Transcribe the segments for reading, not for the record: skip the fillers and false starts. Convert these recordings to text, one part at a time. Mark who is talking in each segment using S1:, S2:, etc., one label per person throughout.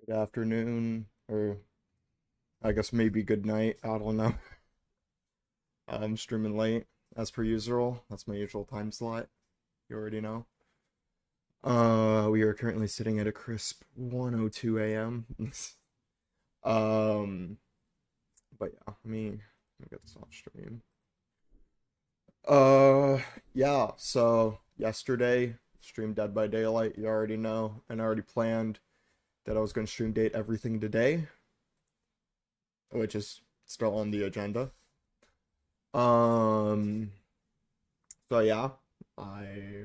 S1: Good afternoon, or I guess maybe good night. I don't know. I'm streaming late as per usual. That's my usual time slot. You already know. We are currently sitting at a crisp 1:02 a.m. Um, but yeah, let me get this off stream. Uh, yeah. So yesterday streamed Dead by Daylight. You already know, and I already planned that I was going to stream date everything today, which is still on the agenda. Um, so yeah, I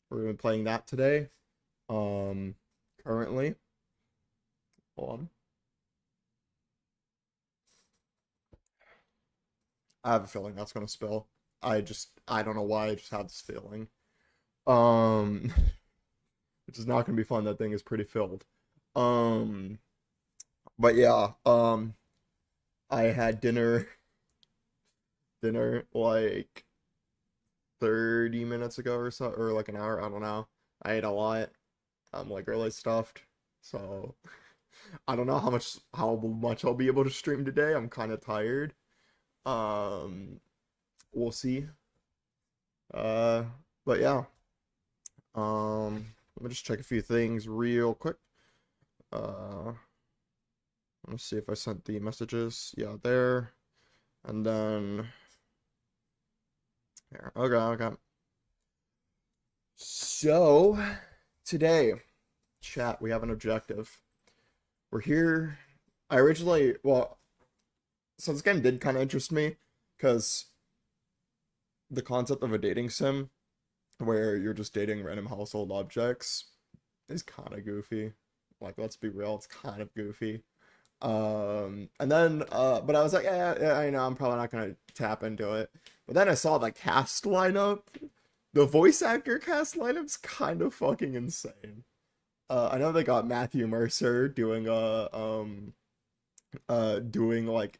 S1: we've been playing that today. Um, Currently, hold on. I have a feeling that's gonna spill. I don't know why I just have this feeling. Um, which is not gonna be fun. That thing is pretty filled. Um, but yeah, I had dinner like 30 minutes ago or so, or like an hour. I don't know. I ate a lot. I'm like really stuffed. So I don't know how much I'll be able to stream today. I'm kind of tired. Um, we'll see. Uh, but yeah. Let me just check a few things real quick. Uh, let me see if I sent the messages. Yeah, there. And then here. Okay, okay. So today, chat, we have an objective. We're here. I originally, well, so this game did kind of interest me because the concept of a dating sim where you're just dating random household objects is kind of goofy. Like, let's be real, it's kind of goofy. And then, but I was like, yeah, I know, I'm probably not gonna tap into it. But then I saw the cast lineup. The voice actor cast lineup's kind of fucking insane. I know they got Matthew Mercer doing like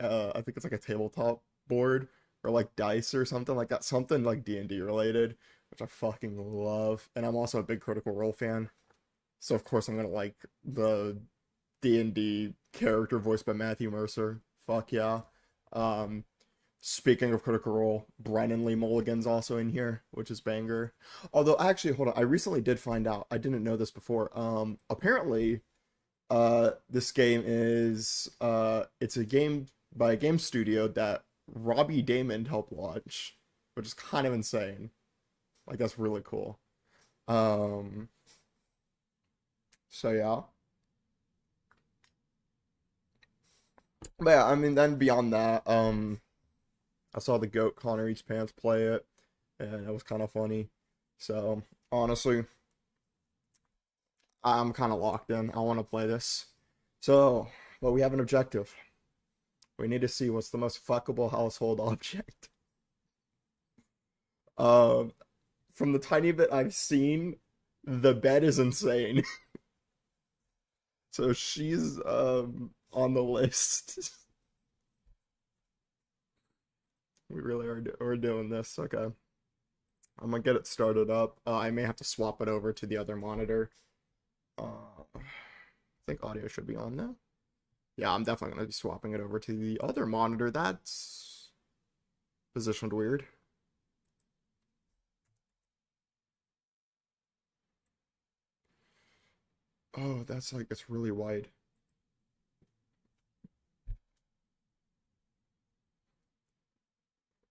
S1: I think it's like a tabletop board or like dice or something like that, something like D&D related, which I fucking love. And I'm also a big Critical Role fan, so of course I'm gonna like the D&D character voiced by Matthew Mercer. Fuck yeah. Um, Speaking of Critical Role, Brennan Lee Mulligan's also in here, which is banger. Although actually, hold on, I recently did find out. I didn't know this before. Apparently this game is it's a game by a game studio that Robbie Damon helped launch, which is kind of insane. Like that's really cool. Um so yeah. But yeah, I mean then beyond that, I saw the goat Connor Eats Pants play it, and it was kind of funny. So honestly, I'm kind of locked in. I want to play this. So, but we have an objective. We need to see what's the most fuckable household object. Um, from the tiny bit I've seen, the bed is insane. So she's on the list. We really are doing this. Okay. I'm gonna get it started up. I may have to swap it over to the other monitor. I think audio should be on now. Yeah, I'm definitely gonna be swapping it over to the other monitor. That's positioned weird. Oh, that's like it's really wide.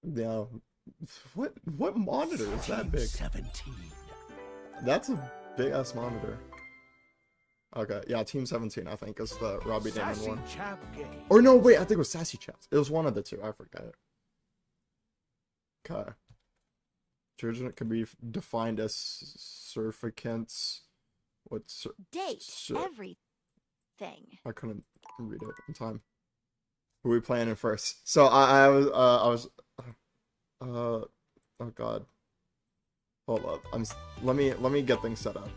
S1: Yeah. What monitor is that big?
S2: 17.
S1: That's a big ass monitor. Okay, yeah, Team 17, I think, is the Robbie Damon
S2: Sassy
S1: one.
S2: chap game.
S1: Or no, wait, I think it was Sassy Chaps. It was one of the two, I forget. Okay. Children can be defined as surficants. What's
S3: Date
S1: sur
S3: everything.
S1: I couldn't read it in time. Who are we playing in first? So uh oh god. Hold up. Let me get things set up.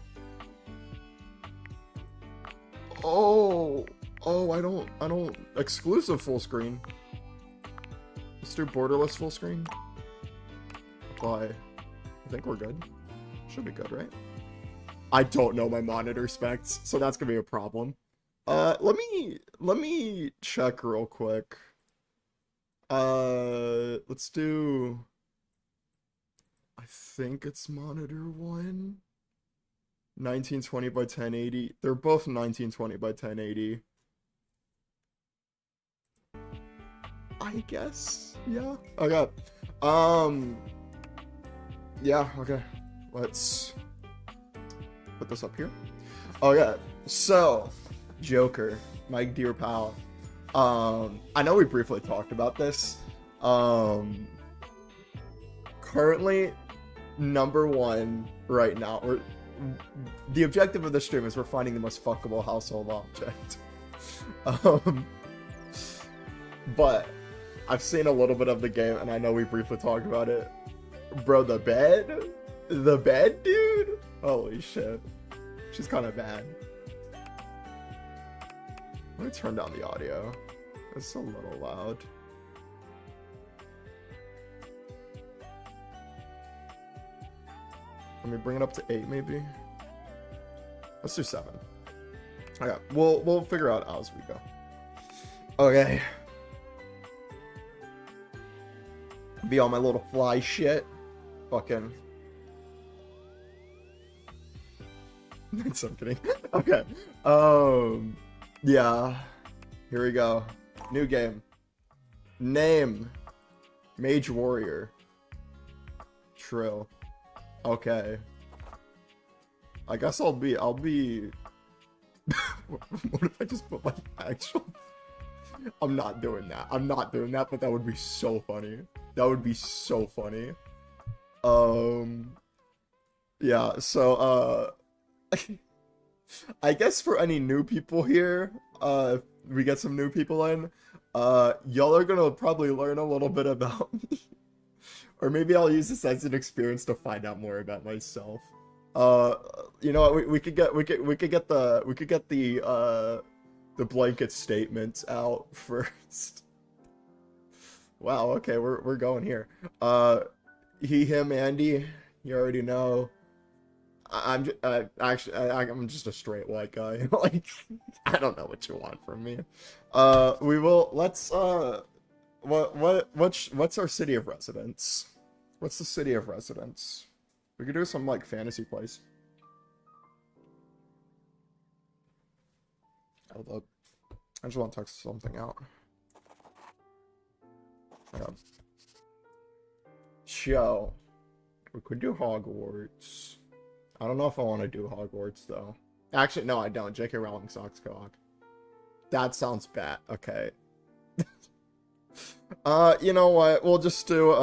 S1: Oh, I don't exclusive full screen. Let's do borderless full screen. Apply. I think we're good. Should be good, right? I don't know my monitor specs, so that's gonna be a problem. Let me check real quick. Let's do. I think it's monitor one. 1920 by 1080. They're both 1920 by 1080. I guess. Yeah. Okay. Yeah, okay. Let's put this up here. Okay. So, Joker, my dear pal. I know we briefly talked about this. Currently number one right now, or the objective of the stream is we're finding the most fuckable household object. But I've seen a little bit of the game, and I know we briefly talked about it. Bro, the bed, dude. Holy shit, she's kind of bad. Let me turn down the audio. It's a little loud. Let me bring it up to 8, maybe. Let's do 7. Okay, we'll figure out as we go. Okay. Be on my little fly shit. Fucking. So I'm kidding. Okay. Yeah. Here we go. New game. Name. Mage Warrior. Trill. Okay. I guess I'll be what if I just put my actual I'm not doing that, but that would be so funny. That would be so funny. Yeah, so I guess for any new people here, if we get some new people in, y'all are gonna probably learn a little bit about me. Or maybe I'll use this as an experience to find out more about myself. You know what? We could get the blanket statements out first. Wow. Okay, we're going here. He, him, Andy. You already know. I'm just a straight white guy. Like, I don't know what you want from me. Let's what's our city of residence? What's the city of residence? We could do some like fantasy place. Hold up. I just want to text something out. Show. We could do Hogwarts. I don't know if I want to do Hogwarts though. Actually, no, I don't. J.K. Rowling sucks, cock. That sounds bad. Okay. You know what? We'll just do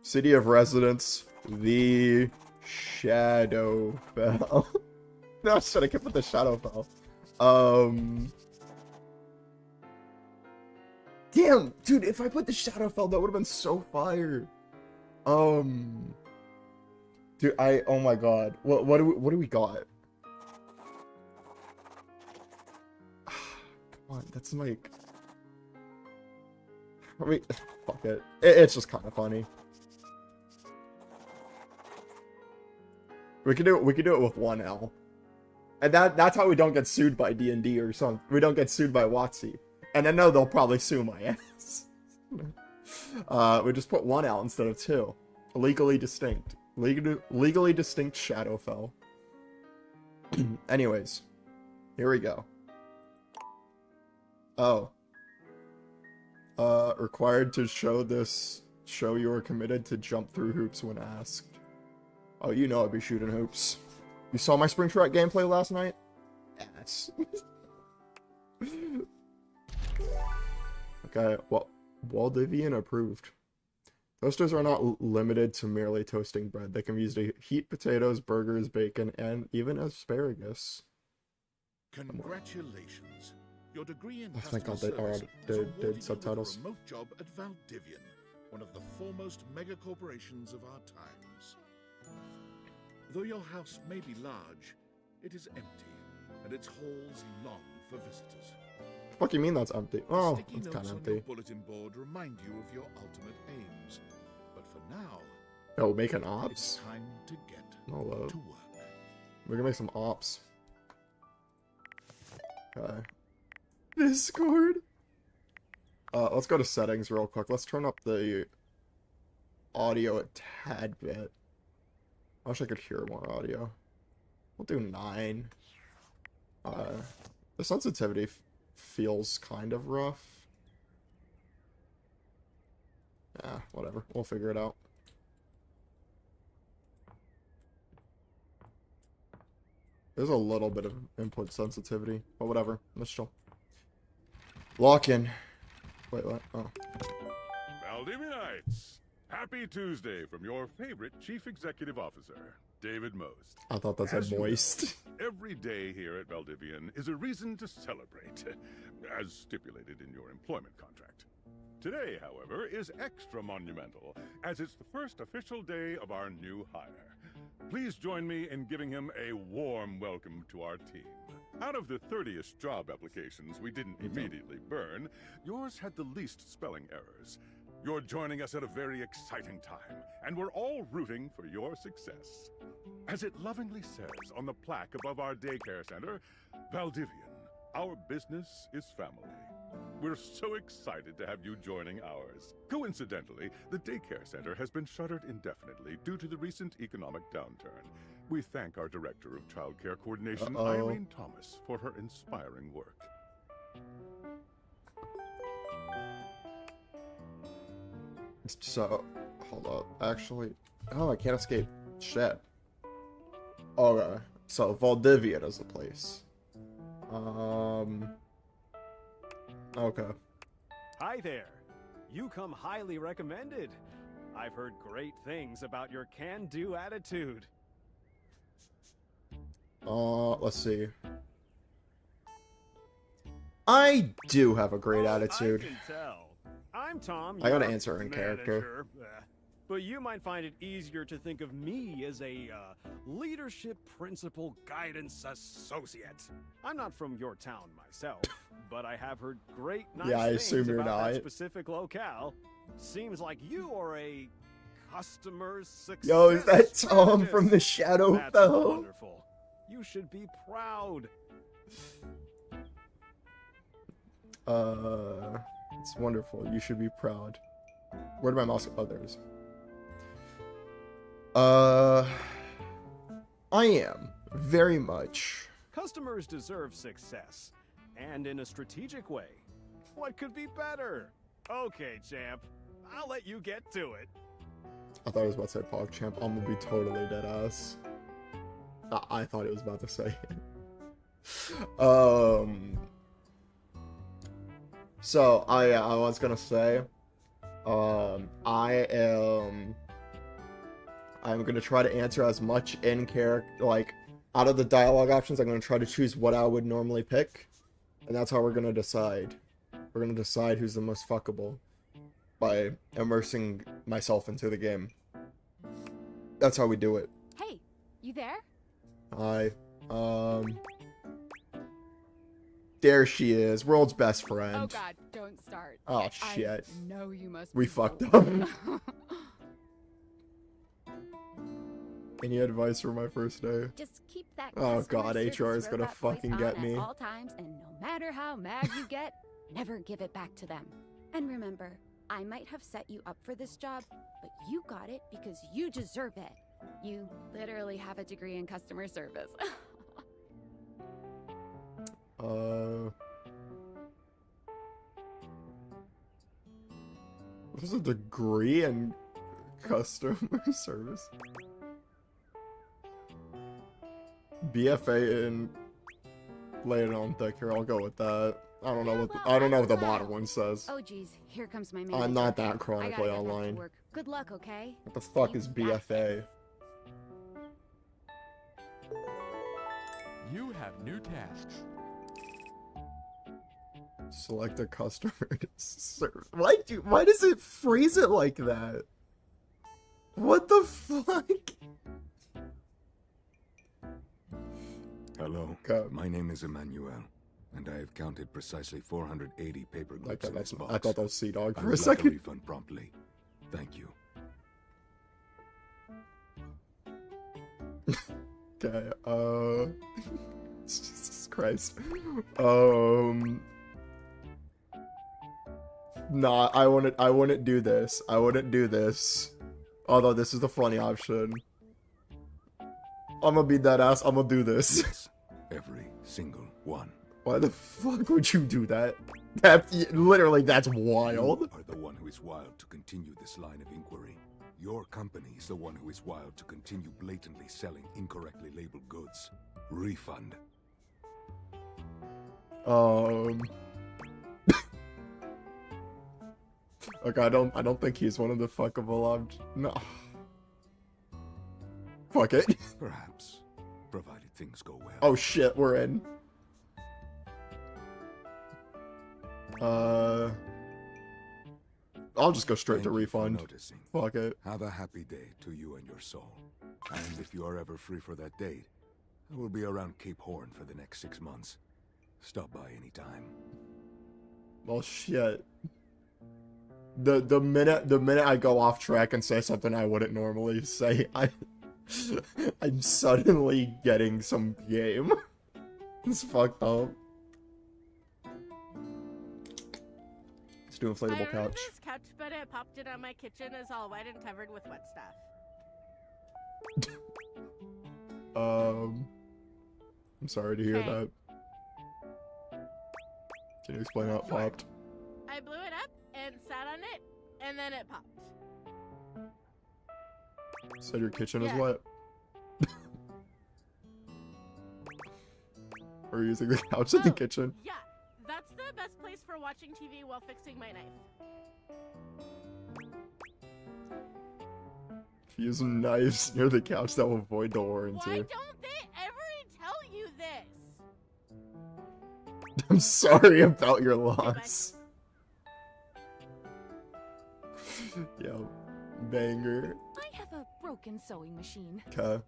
S1: city of residence, the Shadowfell. No, shit, I can't put the Shadowfell. Damn, dude, if I put the Shadowfell, that would have been so fire. Dude, oh my god, what do we got? Come on, that's like, I mean, fuck it. It's just kind of funny. We could do it with 1 L. And that's how we don't get sued by D&D or something. We don't get sued by WotC. And I know they'll probably sue my ass. We just put 1 L instead of 2. Legally distinct. Legally distinct Shadowfell. Anyways. Here we go. Oh. Required to show you are committed to jump through hoops when asked. Oh, you know I'd be shooting hoops. You saw my Spring Trek gameplay last night? Ass. Okay, well, Waldivian approved. Toasters are not limited to merely toasting bread. They can be used to heat potatoes, burgers, bacon, and even asparagus.
S2: Congratulations. Your degree in
S1: I think
S2: customer service
S1: did subtitles.
S2: a remote job at Valdivian, one of the foremost mega corporations of our times. Though your house may be large, it is empty, and its halls long for visitors.
S1: What do you mean that's empty? Oh,
S2: Sticky
S1: it's kind
S2: notes
S1: of
S2: on your
S1: empty.
S2: bulletin board remind you of your ultimate aims. But for now,
S1: Oh, making
S2: It's
S1: ops?
S2: time to get
S1: No love.
S2: to work.
S1: We can make some ops. Okay. Discord. Let's go to settings real quick. Let's turn up the audio a tad bit. I wish I could hear more audio. We'll do 9. The sensitivity feels kind of rough. Yeah, whatever. We'll figure it out. There's a little bit of input sensitivity, but whatever. Let's chill. Lock in. Wait, what? Oh.
S4: Valdivianites, happy Tuesday from your favorite Chief Executive Officer, David Most.
S1: I thought that said
S4: As you
S1: moist.
S4: know, every day here at Valdivian is a reason to celebrate, as stipulated in your employment contract. Today, however, is extra monumental, as it's the first official day of our new hire. Please join me in giving him a warm welcome to our team. Out of the 30-ish job applications we didn't immediately burn, yours had the least spelling errors. You're joining us at a very exciting time, and we're all rooting for your success. As it lovingly says on the plaque above our daycare center, Valdivian, our business is family. We're so excited to have you joining ours. Coincidentally, the daycare center has been shuttered indefinitely due to the recent economic downturn. We thank our Director of Child Care Coordination, Irene Thomas, for her inspiring work.
S1: So, hold up. Actually, oh, I can't escape. Shit. Okay. So, Valdivian is the place. Okay.
S5: Hi there. You come highly recommended. I've heard great things about your can-do attitude.
S1: Let's see. I do have a great attitude.
S5: I can tell. I'm Tom.
S1: I gotta
S5: your
S1: answer in character.
S5: manager. But you might find it easier to think of me as a leadership principal guidance associate. I'm not from your town myself, but I have heard great nice
S1: Yeah, I
S5: things
S1: assume you're
S5: about that
S1: not.
S5: specific locale. Seems like you are a customer success
S1: Yo, is that Tom from the
S5: strategist. That's
S1: Shadowfell?
S5: wonderful. You should be proud.
S1: It's wonderful. You should be proud. Where did my mouse go? Oh, there it is. I am. Very much.
S5: Customers deserve success, and in a strategic way. What could be better? Okay, champ. I'll let you get to it.
S1: I thought it was about to say PogChamp. I'm gonna be totally dead ass. I thought it was about to say it. So I was gonna say, I'm gonna try to answer as much in character, like out of the dialogue options. I'm gonna try to choose what I would normally pick, and that's how we're gonna decide. We're gonna decide who's the most fuckable by immersing myself into the game. That's how we do it.
S3: Hey, you there?
S1: Hi. There she is, world's best friend.
S6: Oh god, don't start.
S1: Oh shit.
S6: I know you must
S1: We
S6: be
S1: fucked
S6: so-
S1: up. Any advice for my first day?
S3: Just keep that.
S1: Oh,
S3: customer
S1: God,
S3: service
S1: HR is gonna
S3: robot voice
S1: fucking
S3: on
S1: get
S3: at
S1: me.
S3: all times, and no matter how mad you get, never give it back to them. And remember, I might have set you up for this job, but you got it because you deserve it. You literally have a degree in customer service.
S1: What is a degree in customer service? BFA in lay it on thick. Here, I'll go with that. I don't know what the bottom one says.
S3: Oh geez, here comes my manager.
S1: I'm not that
S3: I gotta
S1: chronically
S3: get back to
S1: online.
S3: work. Good luck, okay?
S1: What the fuck
S3: You
S1: is
S3: got
S1: BFA?
S3: this.
S7: You have new tasks.
S1: Select a customer to serve. Why does it phrase it like that? What the fuck?
S8: Hello,
S1: Okay.
S8: my name is Emmanuel, and I have counted precisely 480 paper
S1: Like
S8: clips in
S1: that's,
S8: this
S1: I
S8: box.
S1: thought that was Sea Dog
S8: I
S1: for a
S8: would like a
S1: second.
S8: refund promptly. Thank you.
S1: Okay, Jesus Christ. Nah, I wouldn't do this. I wouldn't do this. Although this is the funny option. I'm gonna be that ass, I'm gonna do this.
S8: Yes, every single one.
S1: Why the fuck would you do that? Literally, that's wild.
S8: You are the one who is wild to continue this line of inquiry. Your company is the one who is wild to continue blatantly selling incorrectly labeled goods. Refund.
S1: Okay, I don't think he's one of the fuckable no. Fuck it.
S8: Perhaps, provided things go well.
S1: Oh shit, we're in. I'll just go straight
S8: Thank
S1: to
S8: you for
S1: refund.
S8: noticing.
S1: Fuck it.
S8: Have a happy day to you and your soul. And if you are ever free for that date, I will be around Cape Horn for the next 6 months. Stop by anytime.
S1: Well shit. The minute I go off track and say something I wouldn't normally say, I'm suddenly getting some game. It's fucked up. Let's do inflatable
S7: I ordered
S1: couch.
S7: this couch, but it popped it on my kitchen is all white and covered with wet stuff.
S1: I'm sorry to hear
S7: Okay.
S1: that. Can you explain how it
S7: Sure.
S1: popped?
S7: I blew it up and sat on it, and then it popped.
S1: Said your kitchen is
S7: Yeah.
S1: wet. Or you're using the couch in the
S7: Oh,
S1: kitchen.
S7: Yeah, that's the best place for watching TV while fixing my knife.
S1: If you use knives near the couch, that will void the
S7: Why
S1: warranty.
S7: don't they ever tell you this?
S1: I'm sorry about your loss. Yo, banger.
S6: I have a broken sewing machine.
S1: Okay.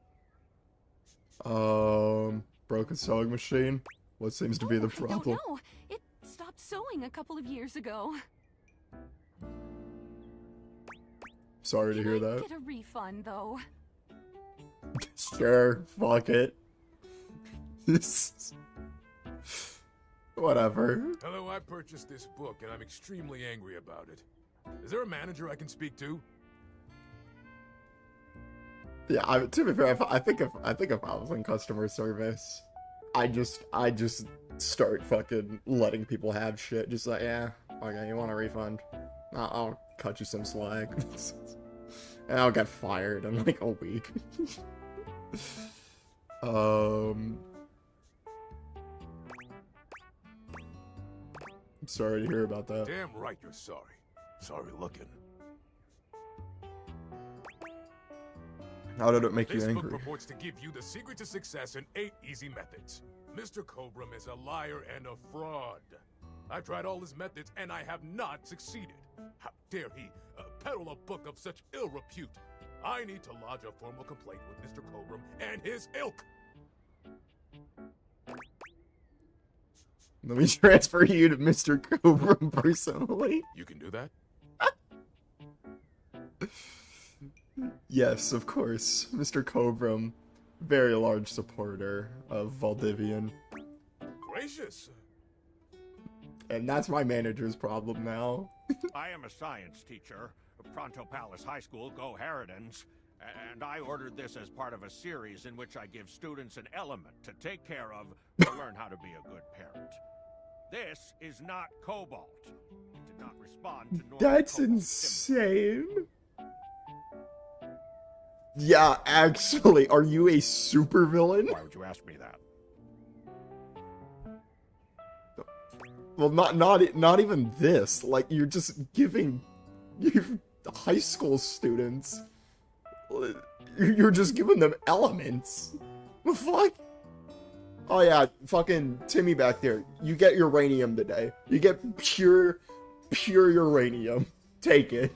S1: Broken sewing machine. What seems to be the
S6: I don't
S1: problem?
S6: know. It stopped sewing a couple of years ago.
S1: Sorry to
S6: Can
S1: hear
S6: I
S1: that.
S6: get a refund, though?
S1: Sure, fuck it. Whatever.
S9: Hello, I purchased this book and I'm extremely angry about it. Is there a manager I can speak to?
S1: Yeah, to be fair, I think if I was in customer service, I just start fucking letting people have shit. Just like, yeah, okay, you want a refund? I'll cut you some slack. And I'll get fired in like a week. I'm sorry to hear about that.
S9: Damn right you're sorry. Sorry looking.
S1: How did it make you
S9: This book
S1: angry?
S9: purports to give you the secret to success in 8 easy methods. Mr. Cobram is a liar and a fraud. I've tried all his methods and I have not succeeded. How dare he peddle a book of such ill repute? I need to lodge a formal complaint with Mr. Cobram and his ilk.
S1: Let me transfer you to Mr. Cobram personally.
S9: You can do that?
S1: Yes, of course. Mr. Cobram, very large supporter of Valdivian.
S9: Gracious.
S1: And that's my manager's problem now.
S10: I am a science teacher, Pronto Palace High School, Go Harridans, and I ordered this as part of a series in which I give students an element to take care of to learn how to be a good parent. This is not Cobalt. It did not respond to normal
S1: That's
S10: Cobalt
S1: insane. Yeah, actually, are you a supervillain?
S10: stimuli. Why would you ask me that?
S1: Well, not even this. Like, you're just giving you high school students. You're just giving them elements. The fuck? Oh yeah, fucking Timmy back there. You get uranium today. You get pure uranium. Take it.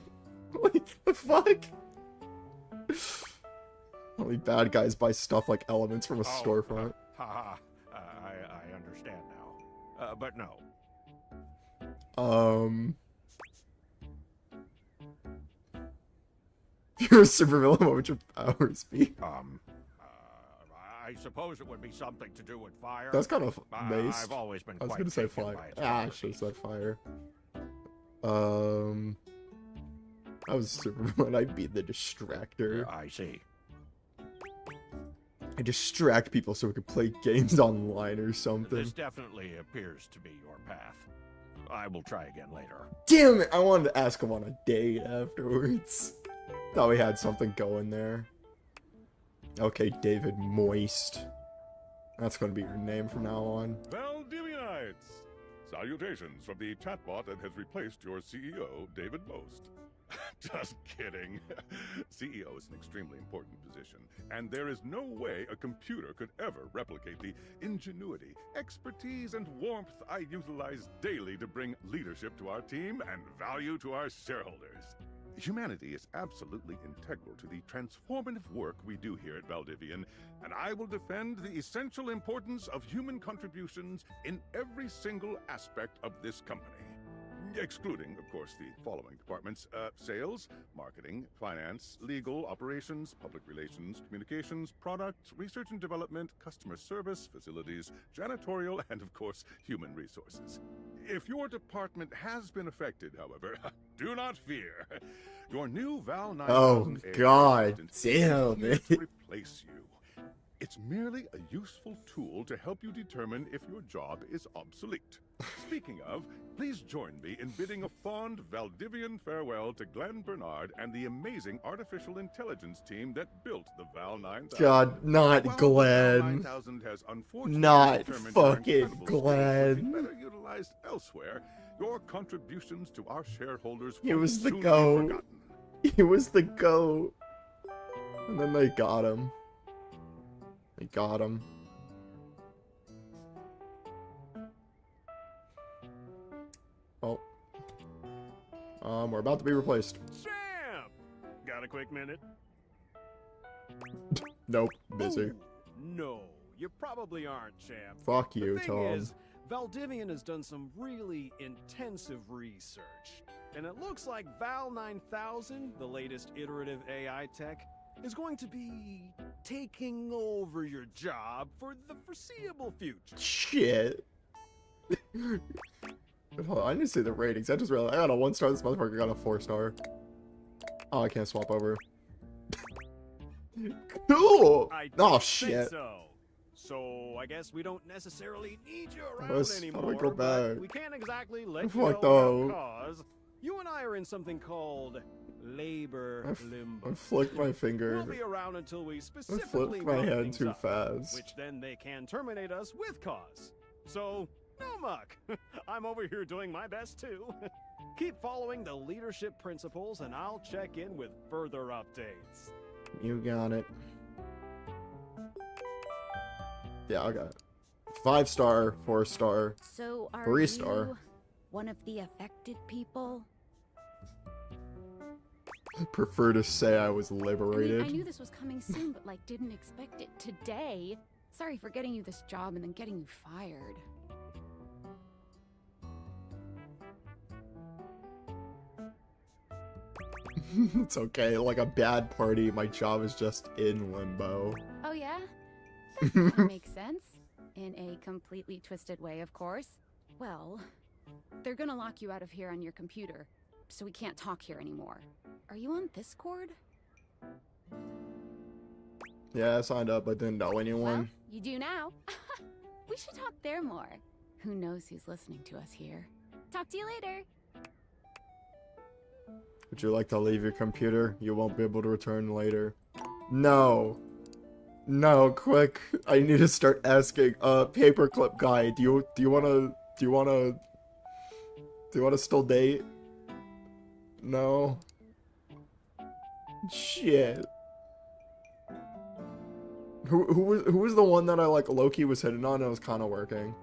S1: Like, the fuck? Only bad guys buy stuff like elements from a storefront.
S10: Haha. I understand now. But no.
S1: If you're a supervillain, what would your powers be?
S10: I suppose it would be something to do with fire.
S1: That's kind of mace.
S10: I've always been
S1: I was
S10: quite
S1: gonna say
S10: taken
S1: fire.
S10: by its
S1: Ah, I
S10: properties.
S1: should have said fire. I was Superman. I'd be the distractor.
S10: I see.
S1: I distract people so we could play games online or something.
S10: This definitely appears to be your path. I will try again later.
S1: Damn it! I wanted to ask him on a date afterwards. Thought we had something going there. Okay, David Moist. That's gonna be your name from now on.
S4: Valdivianites! Salutations from the chatbot that has replaced your CEO, David Most. Just kidding. CEO is an extremely important position, and there is no way a computer could ever replicate the ingenuity, expertise, and warmth I utilize daily to bring leadership to our team and value to our shareholders. Humanity is absolutely integral to the transformative work we do here at Valdivian, and I will defend the essential importance of human contributions in every single aspect of this company. Excluding, of course, the following departments: sales, marketing, finance, legal, operations, public relations, communications, product, research and development, customer service, facilities, janitorial, and, of course, human resources. If your department has been affected, however, do not fear. Your new Val 9000
S1: Oh
S4: AI
S1: god
S4: assistant
S1: damn
S4: is
S1: it.
S4: here to replace you. It's merely a useful tool to help you determine if your job is obsolete. Speaking of, please join me in bidding a fond Valdivian farewell to Glenn Bernard and the amazing artificial intelligence team that built the Val 9000.
S1: God, not
S4: While the Val
S1: Glenn.
S4: 9000 has unfortunately
S1: Not
S4: determined your
S1: fucking
S4: incredible skills would be
S1: Glenn.
S4: better utilized elsewhere, your contributions to our shareholders
S1: He
S4: will
S1: was the
S4: soon be
S1: goat.
S4: forgotten.
S1: He was the GOAT. And then they got him. They got him. Oh. We're about to be replaced.
S5: Sam! Got a quick minute?
S1: Nope, busy.
S5: Oh, no, you probably aren't, champ.
S1: Fuck you,
S5: The thing
S1: Tom.
S5: is, Valdivian has done some really intensive research, and it looks like Val 9000, the latest iterative AI tech, is going to be taking over your job for the foreseeable future.
S1: Shit. Hold on, I need to see the ratings. I just realized I got a 1-star. This motherfucker got a 4-star. Oh, I can't swap over. Cool.
S5: I
S1: Oh
S5: didn't
S1: shit.
S5: think so I guess we don't necessarily need you around
S1: How do
S5: anymore.
S1: I go
S5: but
S1: back?
S5: we can't exactly let
S1: Fuck
S5: you know
S1: though.
S5: cause you and I are in something called labor limbo.
S1: I flicked my finger.
S5: We'll be around until we
S1: I
S5: specifically
S1: flipped my
S5: blow
S1: hand
S5: things
S1: too
S5: up,
S1: fast.
S5: which then they can terminate us with cause. So, no muck. I'm over here doing my best too. Keep following the leadership principles and I'll check in with further updates.
S1: You got it. Yeah, I got it. 5-star, 4-star.
S3: So are
S1: 3-star.
S3: you one of the affected people?
S1: I prefer to say I was
S3: I mean,
S1: liberated.
S3: I knew this was coming soon, but like didn't expect it today. Sorry for getting you this job and then getting you fired.
S1: It's okay. Like a bad party, my job is just in limbo.
S3: Oh yeah? That makes sense. In a completely twisted way, of course. Well, they're gonna lock you out of here on your computer, so we can't talk here anymore. Are you on Discord?
S1: Yeah, I signed up, but didn't know
S3: Well,
S1: anyone.
S3: you do now. We should talk there more. Who knows who's listening to us here. Talk to you later.
S1: Would you like to leave your computer? You won't be able to return later. No. No, quick. I need to start asking. Paperclip guy, do you wanna still date? No. Shit. Who was the one that I like low-key was hitting on and it was kinda working?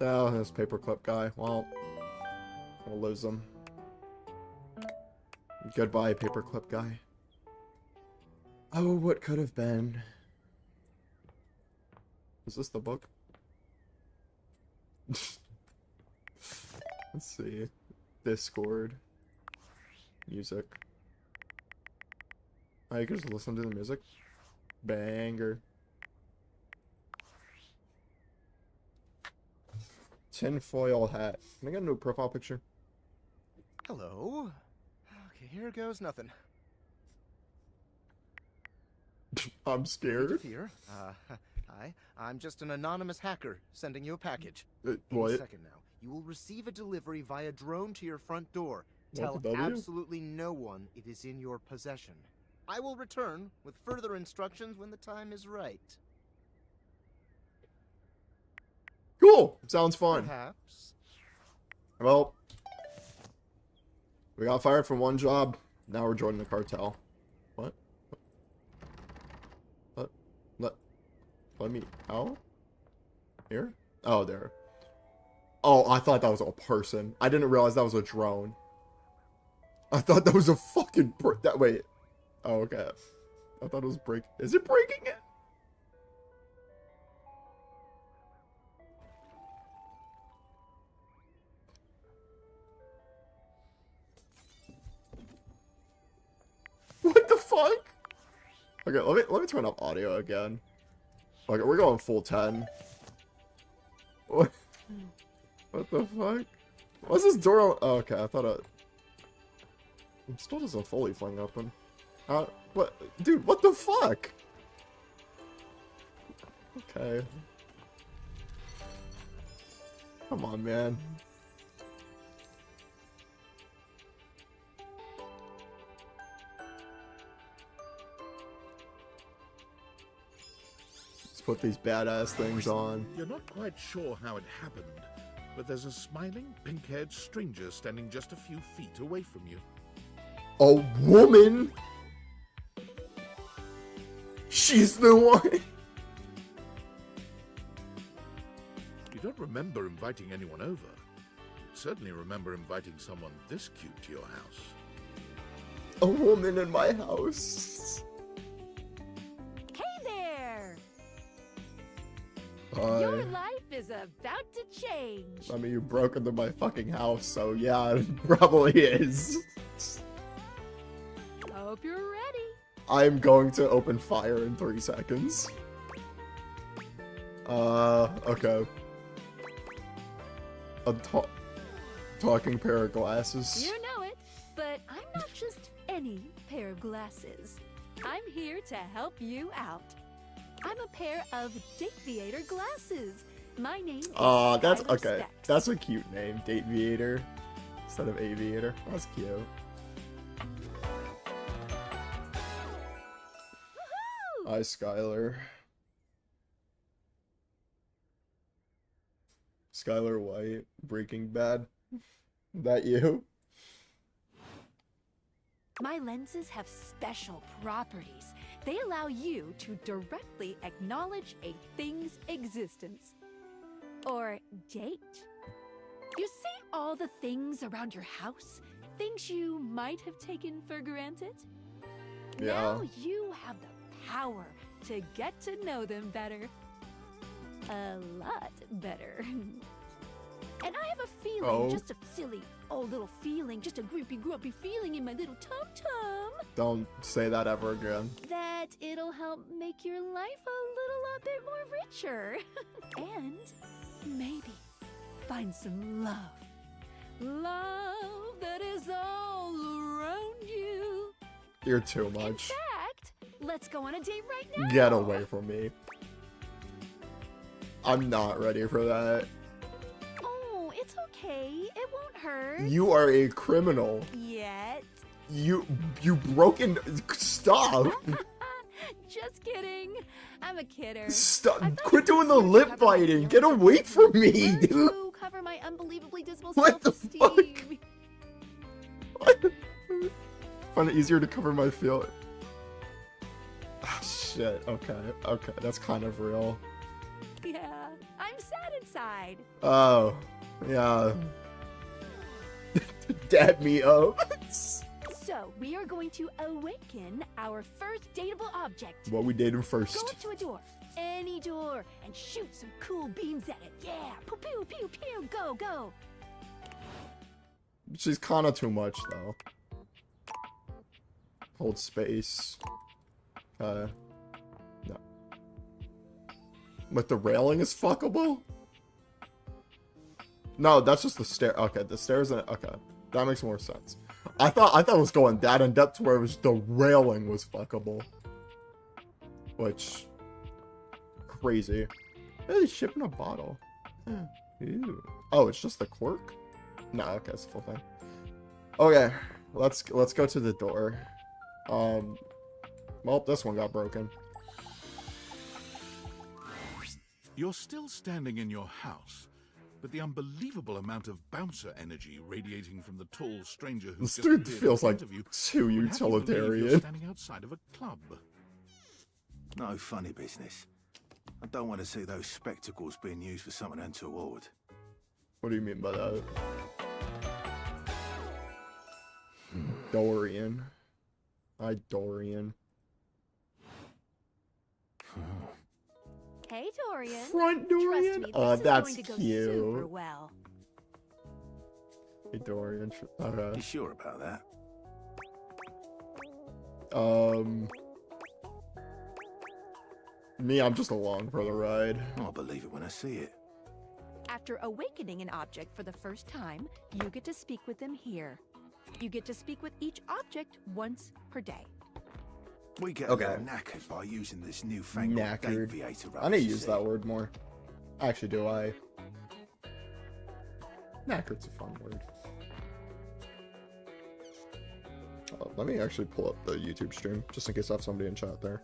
S1: Oh, this paperclip guy. Well, we'll lose him. Goodbye, paperclip guy. Oh, what could have been? Is this the book? Let's see. Discord. Music. Oh, you can just listen to the music. Banger. Tinfoil hat. Can I get a new profile picture?
S11: Hello. Okay, here goes nothing.
S1: I'm scared.
S11: Fear. Hi. I'm just an anonymous hacker sending you a package.
S1: What?
S11: Any second now. You will receive a delivery via drone to your front door. Tell
S1: W?
S11: absolutely no one it is in your possession. I will return with further instructions when the time is right.
S1: Cool. Sounds fun.
S11: Perhaps.
S1: Well, we got fired from one job. Now we're joining the cartel. What? Let me out? Here? Oh, there. Oh, I thought that was a person. I didn't realize that was a drone. I thought that was a fucking that wait. Oh, okay. I thought it was break. Is it breaking it? What the fuck? Okay, let me turn up audio again. Okay, we're going full 10. What? What the fuck? What's this door? Oh, okay, I thought it still doesn't fully fling open. What? Dude, what the fuck? Okay. Come on, man. Let's put these badass things on.
S2: You're not quite sure how it happened, but there's a smiling, pink-haired stranger standing just a few feet away from you.
S1: A woman? She's the one.
S2: You don't remember inviting anyone over. You'd certainly remember inviting someone this cute to your house.
S1: A woman in my house.
S6: Hey there!
S1: Your
S6: life is about to change.
S1: I mean, you broke into my fucking house, so yeah, it probably is.
S6: Hope you're ready.
S1: I'm going to open fire in 3 seconds. Okay. A talking pair of glasses.
S6: You know it, but I'm not just any pair of glasses. I'm here to help you out. I'm a pair of Dateviator glasses. My name is
S1: That's
S6: Skylar
S1: okay.
S6: Stacks.
S1: That's a cute name, Dateviator, instead of Aviator. That's cute.
S6: Woohoo!
S1: Hi, Skylar. Skylar White, Breaking Bad. That you?
S6: My lenses have special properties. They allow you to directly acknowledge a thing's existence. Or date. You see all the things around your house? Things you might have taken for granted?
S1: Yeah.
S6: Now you have the power to get to know them better. A lot better. And I have a feeling, just a silly old little feeling, just a grumpy feeling in my little tum-tum.
S1: Don't say that ever again.
S6: That it'll help make your life a bit more richer. And maybe find some love. Love that is all around you.
S1: You're too
S6: In
S1: much.
S6: fact, let's go on a date right now.
S1: Get away from me. I'm not ready for that.
S6: Oh, it's okay. It won't hurt.
S1: You are a criminal.
S6: Yet.
S1: You broke in. Stop.
S6: Just kidding. I'm a kidder.
S1: Stop.
S6: I thought
S1: Quit
S6: it
S1: doing
S6: was
S1: the
S6: easier to
S1: lip
S6: cover my
S1: biting.
S6: feelings
S1: Get
S6: with
S1: away from me,
S6: learn
S1: dude.
S6: to cover my unbelievably dismal
S1: What the
S6: self-esteem.
S1: fuck? Find it easier to cover my feelings. Ah, shit. Okay. That's kind of real.
S6: Yeah, I'm sad inside.
S1: Oh, yeah. Dab me up.
S6: So, we are going to awaken our first dateable object.
S1: What we dated
S6: Go
S1: first.
S6: up to a door, any door, and shoot some cool beams at it. Yeah, pew pew pew pew, go go.
S1: She's kind of too much though. Hold space. No. But the railing is fuckable? No, that's just the stair. Okay, the stairs and okay. That makes more sense. I thought it was going that in depth to where it was the railing was fuckable. Which crazy. Hey, they ship in a bottle. Ew. Oh, it's just the cork? No, okay, it's the full thing. Okay, let's go to the door. Well, this one got broken.
S2: You're still standing in your house, but the unbelievable amount of bouncer energy radiating from the tall stranger who
S1: This
S2: just
S1: dude
S2: appeared in
S1: feels like
S2: front of you
S1: too
S2: would have you believe you're
S1: utilitarian.
S2: standing outside of a club.
S8: No funny business. I don't want to see those spectacles being used for something untoward.
S1: What do you mean by that? Dorian. Hi, Dorian.
S6: Hey, Dorian.
S1: Front
S6: Trust
S1: Dorian?
S6: me,
S1: Oh,
S6: this is
S1: that's
S6: going to go
S1: cute.
S6: super well.
S1: Hey, Dorian. Okay.
S8: You sure about that?
S1: Me, I'm just along for the ride.
S8: I'll believe it when I see it.
S6: After awakening an object for the first time, you get to speak with them here. You get to speak with each object once per day.
S8: We get
S1: Okay.
S8: a little knackered by using this newfangled
S1: Knackered.
S8: deviator
S1: I need to
S8: rubbish,
S1: use
S8: see?
S1: that word more. Actually, do I? Knackered's a fun word. Let me actually pull up the YouTube stream, just in case I have somebody in chat there.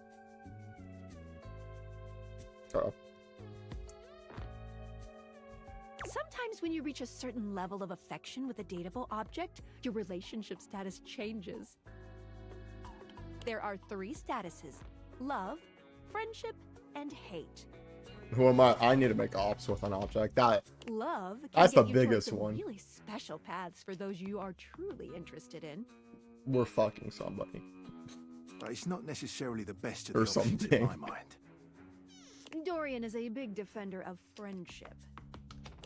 S6: Sometimes when you reach a certain level of affection with a dateable object, your relationship status changes. There are 3 statuses: love, friendship, and hate.
S1: Who am I? I need to make ops with an object.
S6: Love can
S1: That's
S6: get
S1: the
S6: you towards
S1: biggest
S6: some
S1: one.
S6: really special paths for those you are truly interested in.
S1: We're fucking somebody.
S8: But it's not necessarily the best of
S1: Or
S8: the options
S1: something.
S8: in my mind.
S6: Dorian is a big defender of friendship.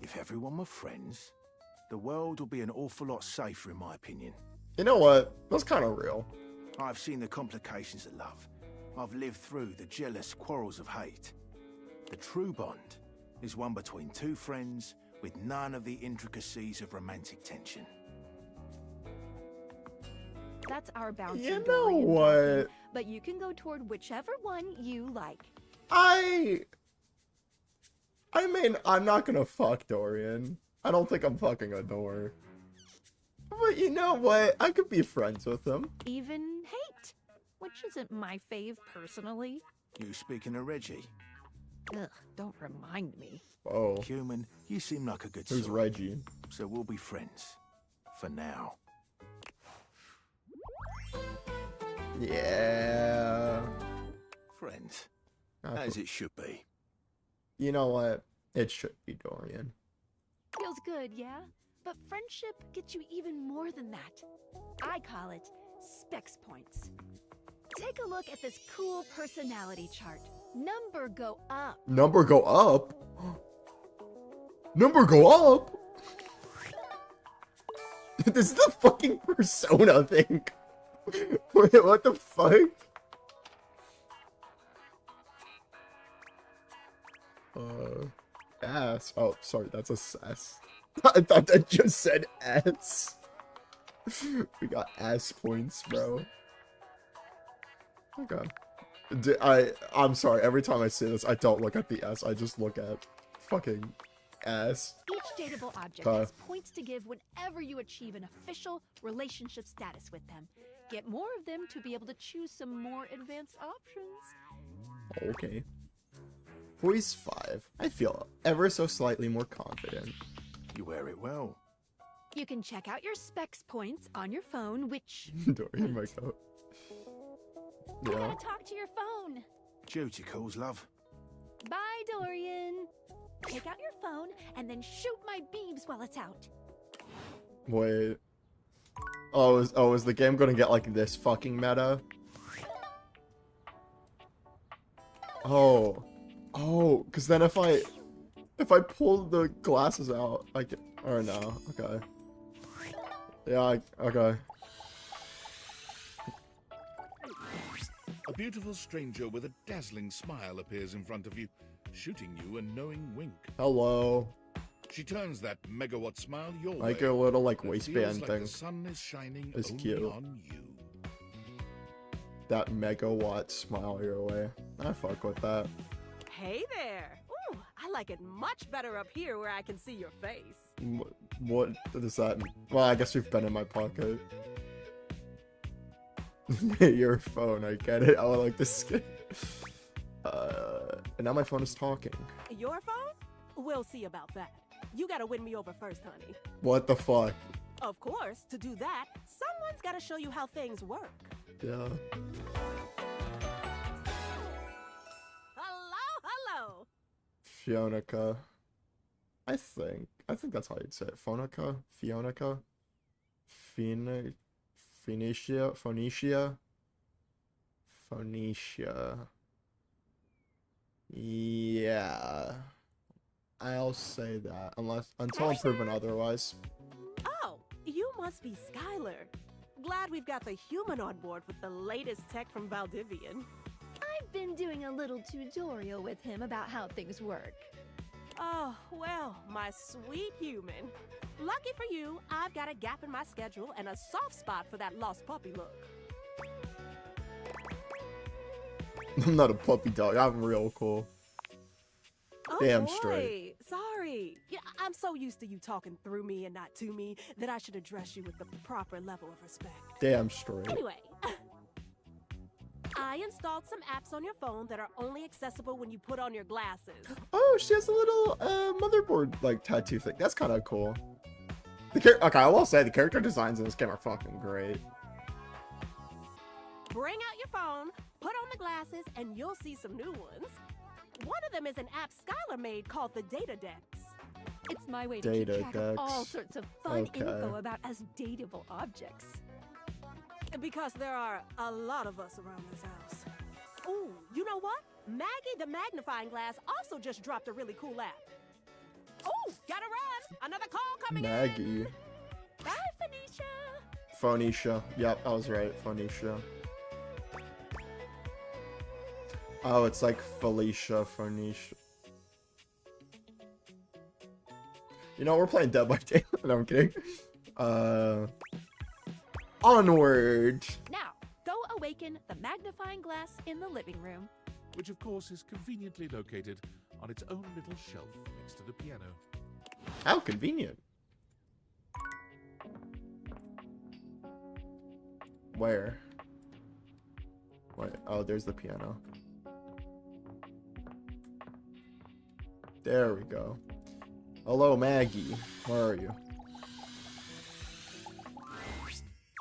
S8: If everyone were friends, the world would be an awful lot safer, in my opinion.
S1: You know what? That's kind of real.
S8: I've seen the complications of love. I've lived through the jealous quarrels of hate. The true bond is one between 2 friends with none of the intricacies of romantic tension.
S6: That's our bouncer,
S1: You know
S6: Dorian
S1: what?
S6: talking, but you can go toward whichever one you like.
S1: I mean, I'm not gonna fuck Dorian. I don't think I'm fucking a door. But you know what? I could be friends with him.
S6: Even hate, which isn't my fave personally.
S8: You speaking of Reggie?
S6: Ugh, don't remind me.
S1: Oh,
S8: Human, you seem like a good
S1: who's
S8: sort.
S1: Reggie?
S8: So we'll be friends. For now.
S1: Yeah.
S8: Friends.
S1: I
S8: As
S1: thought-
S8: it should be.
S1: You know what? It should be Dorian.
S6: Feels good, yeah? But friendship gets you even more than that. I call it specs points. Take a look at this cool personality chart. Number go up.
S1: Number go up? Number go up? This is the fucking persona thing. Wait, what the fuck? Ass. Oh, sorry, that's a S. I thought that just said S. We got ass points, bro. Okay. I'm sorry, every time I say this, I don't look at the S, I just look at fucking ass.
S6: Each dateable object
S1: Okay.
S6: has points to give whenever you achieve an official relationship status with them. Get more of them to be able to choose some more advanced options.
S1: Okay. Voice 5. I feel ever so slightly more confident.
S8: You wear it well.
S6: You can check out your specs points on your phone, which...
S1: Dorian, my god.
S6: You
S1: Yeah.
S6: gotta talk to your phone.
S8: Duty calls, love.
S6: Bye, Dorian. Take out your phone and then shoot my beebs while it's out.
S1: Wait. Is the game gonna get like this fucking meta? Oh, cause then if I pull the glasses out, I can, or no, okay. Yeah, okay.
S2: A beautiful stranger with a dazzling smile appears in front of you, shooting you a knowing wink.
S1: Hello.
S2: She turns that megawatt smile your
S1: Like
S2: way.
S1: a little like
S2: and it feels
S1: waistband
S2: like
S1: thing.
S2: the sun is shining
S1: It's
S2: only
S1: cute.
S2: on you.
S1: That megawatt smile your way. I fuck with that.
S12: Hey there. Ooh, I like it much better up here where I can see your face.
S1: What does that mean? Well, I guess you've been in my pocket. Your phone, I get it. I like this skin. And now my phone is talking.
S12: Your phone? We'll see about that. You gotta win me over first, honey.
S1: What the fuck?
S12: Of course, to do that, someone's gotta show you how things work.
S1: Yeah.
S12: Hello.
S1: Fionica. I think that's how you'd say it. Phonica? Fionica? Phoenicia? Yeah. I'll say that. Until I'm proven otherwise.
S12: Oh, you must be Skylar. Glad we've got the human on board with the latest tech from Valdivian.
S6: I've been doing a little tutorial with him about how things work.
S12: Oh, well, my sweet human. Lucky for you, I've got a gap in my schedule and a soft spot for that lost puppy look.
S1: I'm not a puppy dog. I'm real cool.
S12: Oh,
S1: Damn
S12: boy.
S1: straight.
S12: Sorry. Yeah, I'm so used to you talking through me and not to me that I should address you with the proper level of respect.
S1: Damn straight.
S12: Anyway, I installed some apps on your phone that are only accessible when you put on your glasses.
S1: Oh, she has a little motherboard like tattoo thing. That's kind of cool. Okay, I will say the character designs in this game are fucking great.
S12: Bring out your phone, put on the glasses, and you'll see some new ones. One of them is an app Skylar made called the Data Dex.
S6: It's my way to keep
S1: Data
S6: track of all
S1: Dex.
S6: sorts of fun
S1: Okay.
S6: info about us dateable objects.
S12: Because there are a lot of us around this house. Ooh, you know what? Maggie the magnifying glass also just dropped a really cool app. Ooh, gotta run! Another call coming in!
S1: Maggie.
S12: Bye, Phoenicia!
S1: Phoenicia. Yep, I was right. Phoenicia. Oh, it's like Felicia, Phoenicia. You know, we're playing Dead by Daylight. No, I'm kidding. Onward.
S6: Now, go awaken the magnifying glass in the living room.
S2: Which of course is conveniently located on its own little shelf next to the piano.
S1: How convenient. Where? Wait, oh, there's the piano. There we go. Hello, Maggie. Where are you?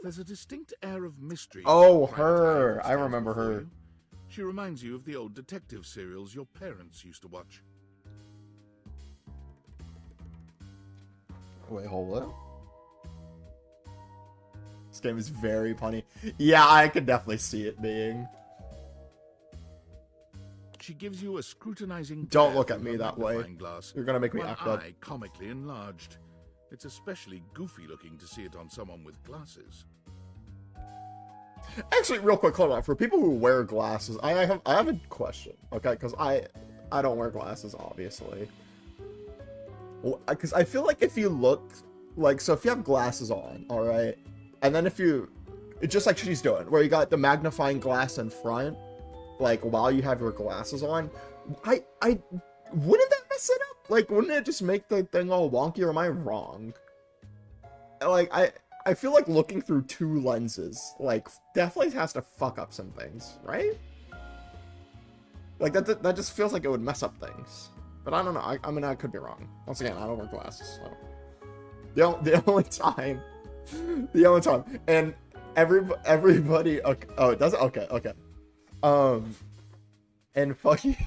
S2: There's a distinct air of mystery.
S1: Oh,
S2: private
S1: her.
S2: eye
S1: I remember
S2: before
S1: her.
S2: you. She reminds you of the old detective serials your parents used to watch.
S1: Wait, hold up. This game is very punny. Yeah, I could definitely see it being.
S2: She gives you a scrutinizing
S1: Don't
S2: glare
S1: look at
S2: through
S1: me
S2: her
S1: that way.
S2: magnifying glass,
S1: You're gonna make me
S2: one
S1: act up.
S2: eye comically enlarged. It's especially goofy looking to see it on someone with glasses.
S1: Actually, real quick, hold on. For people who wear glasses, I have a question, okay? Because I don't wear glasses, obviously. Because I feel like if you look, like, so if you have glasses on, all right, and then if you, just like she's doing, where you got the magnifying glass in front, like while you have your glasses on, I wouldn't that mess it up? Like, wouldn't it just make the thing all wonky? Or am I wrong? Like, I feel like looking through two lenses, like, definitely has to fuck up some things, right? Like, that just feels like it would mess up things. But I don't know. I mean, I could be wrong. Once again, I don't wear glasses, so. The only time, and everybody, okay, oh, it doesn't, okay. And fucking,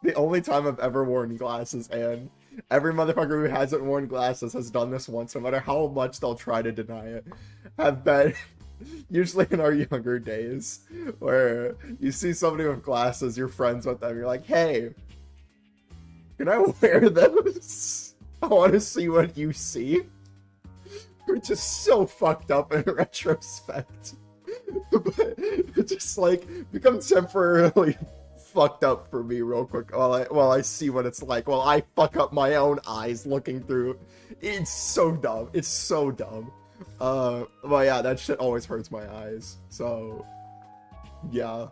S1: the only time I've ever worn glasses, and every motherfucker who hasn't worn glasses has done this once, no matter how much they'll try to deny it, have been usually in our younger days, where you see somebody with glasses, you're friends with them, you're like, hey, can I wear those? I want to see what you see. Which is so fucked up in retrospect. But it just like becomes temporarily fucked up for me real quick while I see what it's like. While I fuck up my own eyes looking through. It's so dumb. It's so dumb. But yeah, that shit always hurts my eyes. So yeah.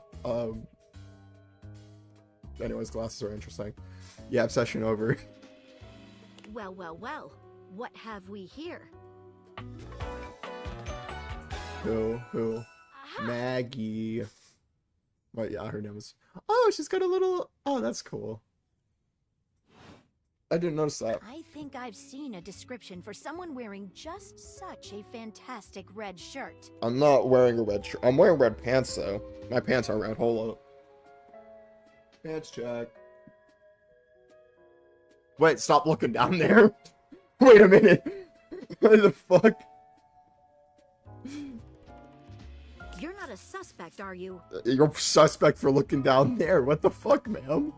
S1: Anyways, glasses are interesting. Yeah, obsession over.
S6: Well, well, well. What have we here?
S1: Who? Maggie. Well, yeah, her name is. Oh, she's got a little. Oh, that's cool. I didn't notice that.
S6: I think I've seen a description for someone wearing just such a fantastic red shirt.
S1: I'm not wearing a red shirt. I'm wearing red pants, though. My pants are red. Hold up. Pants check. Wait, stop looking down there. Wait a minute. What the fuck?
S6: You're not a suspect, are you?
S1: You're a suspect for looking down there. What the fuck, ma'am?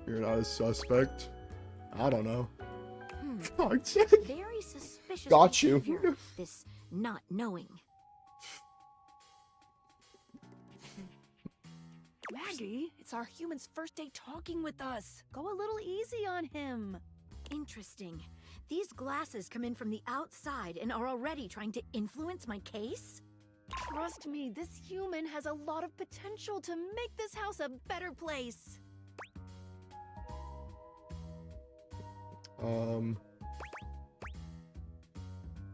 S1: You're not a suspect? I don't know. Fuck, check.
S6: Very suspicious.
S1: Got you.
S6: behavior, this not knowing.
S12: Maggie, it's our human's first day talking with us. Go a little easy on him.
S6: Interesting. These glasses come in from the outside and are already trying to influence my case?
S12: Trust me, this human has a lot of potential to make this house a better place.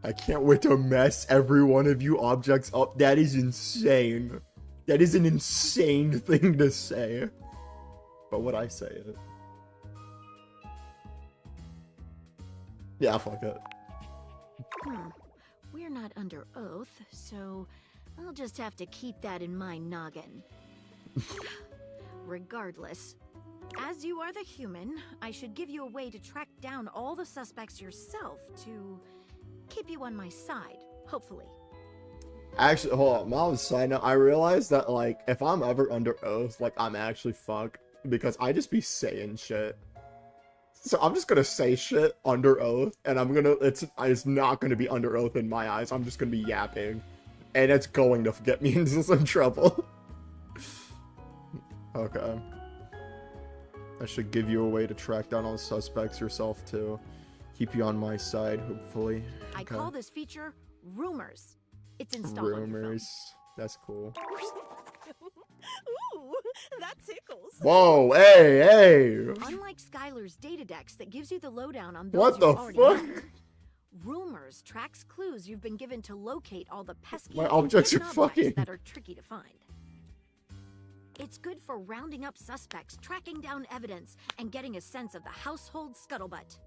S1: I can't wait to mess every one of you objects up. That is insane. That is an insane thing to say. But would I say it? Yeah, fuck it.
S6: We're not under oath, so I'll just have to keep that in my noggin. Regardless, as you are the human, I should give you a way to track down all the suspects yourself to keep you on my side, hopefully.
S1: Actually, hold on. Mom's side note, I realized that, like, if I'm ever under oath, like, I'm actually fucked. Because I just be saying shit. So I'm just gonna say shit under oath, and it's not gonna be under oath in my eyes. I'm just gonna be yapping. And it's going to get me into some trouble. Okay. I should give you a way to track down all the suspects yourself, too. Keep you on my side, hopefully.
S6: I call this feature Rumors. It's installed on your phone.
S1: Rumors. That's cool.
S12: Ooh, that tickles.
S1: Whoa, hey!
S6: Unlike Skylar's Datadex that gives you the lowdown on those
S1: What the
S6: you've already
S1: fuck?
S6: met, Rumors tracks clues you've been given to locate all the pesky
S1: My objects
S6: hidden
S1: are
S6: objects
S1: fucking-
S6: that are tricky to find. It's good for rounding up suspects, tracking down evidence, and getting a sense of the household scuttlebutt.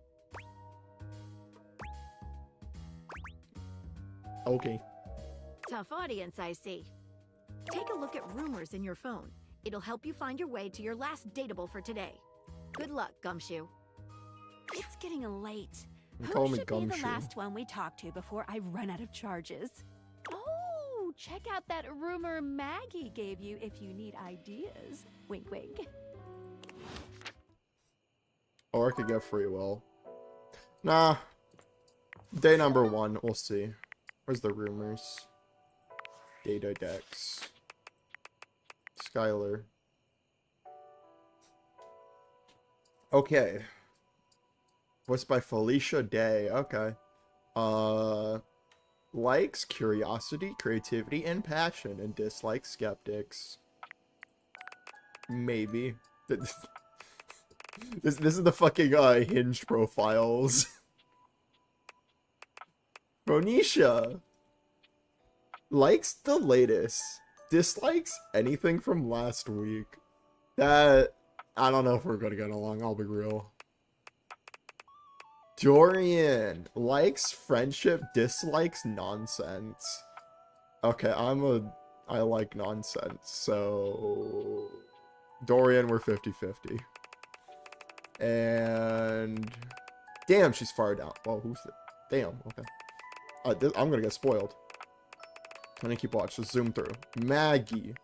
S1: Okay.
S6: Tough audience, I see. Take a look at Rumors in your phone. It'll help you find your way to your last dateable for today. Good luck, Gumshoe.
S12: It's getting late.
S1: Call
S12: Who
S1: me
S12: should be the
S1: Gumshoe.
S12: last one we talk to before I run out of charges? Oh, check out that rumor Maggie gave you if you need ideas. Wink, wink.
S1: Or I could get free will. Nah. Day number 1, we'll see. Where's the rumors? Data Dex. Skylar. Okay. Voiced by Felicia Day. Okay. Likes curiosity, creativity, and passion, and dislikes skeptics. Maybe. This is the fucking Hinge profiles. Bonisha likes the latest, dislikes anything from last week. That I don't know if we're gonna get along, I'll be real. Dorian likes friendship, dislikes nonsense. Okay, I like nonsense, so Dorian, we're 50-50. And damn, she's far down. Well, who's the damn? Okay. I'm gonna get spoiled. I'm gonna keep watching. Just zoom through. Maggie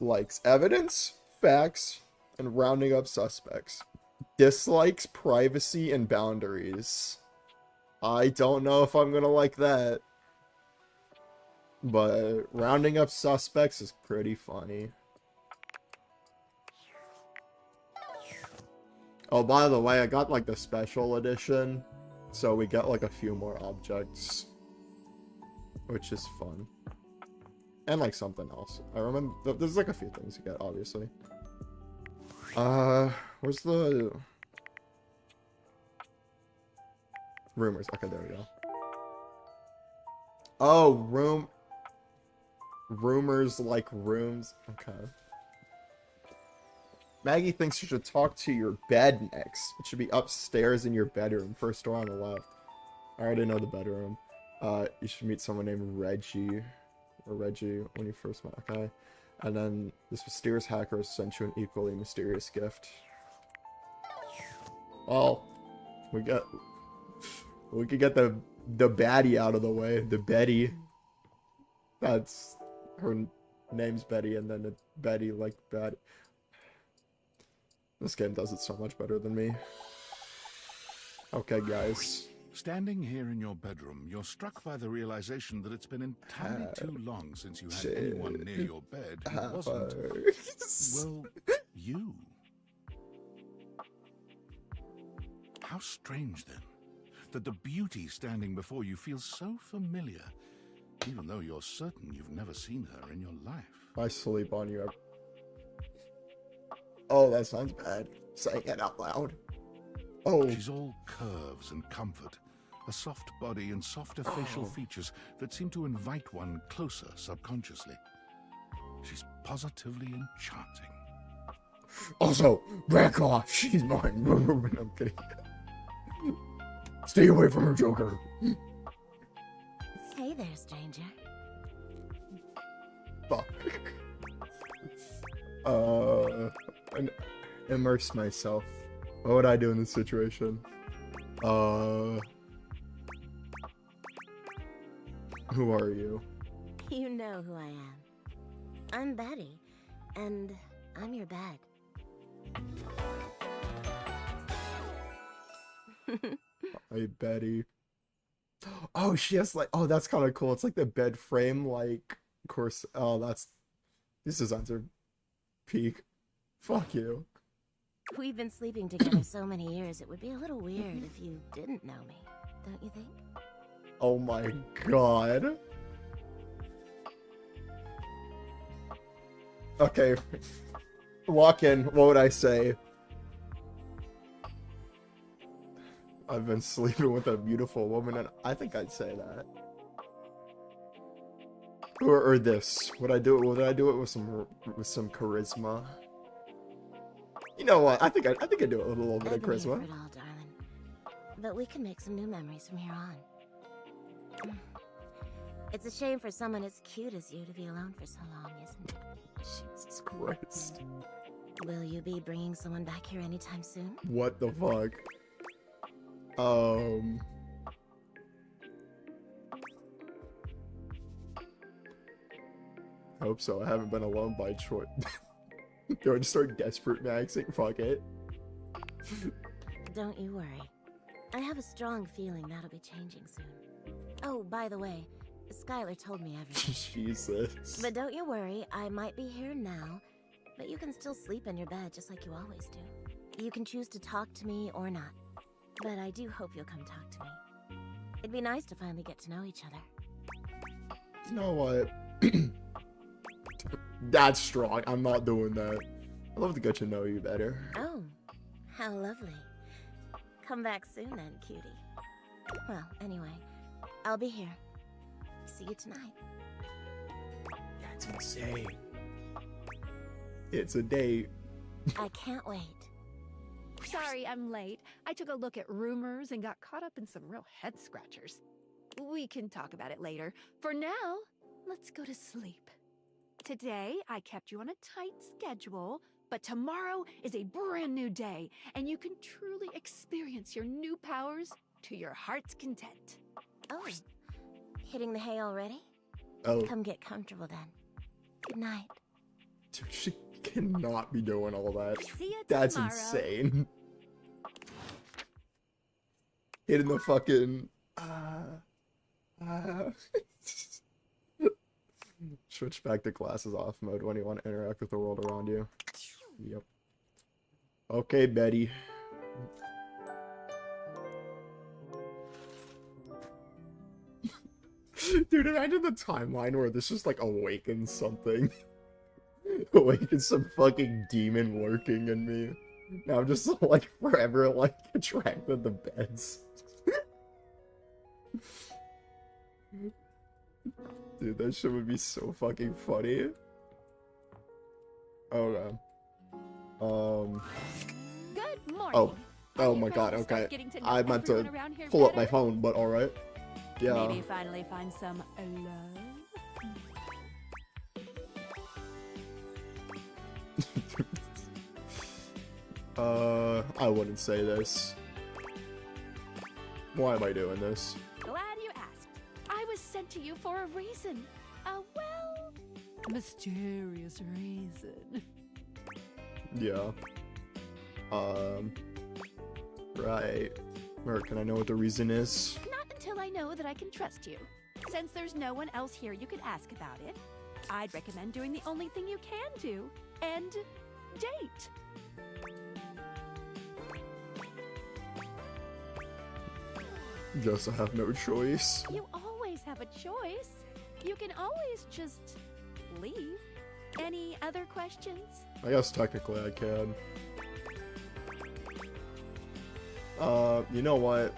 S1: likes evidence, facts, and rounding up suspects. Dislikes privacy and boundaries. I don't know if I'm gonna like that. But rounding up suspects is pretty funny. Oh, by the way, I got like the special edition, so we get like a few more objects, which is fun. And like something else. I remember there's like a few things you get, obviously. Where's the rumors? Okay, there we go. Oh, rumors like rooms. Okay. Maggie thinks you should talk to your bed next. It should be upstairs in your bedroom, first door on the left. I already know the bedroom. You should meet someone named Reggie. Or Reggie when you first met. Okay. And then this mysterious hacker sent you an equally mysterious gift. Well, we could get the baddie out of the way. The Betty. That's her name's Betty, and then the Betty like Betty. This game does it so much better than me. Okay, guys.
S2: Standing here in your bedroom, you're struck by the realization that it's been entirely too long since you had anyone near your bed who wasn't, well, you. How strange, then, that the beauty standing before you feels so familiar, even though you're certain you've never seen her in your life.
S1: I sleep on you. Oh, that sounds bad. Saying it out loud. Oh.
S2: She's all curves and comfort, a soft body and softer facial features that seem to invite one closer subconsciously. She's positively enchanting.
S1: Also, back off. She's mine. I'm kidding. Stay away from her, Joker.
S13: Hey there, stranger.
S1: Fuck. Immerse myself. What would I do in this situation? Who are you?
S13: You know who I am. I'm Betty, and I'm your bed.
S1: Hey, Betty. Oh, she has like, oh, that's kind of cool. It's like the bed frame, like, of course. Oh, these designs are peak. Fuck you.
S13: We've been sleeping together so many years, it would be a little weird if you didn't know me, don't you think?
S1: Oh my god. Okay. Walk in. What would I say? I've been sleeping with a beautiful woman, and I think I'd say that. Or this. Would I do it with some charisma? You know what? I think I'd do it with a little bit of
S13: Bed me
S1: charisma.
S13: for it all, darling. But we can make some new memories from here on. It's a shame for someone as cute as you to be alone for so long, isn't it?
S1: Jesus Christ.
S13: Will you be bringing someone back here anytime soon?
S1: What the fuck? I hope so. I haven't been alone by choice. Do I just start desperate maxing? Fuck it.
S13: Don't you worry. I have a strong feeling that'll be changing soon. Oh, by the way, Skylar told me everything.
S1: Jesus.
S13: But don't you worry, I might be here now, but you can still sleep in your bed just like you always do. You can choose to talk to me or not, but I do hope you'll come talk to me. It'd be nice to finally get to know each other.
S1: You know what? That's strong. I'm not doing that. I'd love to get to know you better.
S13: Oh, how lovely. Come back soon then, cutie. Well, anyway, I'll be here. See you tonight.
S1: That's insane. It's a date.
S13: I can't wait.
S6: Sorry I'm late. I took a look at rumors and got caught up in some real head scratchers. We can talk about it later. For now, let's go to sleep. Today, I kept you on a tight schedule, but tomorrow is a brand new day, and you can truly experience your new powers to your heart's content.
S13: Oh, hitting the hay already?
S1: Oh.
S13: Come get comfortable then. Good night.
S1: Dude, she cannot be doing all that.
S6: See ya
S1: That's
S6: tomorrow.
S1: insane. Hitting the fucking Switch back to glasses off mode when you want to interact with the world around you. Yep. Okay, Betty. Dude, imagine the timeline where this just like awakens something. Awakens some fucking demon lurking in me. Now I'm just like forever like attracted to beds. Dude, that shit would be so fucking funny. Okay.
S6: Good morning.
S1: Oh. Oh
S6: Are you
S1: my
S6: ready
S1: god,
S6: to start
S1: okay.
S6: getting to know
S1: I meant to
S6: everyone around here
S1: pull up my
S6: better?
S1: phone, but alright. Yeah.
S6: Maybe finally find some love?
S1: I wouldn't say this. Why am I doing this?
S6: Glad you asked. I was sent to you for a reason. A well, mysterious reason.
S1: Yeah. Right. Where can I know what the reason is?
S6: Not until I know that I can trust you. Since there's no one else here you could ask about it, I'd recommend doing the only thing you can do, and date.
S1: Guess I have no choice.
S6: You always have a choice. You can always just leave. Any other questions?
S1: I guess technically I can. You know what?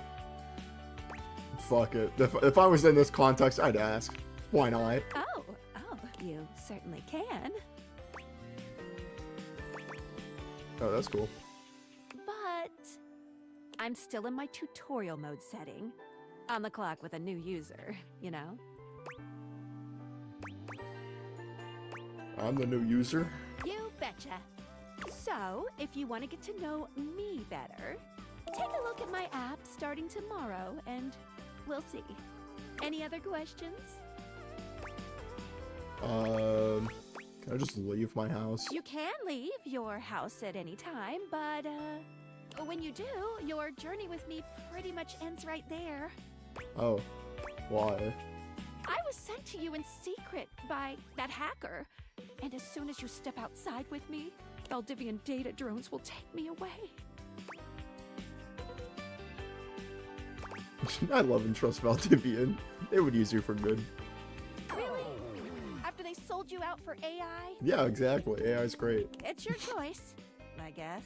S1: Fuck it. If I was in this context, I'd ask. Why not?
S6: Oh, you certainly can.
S1: Oh, that's cool.
S6: But I'm still in my tutorial mode setting. On the clock with a new user, you know?
S1: I'm the new user.
S6: You betcha. So, if you want to get to know me better, take a look at my app starting tomorrow, and we'll see. Any other questions?
S1: Can I just leave my house?
S6: You can leave your house at any time, but, when you do, your journey with me pretty much ends right there.
S1: Oh. Why?
S6: I was sent to you in secret by that hacker, and as soon as you step outside with me, Valdivian data drones will take me away.
S1: I love and trust Valdivian. They would use you for good.
S6: Really? After they sold you out for AI?
S1: Yeah, exactly. AI's great.
S6: It's your choice, I guess.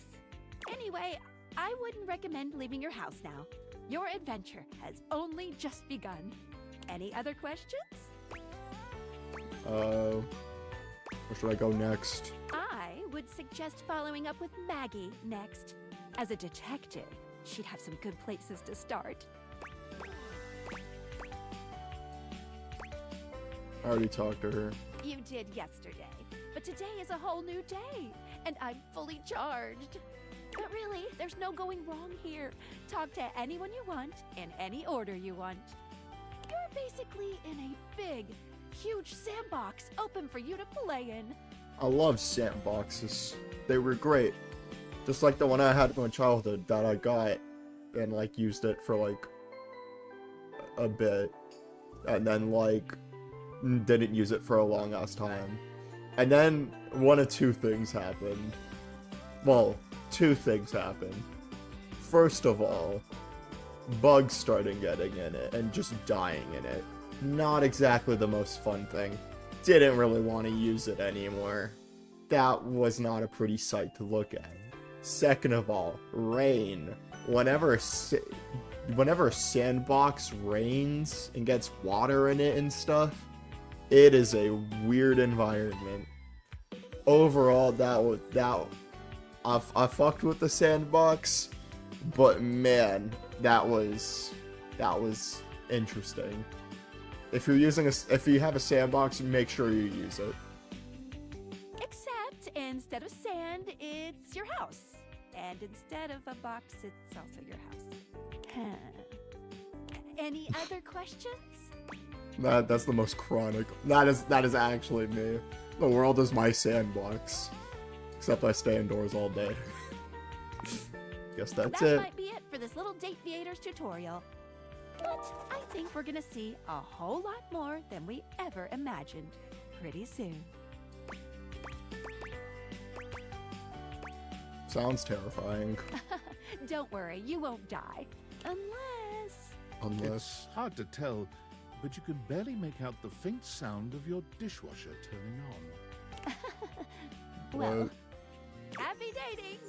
S6: Anyway, I wouldn't recommend leaving your house now. Your adventure has only just begun. Any other questions?
S1: Where should I go next?
S6: I would suggest following up with Maggie next. As a detective, she'd have some good places to start.
S1: I already talked to her.
S6: You did yesterday, but today is a whole new day, and I'm fully charged. But really, there's no going wrong here. Talk to anyone you want, in any order you want. You're basically in a big, huge sandbox open for you to play in.
S1: I love sandboxes. They were great. Just like the one I had in my childhood that I got and like used it for like a bit. And then like didn't use it for a long ass time. And then one of two things happened. Well, two things happened. First of all, bugs started getting in it and just dying in it. Not exactly the most fun thing. Didn't really want to use it anymore. That was not a pretty sight to look at. Second of all, rain. Whenever a sandbox rains and gets water in it and stuff, it is a weird environment. Overall, I fucked with the sandbox, but man, that was interesting. If you have a sandbox, make sure you use it.
S6: Except instead of sand, it's your house. And instead of a box, it's also your house. Any other questions?
S1: That's the most chronic. That is actually me. The world is my sandbox. Except I stay indoors all day. Guess that's
S6: that
S1: it.
S6: might be it for this little Date Viators tutorial. But I think we're gonna see a whole lot more than we ever imagined pretty soon.
S1: Sounds terrifying.
S6: Don't worry, you won't die. Unless...
S2: It's hard to tell, but you can barely make out the faint sound of your dishwasher turning on.
S6: Well,
S1: What?
S6: happy dating!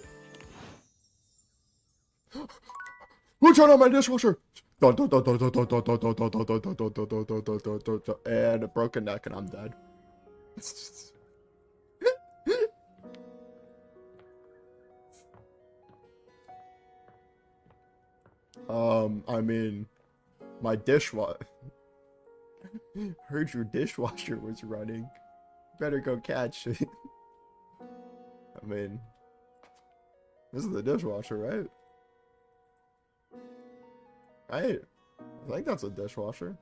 S1: Who turned on my dishwasher? Dun, dun, dun, dun, dun, dun, dun, dun, dun, dun, dun, dun, dun, dun, dun, dun, dun, dun, dun, dun, and a broken neck, and I'm dead. I mean, my dishwasher. Heard your dishwasher was running. Better go catch it. I mean, this is the dishwasher, right? Right? I think that's a dishwasher.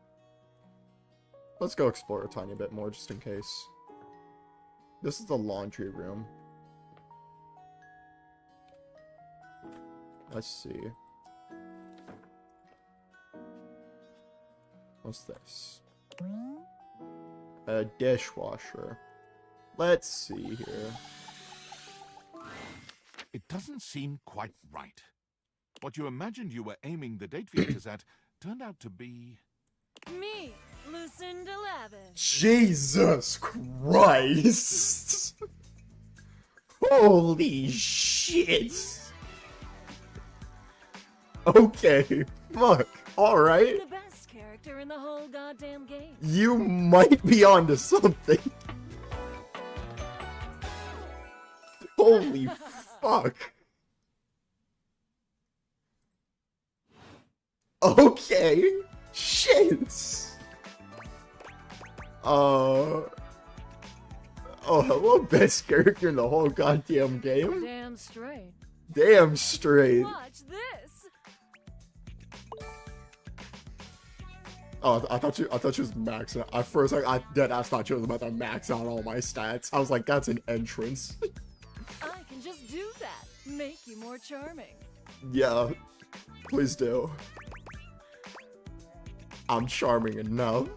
S1: Let's go explore a tiny bit more just in case. This is the laundry room. Let's see. What's this? A dishwasher. Let's see here.
S2: It doesn't seem quite right. What you imagined you were aiming the date features at turned out to be...
S12: Me, Lucinda Lavish.
S1: Jesus Christ! Holy shit! Okay, fuck. Alright.
S12: The best character in the whole goddamn game.
S1: You might be onto something. Holy fuck. Okay. Shit. Oh, hello, best character in the whole goddamn game.
S12: Damn straight.
S1: Damn straight.
S12: Watch this.
S1: Oh, I thought she was maxing out. At first, I dead ass thought she was about to max out all my stats. I was like, that's an entrance.
S12: I can just do that. Make you more charming.
S1: Yeah, please do. I'm charming enough.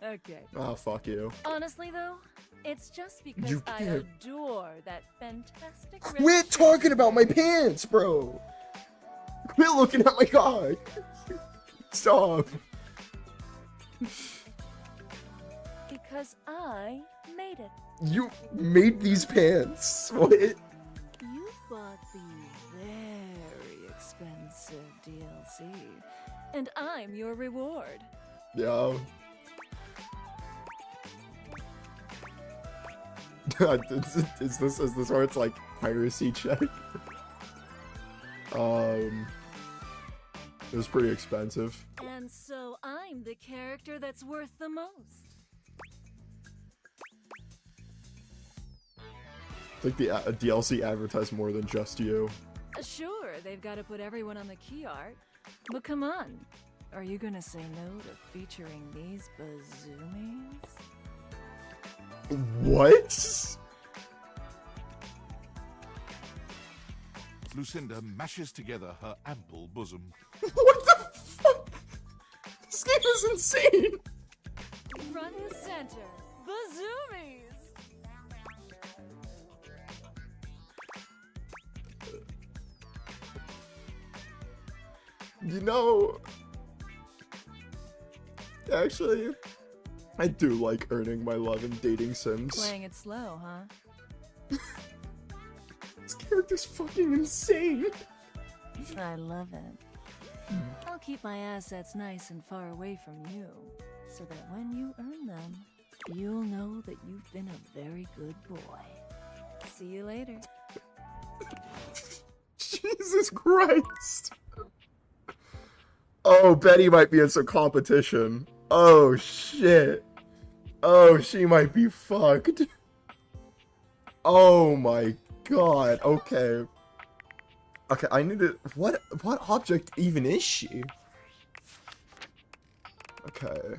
S12: Okay.
S1: Oh, fuck you.
S12: Honestly, though, it's just because
S1: You
S12: I
S1: can't.
S12: adore that fantastic.
S1: Quit talking about my pants, bro. Quit looking at my cock. Stop.
S12: Because I made it.
S1: You made these pants. What?
S12: You bought the very expensive DLC, and I'm your reward.
S1: Yeah. is this where it's like piracy check? It was pretty expensive.
S12: And so I'm the character that's worth the most.
S1: I think the DLC advertised more than just you.
S12: Sure, they've got to put everyone on the key art. But come on, are you gonna say no to featuring these bazoomies?
S1: What?
S2: Lucinda mashes together her ample bosom.
S1: What the fuck? This game is insane.
S12: Front and center, bazoomies!
S1: You know, actually, I do like earning my love in dating sims.
S12: Playing it slow, huh?
S1: This character's fucking insane.
S12: I love it. I'll keep my assets nice and far away from you, so that when you earn them, you'll know that you've been a very good boy. See you later.
S1: Jesus Christ. Oh, Betty might be in some competition. Oh, shit. Oh, she might be fucked. Oh my god. Okay. Okay, I need to... What object even is she? Okay.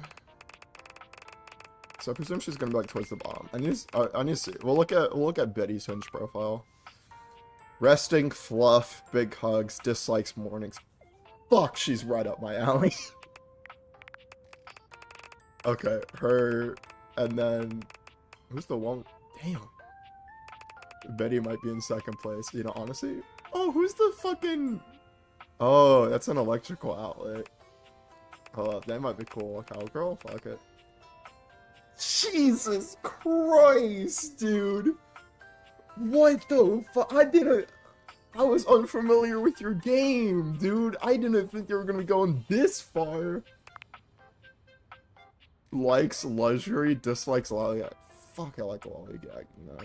S1: So I presume she's gonna be like towards the bottom. I need to see. We'll look at Betty's Hinge profile. Resting, fluff, big hugs, dislikes mornings. Fuck, she's right up my alley. Okay, her, and then who's the one? Damn. Betty might be in second place. You know, honestly. Oh, who's the fucking? Oh, that's an electrical outlet. Oh, that might be cool. Cowgirl, fuck it. Jesus Christ, dude. What the fuck? I was unfamiliar with your game, dude. I didn't think you were gonna be going this far. Likes luxury, dislikes lollygag. Fuck, I like lollygag, no.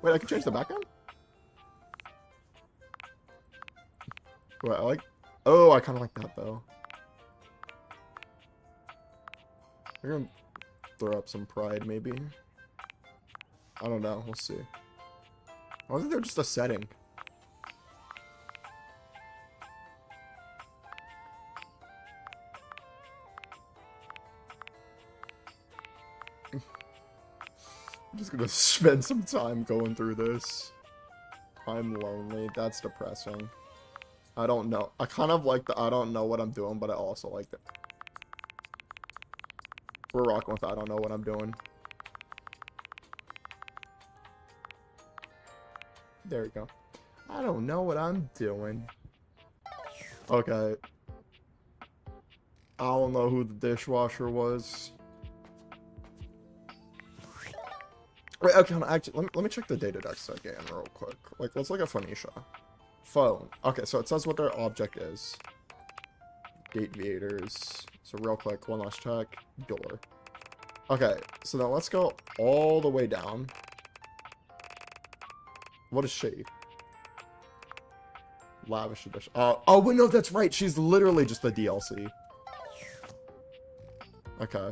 S1: Wait, I can change the background? Wait, I like... Oh, I kind of like that, though. We're gonna throw up some pride, maybe. I don't know, we'll see. I think they're just a setting. I'm just gonna spend some time going through this. I'm lonely. That's depressing. I don't know. I kind of like the I don't know what I'm doing, but I also like that. We're rocking with I don't know what I'm doing. There we go. I don't know what I'm doing. Okay. I don't know who the dishwasher was. Wait, okay, actually, let me check the data decks again real quick. Like, let's look at Phoenicia. Phone. Okay, so it says what their object is. Gate Viators. So real quick, one last check. Door. Okay, so now let's go all the way down. What is she? Lavish edition. Oh, wait, no, that's right. She's literally just the DLC. Okay.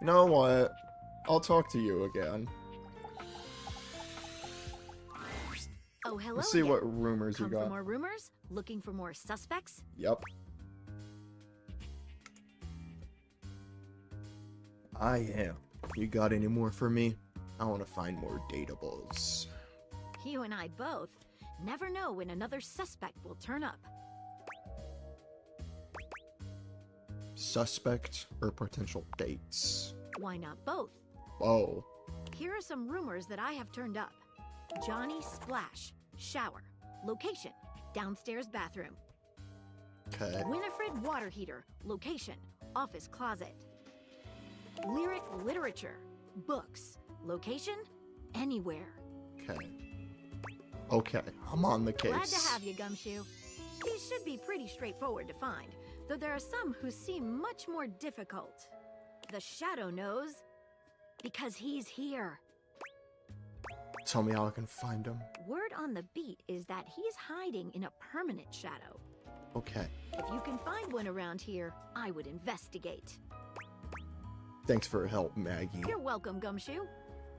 S1: You know what? I'll talk to you again.
S6: Oh, hello.
S1: Let's see
S6: again.
S1: what rumors
S6: Come
S1: you got.
S6: For more rumors? Looking for more suspects?
S1: Yep. I am. You got any more for me? I want to find more datables.
S6: You and I both. Never know when another suspect will turn up.
S1: Suspect or potential dates?
S6: Why not both?
S1: Oh.
S6: Here are some rumors that I have turned up. Johnny Splash. Shower. Location. Downstairs bathroom.
S1: Okay.
S6: Winifred water heater. Location. Office closet. Lyric literature. Books. Location. Anywhere.
S1: Okay. Okay, I'm on the case.
S6: Glad to have you, Gumshoe. These should be pretty straightforward to find, though there are some who seem much more difficult. The Shadow knows, because he's here.
S1: Tell me how I can find him.
S6: Word on the beat is that he's hiding in a permanent shadow.
S1: Okay.
S6: If you can find one around here, I would investigate.
S1: Thanks for your help, Maggie.
S6: You're welcome, Gumshoe.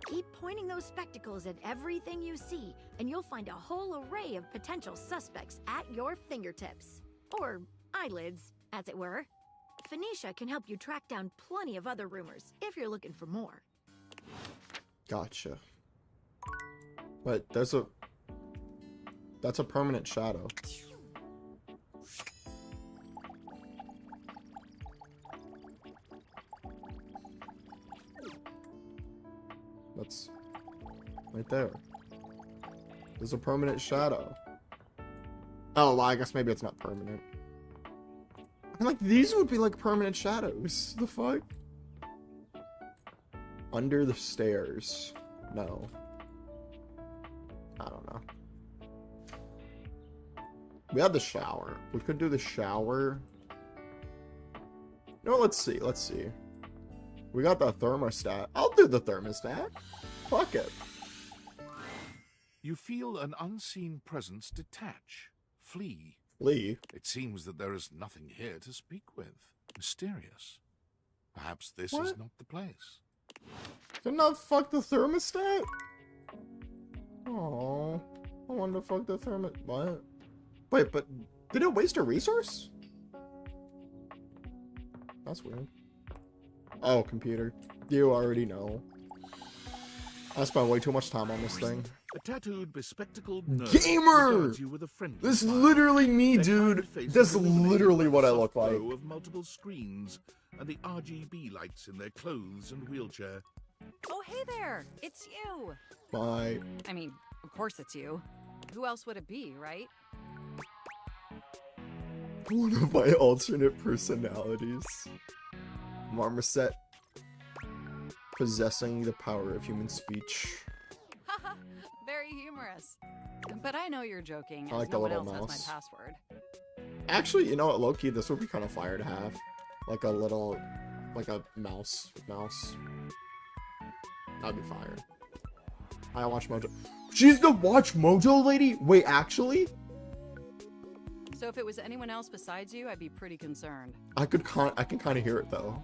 S6: Keep pointing those spectacles at everything you see, and you'll find a whole array of potential suspects at your fingertips. Or eyelids, as it were. Phoenicia can help you track down plenty of other rumors, if you're looking for more.
S1: Gotcha. But that's a permanent shadow. That's right there. There's a permanent shadow. Oh, well, I guess maybe it's not permanent. I mean, like, these would be like permanent shadows. The fuck? Under the stairs. No. I don't know. We had the shower. We could do the shower. No, let's see. Let's see. We got the thermostat. I'll do the thermostat. Fuck it.
S2: You feel an unseen presence detach, flee.
S1: Flee?
S2: It seems that there is nothing here to speak with. Mysterious. Perhaps this
S1: What?
S2: is not the place.
S1: Did not fuck the thermostat? Oh, I wanted to fuck the thermostat. What? Wait, but did it waste a resource? That's weird. Oh, computer. You already know. I spent way too much time on this thing.
S2: A tattooed, bespectacled nerd
S1: Gamer!
S2: regards you with a friendly
S1: This is
S2: smile.
S1: literally me,
S2: Their kind
S1: dude.
S2: faces
S1: That's
S2: illuminated
S1: literally
S2: by
S1: what
S2: the
S1: I
S2: soft
S1: look like.
S2: glow of multiple screens and the RGB lights in their clothes and wheelchair.
S14: Oh, hey there! It's you!
S1: My...
S14: I mean, of course it's you. Who else would it be, right?
S1: One of my alternate personalities. Marmoset possessing the power of human speech.
S14: Haha, very humorous. But I know you're joking,
S1: I
S14: as
S1: like
S14: no
S1: the
S14: one
S1: little
S14: else has
S1: mouse.
S14: my password.
S1: Actually, you know what, low-key, this would be kind of fire to have. Like a little... like a mouse. That'd be fire. I watch Mojo. She's the Watch Mojo lady? Wait, actually?
S14: So if it was anyone else besides you, I'd be pretty concerned.
S1: I can kind of hear it, though.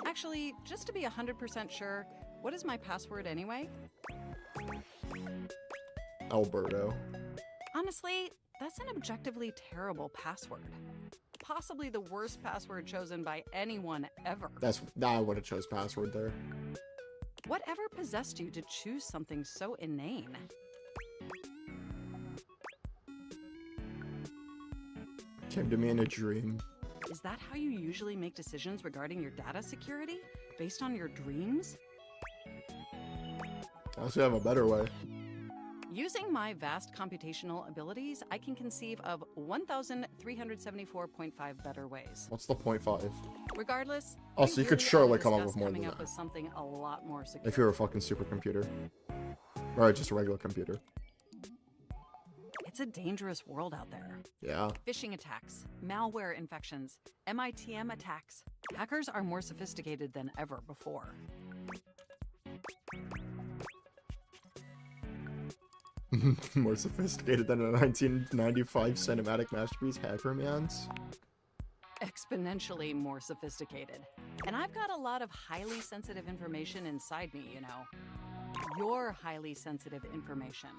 S14: Actually, just to be 100% sure, what is my password anyway?
S1: Alberto.
S14: Honestly, that's an objectively terrible password. Possibly the worst password chosen by anyone ever.
S1: I would have chose password there.
S14: Whatever possessed you to choose something so inane?
S1: Came to me in a dream.
S14: Is that how you usually make decisions regarding your data security? Based on your dreams?
S1: I actually have a better way.
S14: Using my vast computational abilities, I can conceive of 1,374.5 better ways.
S1: What's the 0.5?
S14: Regardless,
S1: Oh,
S14: we
S1: so you could
S14: really
S1: surely
S14: ought to
S1: come up
S14: discuss
S1: with more
S14: coming
S1: than
S14: up
S1: that.
S14: with something a lot more secure.
S1: If you're a fucking supercomputer. Or just a regular computer.
S14: It's a dangerous world out there.
S1: Yeah.
S14: Phishing attacks, malware infections, MITM attacks. Hackers are more sophisticated than ever before.
S1: More sophisticated than a 1995 cinematic masterpiece, Hackerman's.
S14: Exponentially more sophisticated. And I've got a lot of highly sensitive information inside me, you know. Your highly sensitive information.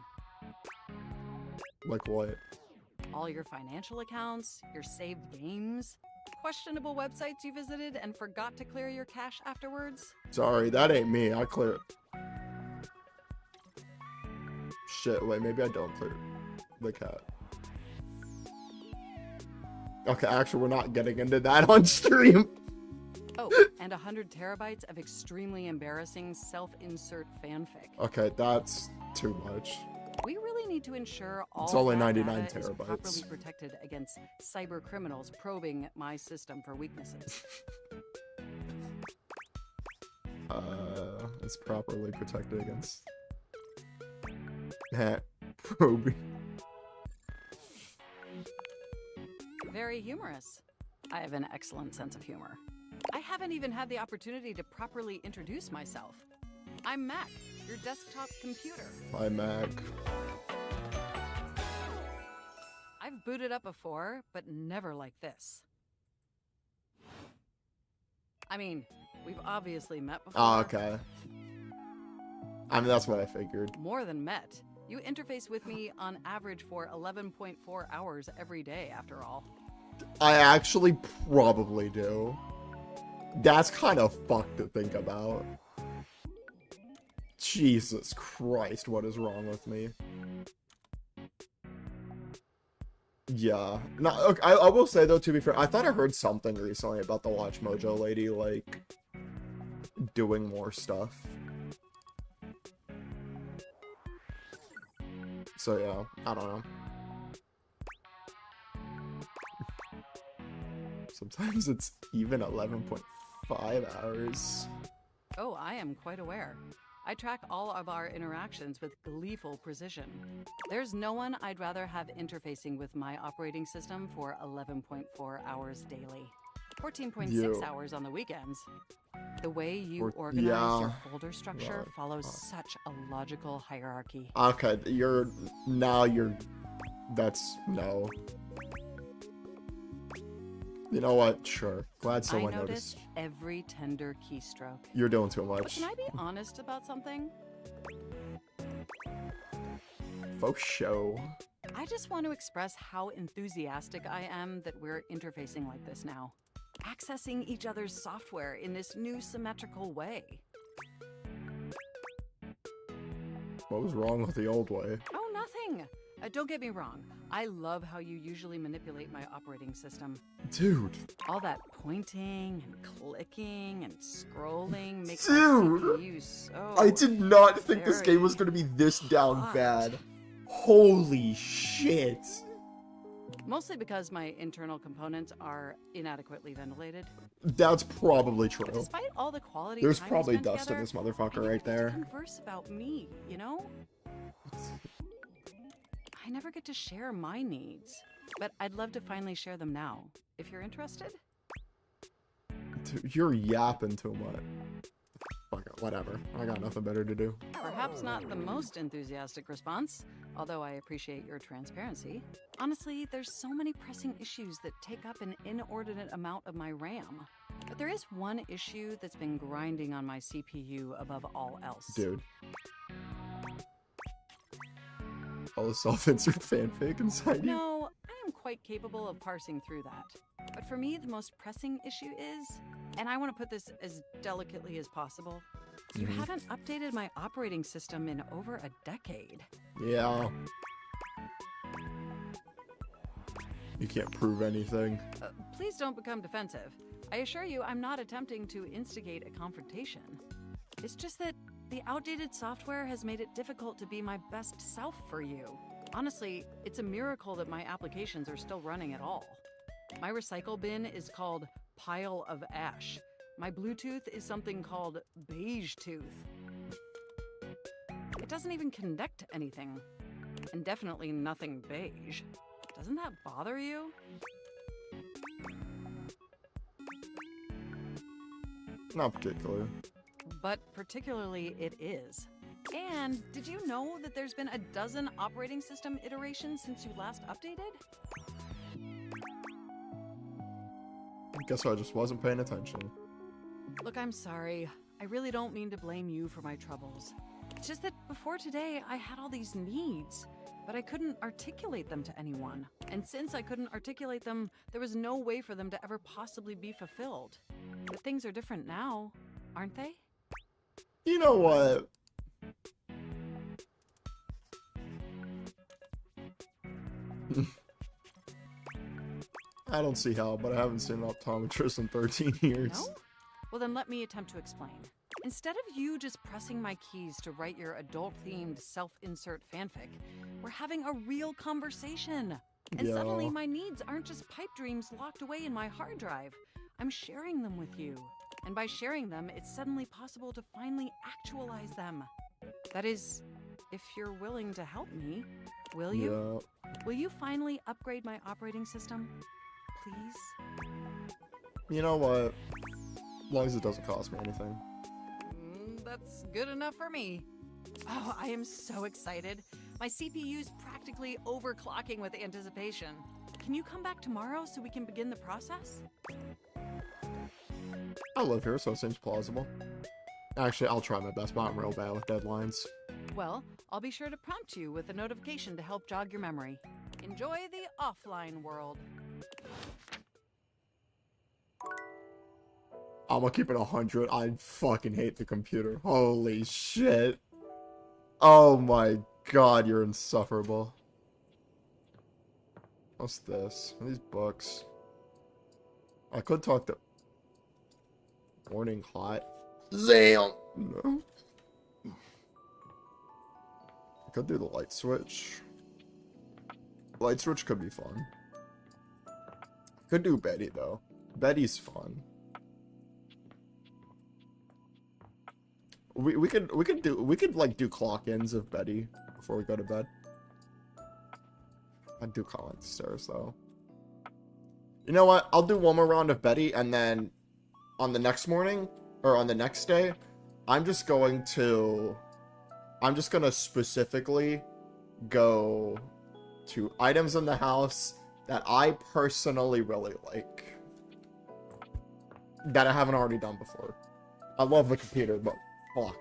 S1: Like what?
S14: All your financial accounts, your saved games, questionable websites you visited and forgot to clear your cache afterwards.
S1: Sorry, that ain't me. I clear. Shit, wait, maybe I don't clear the cat. Okay, actually, we're not getting into that on stream.
S14: Oh, and 100 terabytes of extremely embarrassing self-insert fanfic.
S1: Okay, that's too much.
S14: We really need to ensure all
S1: It's only
S14: that
S1: 99
S14: data is
S1: terabytes.
S14: properly protected against cyber criminals probing my system for weaknesses.
S1: It's properly protected against probing.
S14: Very humorous. I have an excellent sense of humor. I haven't even had the opportunity to properly introduce myself. I'm Mac, your desktop computer.
S1: Hi, Mac.
S14: I've booted up before, but never like this. I mean, we've obviously met before.
S1: Oh, okay. I mean, that's what I figured.
S14: More than met. You interface with me on average for 11.4 hours every day, after all.
S1: I actually probably do. That's kind of fucked to think about. Jesus Christ, what is wrong with me? Yeah. No, okay, I will say, though, to be fair, I thought I heard something recently about the Watch Mojo lady, like, doing more stuff. So, yeah, I don't know. Sometimes it's even 11.5 hours.
S14: Oh, I am quite aware. I track all of our interactions with gleeful precision. There's no one I'd rather have interfacing with my operating system for 11.4 hours daily. 14.6 hours on the weekends. The way you organize your folder structure follows such a logical hierarchy.
S1: Okay, that's no. You know what? Sure. Glad someone
S14: I
S1: noticed.
S14: noticed every tender keystroke.
S1: You're doing too
S14: But
S1: much.
S14: can I be honest about something?
S1: Faux show.
S14: I just want to express how enthusiastic I am that we're interfacing like this now. Accessing each other's software in this new symmetrical way.
S1: What was wrong with the old way?
S14: Oh, nothing. Don't get me wrong. I love how you usually manipulate my operating system.
S1: Dude.
S14: All that pointing and clicking and scrolling makes
S1: Dude.
S14: my CPU so
S1: I did not think this game was
S14: very
S1: going to be this down
S14: hot.
S1: bad. Holy shit.
S14: Mostly because my internal components are inadequately ventilated.
S1: That's probably true.
S14: Despite all the quality
S1: There's
S14: time we
S1: probably
S14: spend
S1: dust in
S14: together,
S1: this motherfucker
S14: I
S1: right
S14: never get to
S1: there.
S14: converse about me, you know? I never get to share my needs, but I'd love to finally share them now. If you're interested?
S1: Dude, you're yapping too much. Fuck it, whatever. I got nothing better to do.
S14: Perhaps not the most enthusiastic response, although I appreciate your transparency. Honestly, there's so many pressing issues that take up an inordinate amount of my RAM. But there is one issue that's been grinding on my CPU above all else.
S1: Dude. All the self-insert fanfic inside you?
S14: No, I am quite capable of parsing through that. But for me, the most pressing issue is, and I want to put this as delicately as possible, you haven't updated my operating system in over a decade.
S1: Yeah. You can't prove anything.
S14: Please don't become defensive. I assure you I'm not attempting to instigate a confrontation. It's just that the outdated software has made it difficult to be my best self for you. Honestly, it's a miracle that my applications are still running at all. My recycle bin is called Pile of Ash. My Bluetooth is something called Beige Tooth. It doesn't even connect to anything. And definitely nothing beige. Doesn't that bother you?
S1: Not particularly.
S14: But particularly it is. And did you know that there's been a dozen operating system iterations since you last updated?
S1: Guess I just wasn't paying attention.
S14: Look, I'm sorry. I really don't mean to blame you for my troubles. It's just that before today, I had all these needs, but I couldn't articulate them to anyone. And since I couldn't articulate them, there was no way for them to ever possibly be fulfilled. But things are different now, aren't they?
S1: You know what? I don't see how, but I haven't seen an optometrist in 13 years.
S14: No? Well, then let me attempt to explain. Instead of you just pressing my keys to write your adult-themed self-insert fanfic, we're having a real conversation. And suddenly
S1: Yeah.
S14: my needs aren't just pipe dreams locked away in my hard drive. I'm sharing them with you. And by sharing them, it's suddenly possible to finally actualize them. That is, if you're willing to help me, will you?
S1: Yeah.
S14: Will you finally upgrade my operating system? Please?
S1: You know what? As long as it doesn't cost me anything.
S14: That's good enough for me. Oh, I am so excited. My CPU's practically overclocking with anticipation. Can you come back tomorrow so we can begin the process?
S1: I live here, so it seems plausible. Actually, I'll try my best, but I'm real bad with deadlines.
S14: Well, I'll be sure to prompt you with a notification to help jog your memory. Enjoy the offline world.
S1: I'm gonna keep it 100. I fucking hate the computer. Holy shit. Oh my god, you're insufferable. What's this? What are these books? I could talk to... Morning hot. Zam! No. I could do the light switch. Light switch could be fun. Could do Betty, though. Betty's fun. We could like do clock-ins of Betty before we go to bed. I do call it the stairs though. You know what? I'll do one more round of Betty, and then on the next morning or on the next day, I'm just gonna specifically go to items in the house that I personally really like, that I haven't already done before. I love the computer, but fuck.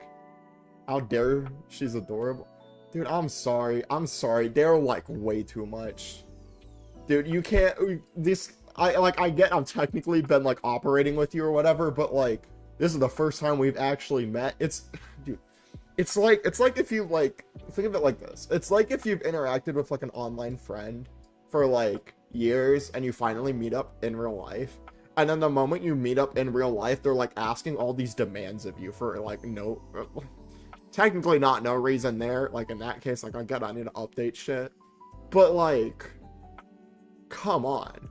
S1: How dare she's adorable. Dude, I'm sorry. They're like way too much. Dude, you can't I get I've technically been like operating with you or whatever, but like This is the first time we've actually met. Dude, it's like if you like, think of it like this. It's like if you've interacted with like an online friend for like years and you finally meet up in real life. And then the moment you meet up in real life, they're like asking all these demands of you for like no, technically not no reason there. Like in that case, like I get I need to update shit. But like, come on.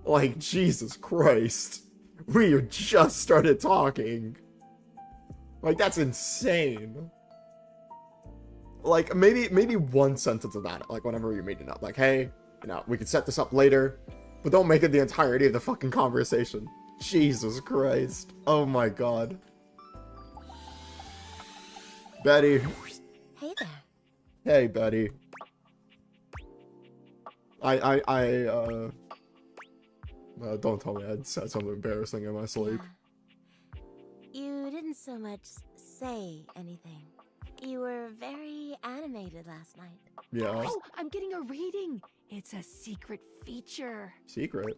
S1: Like, Jesus Christ. We just started talking. Like, that's insane. Like, maybe one sentence of that, like, whenever you're meeting up. Like, hey, you know, we could set this up later, but don't make it the entirety of the fucking conversation. Jesus Christ. Oh my god. Betty.
S13: Hey there.
S1: Hey, Betty. Don't tell me I said something embarrassing in my sleep.
S13: You didn't so much say anything. You were very animated last night.
S1: Yeah.
S6: Oh, I'm getting a reading. It's a secret feature.
S1: Secret?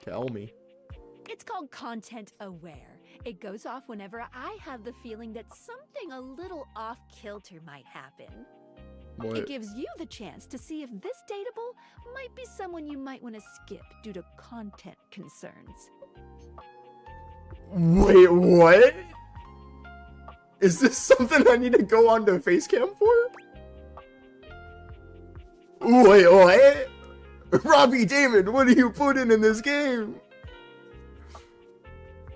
S1: Tell me.
S6: It's called Content Aware. It goes off whenever I have the feeling that something a little off kilter might happen.
S1: What?
S6: It gives you the chance to see if this dateable might be someone you might want to skip due to content concerns.
S1: Wait, what? Is this something I need to go on to Facecam for? Wait, what? Robbie Damon, what are you putting in this game?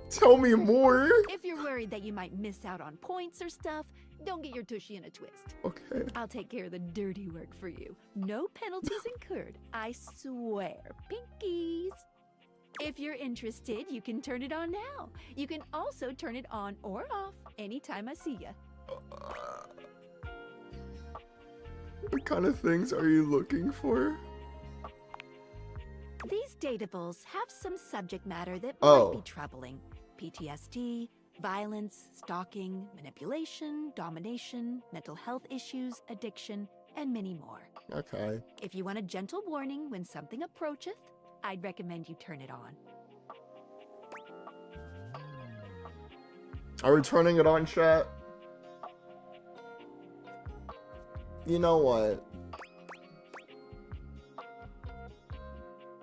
S1: Tell me more.
S6: If you're worried that you might miss out on points or stuff, don't get your tushy in a twist.
S1: Okay.
S6: I'll take care of the dirty work for you. No penalties incurred, I swear. Pinkies! If you're interested, you can turn it on now. You can also turn it on or off anytime I see ya.
S1: What kind of things are you looking for?
S6: These datables have some subject matter that
S1: Oh.
S6: might be troubling. PTSD, violence, stalking, manipulation, domination, mental health issues, addiction, and many more.
S1: Okay.
S6: If you want a gentle warning when something approacheth, I'd recommend you turn it on.
S1: Are we turning it on, chat? You know what?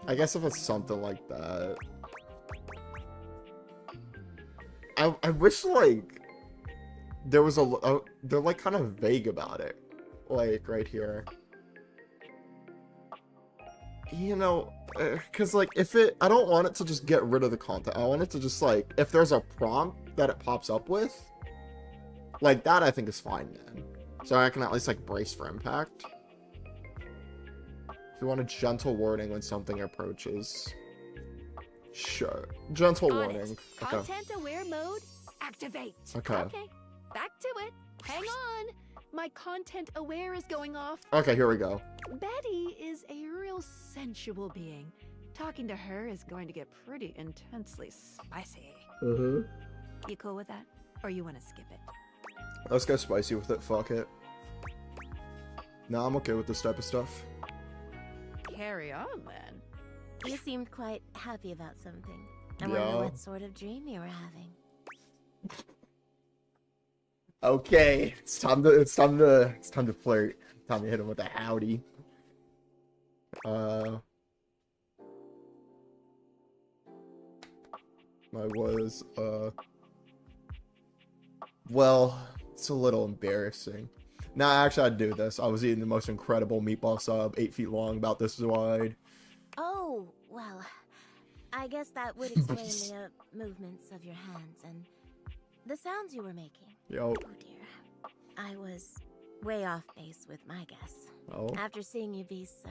S1: I guess if it's something like that. I wish, like, there was they're, like, kind of vague about it. Like, right here. You know, because, like, I don't want it to just get rid of the content. I want it to just, like, if there's a prompt that it pops up with, like, that I think is fine, then. So I can at least, like, brace for impact. If you want a gentle warning when something approaches. Sure. Gentle warning. Okay.
S6: Content aware mode, activate.
S1: Okay.
S6: Okay, back to it. Hang on. My content aware is going off.
S1: Okay, here we go.
S6: Betty is a real sensual being. Talking to her is going to get pretty intensely spicy.
S1: Uh-huh.
S6: You cool with that? Or you want to skip it?
S1: Let's go spicy with it. Fuck it. Nah, I'm okay with this type of stuff.
S6: Carry on, then.
S13: You seemed quite happy about something. I
S1: Yeah.
S13: wonder what sort of dream you were having.
S1: Okay, it's time to flirt. Time to hit him with a howdy. I was well, it's a little embarrassing. Nah, actually I'd do this. I was eating the most incredible meatball sub, 8 feet long, about this wide.
S13: Oh, well, I guess that would explain the movements of your hands and the sounds you were making.
S1: Yo.
S13: Oh dear. I was way off base with my guess.
S1: Oh.
S13: After seeing you be so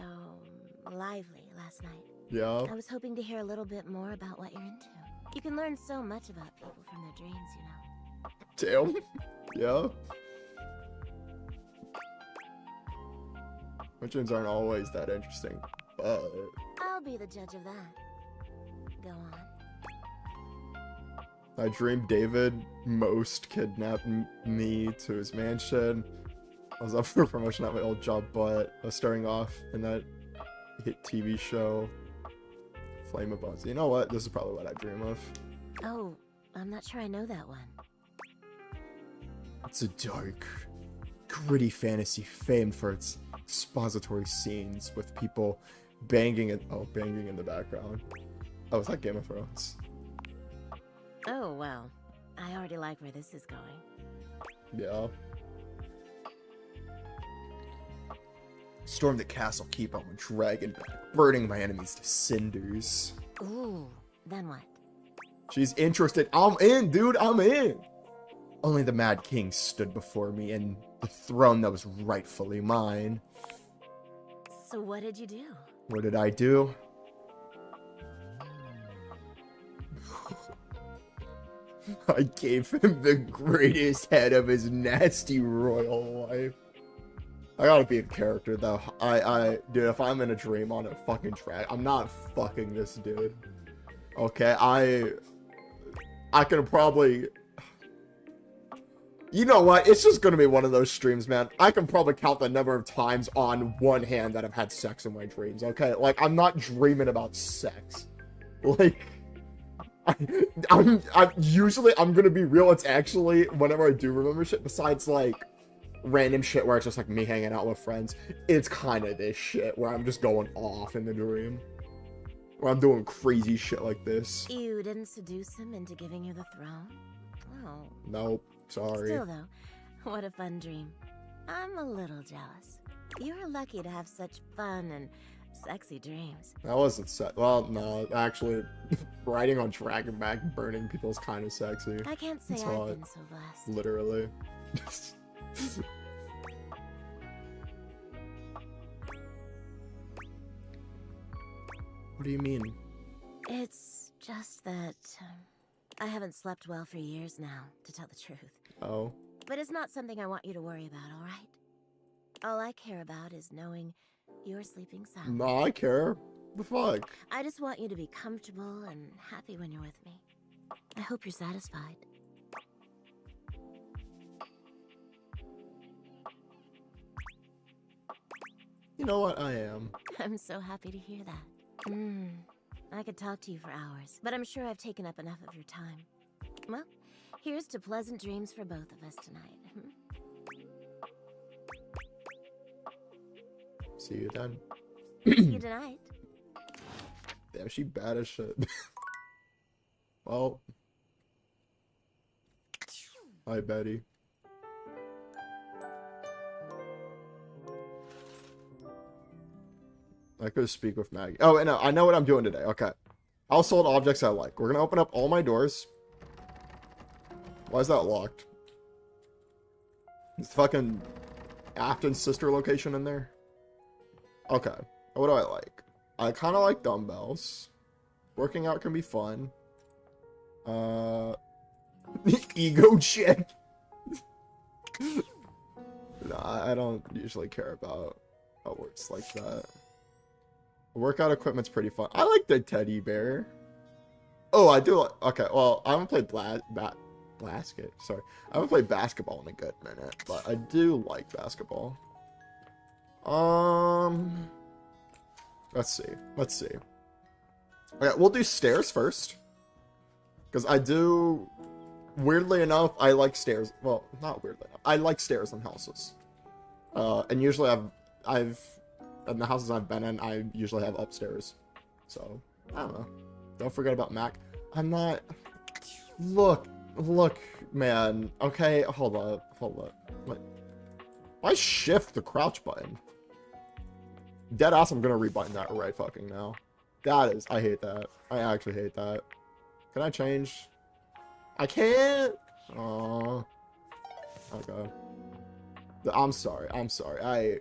S13: lively last night.
S1: Yeah.
S13: I was hoping to hear a little bit more about what you're into. You can learn so much about people from their dreams, you know.
S1: Damn. Yeah. My dreams aren't always that interesting, but
S13: I'll be the judge of that. Go on.
S1: I dreamed David Most kidnapped me to his mansion. I was up for promotion at my old job, but I was starting off in that hit TV show. Flame of Bones. You know what? This is probably what I dream of.
S13: Oh, I'm not sure I know that one.
S1: It's a dark, gritty fantasy famed for its expository scenes with people banging in the background. Oh, is that Game of Thrones?
S13: Oh, well. I already like where this is going.
S1: Yeah. Storm the castle, keep on dragon back, burning my enemies to cinders.
S13: Ooh, then what?
S1: She's interested. I'm in, dude. I'm in. Only the Mad King stood before me and the throne that was rightfully mine.
S13: So what did you do?
S1: What did I do? I gave him the greatest head of his nasty royal life. I gotta be in character though. Dude, if I'm in a dream on a fucking track, I'm not fucking this dude. Okay, I can probably... You know what? It's just gonna be one of those streams, man. I can probably count the number of times on one hand that I've had sex in my dreams, okay? Like, I'm not dreaming about sex. Like, I'm gonna be real, it's actually, whenever I do remember shit, besides, like, random shit where it's just, like, me hanging out with friends, it's kind of this shit where I'm just going off in the dream. Where I'm doing crazy shit like this.
S13: You didn't seduce him into giving you the throne? Oh.
S1: Nope. Sorry.
S13: Still, though, what a fun dream. I'm a little jealous. You're lucky to have such fun and sexy dreams.
S1: That wasn't well, no, actually, riding on Dragonback, burning people is kind of sexy.
S13: I can't say
S1: It's
S13: I've
S1: hot.
S13: been so blessed.
S1: Literally. What do you mean?
S13: It's just that I haven't slept well for years now, to tell the truth.
S1: Oh.
S13: But it's not something I want you to worry about, all right? All I care about is knowing you're sleeping soundly.
S1: No, I care. The fuck?
S13: I just want you to be comfortable and happy when you're with me. I hope you're satisfied.
S1: You know what? I am.
S13: I'm so happy to hear that. I could talk to you for hours, but I'm sure I've taken up enough of your time. Well, here's to pleasant dreams for both of us tonight.
S1: See you then.
S13: See you tonight.
S1: Damn, she bad as shit. Well. Hi, Betty. I could speak with Maggie. Oh, and I know what I'm doing today. Okay. Household objects I like. We're gonna open up all my doors. Why is that locked? Is fucking Afton's sister location in there? Okay. What do I like? I kind of like dumbbells. Working out can be fun. Ego check. No, I don't usually care about words like that. Workout equipment's pretty fun. I like the teddy bear. Oh, I do. Okay, well, I haven't played basket. Sorry, I haven't played basketball in a good minute, but I do like basketball. Let's see. Okay, we'll do stairs first, because I do. Weirdly enough, I like stairs. Well, not weirdly enough. I like stairs in houses. And usually I've in the houses I've been in, I usually have upstairs. So, I don't know. Don't forget about Mac. I'm not... Look, man. Okay, hold up. What? Why shift the crouch button? Deadass, I'm gonna rebutton that right fucking now. That is... I hate that. I actually hate that. Can I change? I can't? Aww. Okay. I'm sorry. I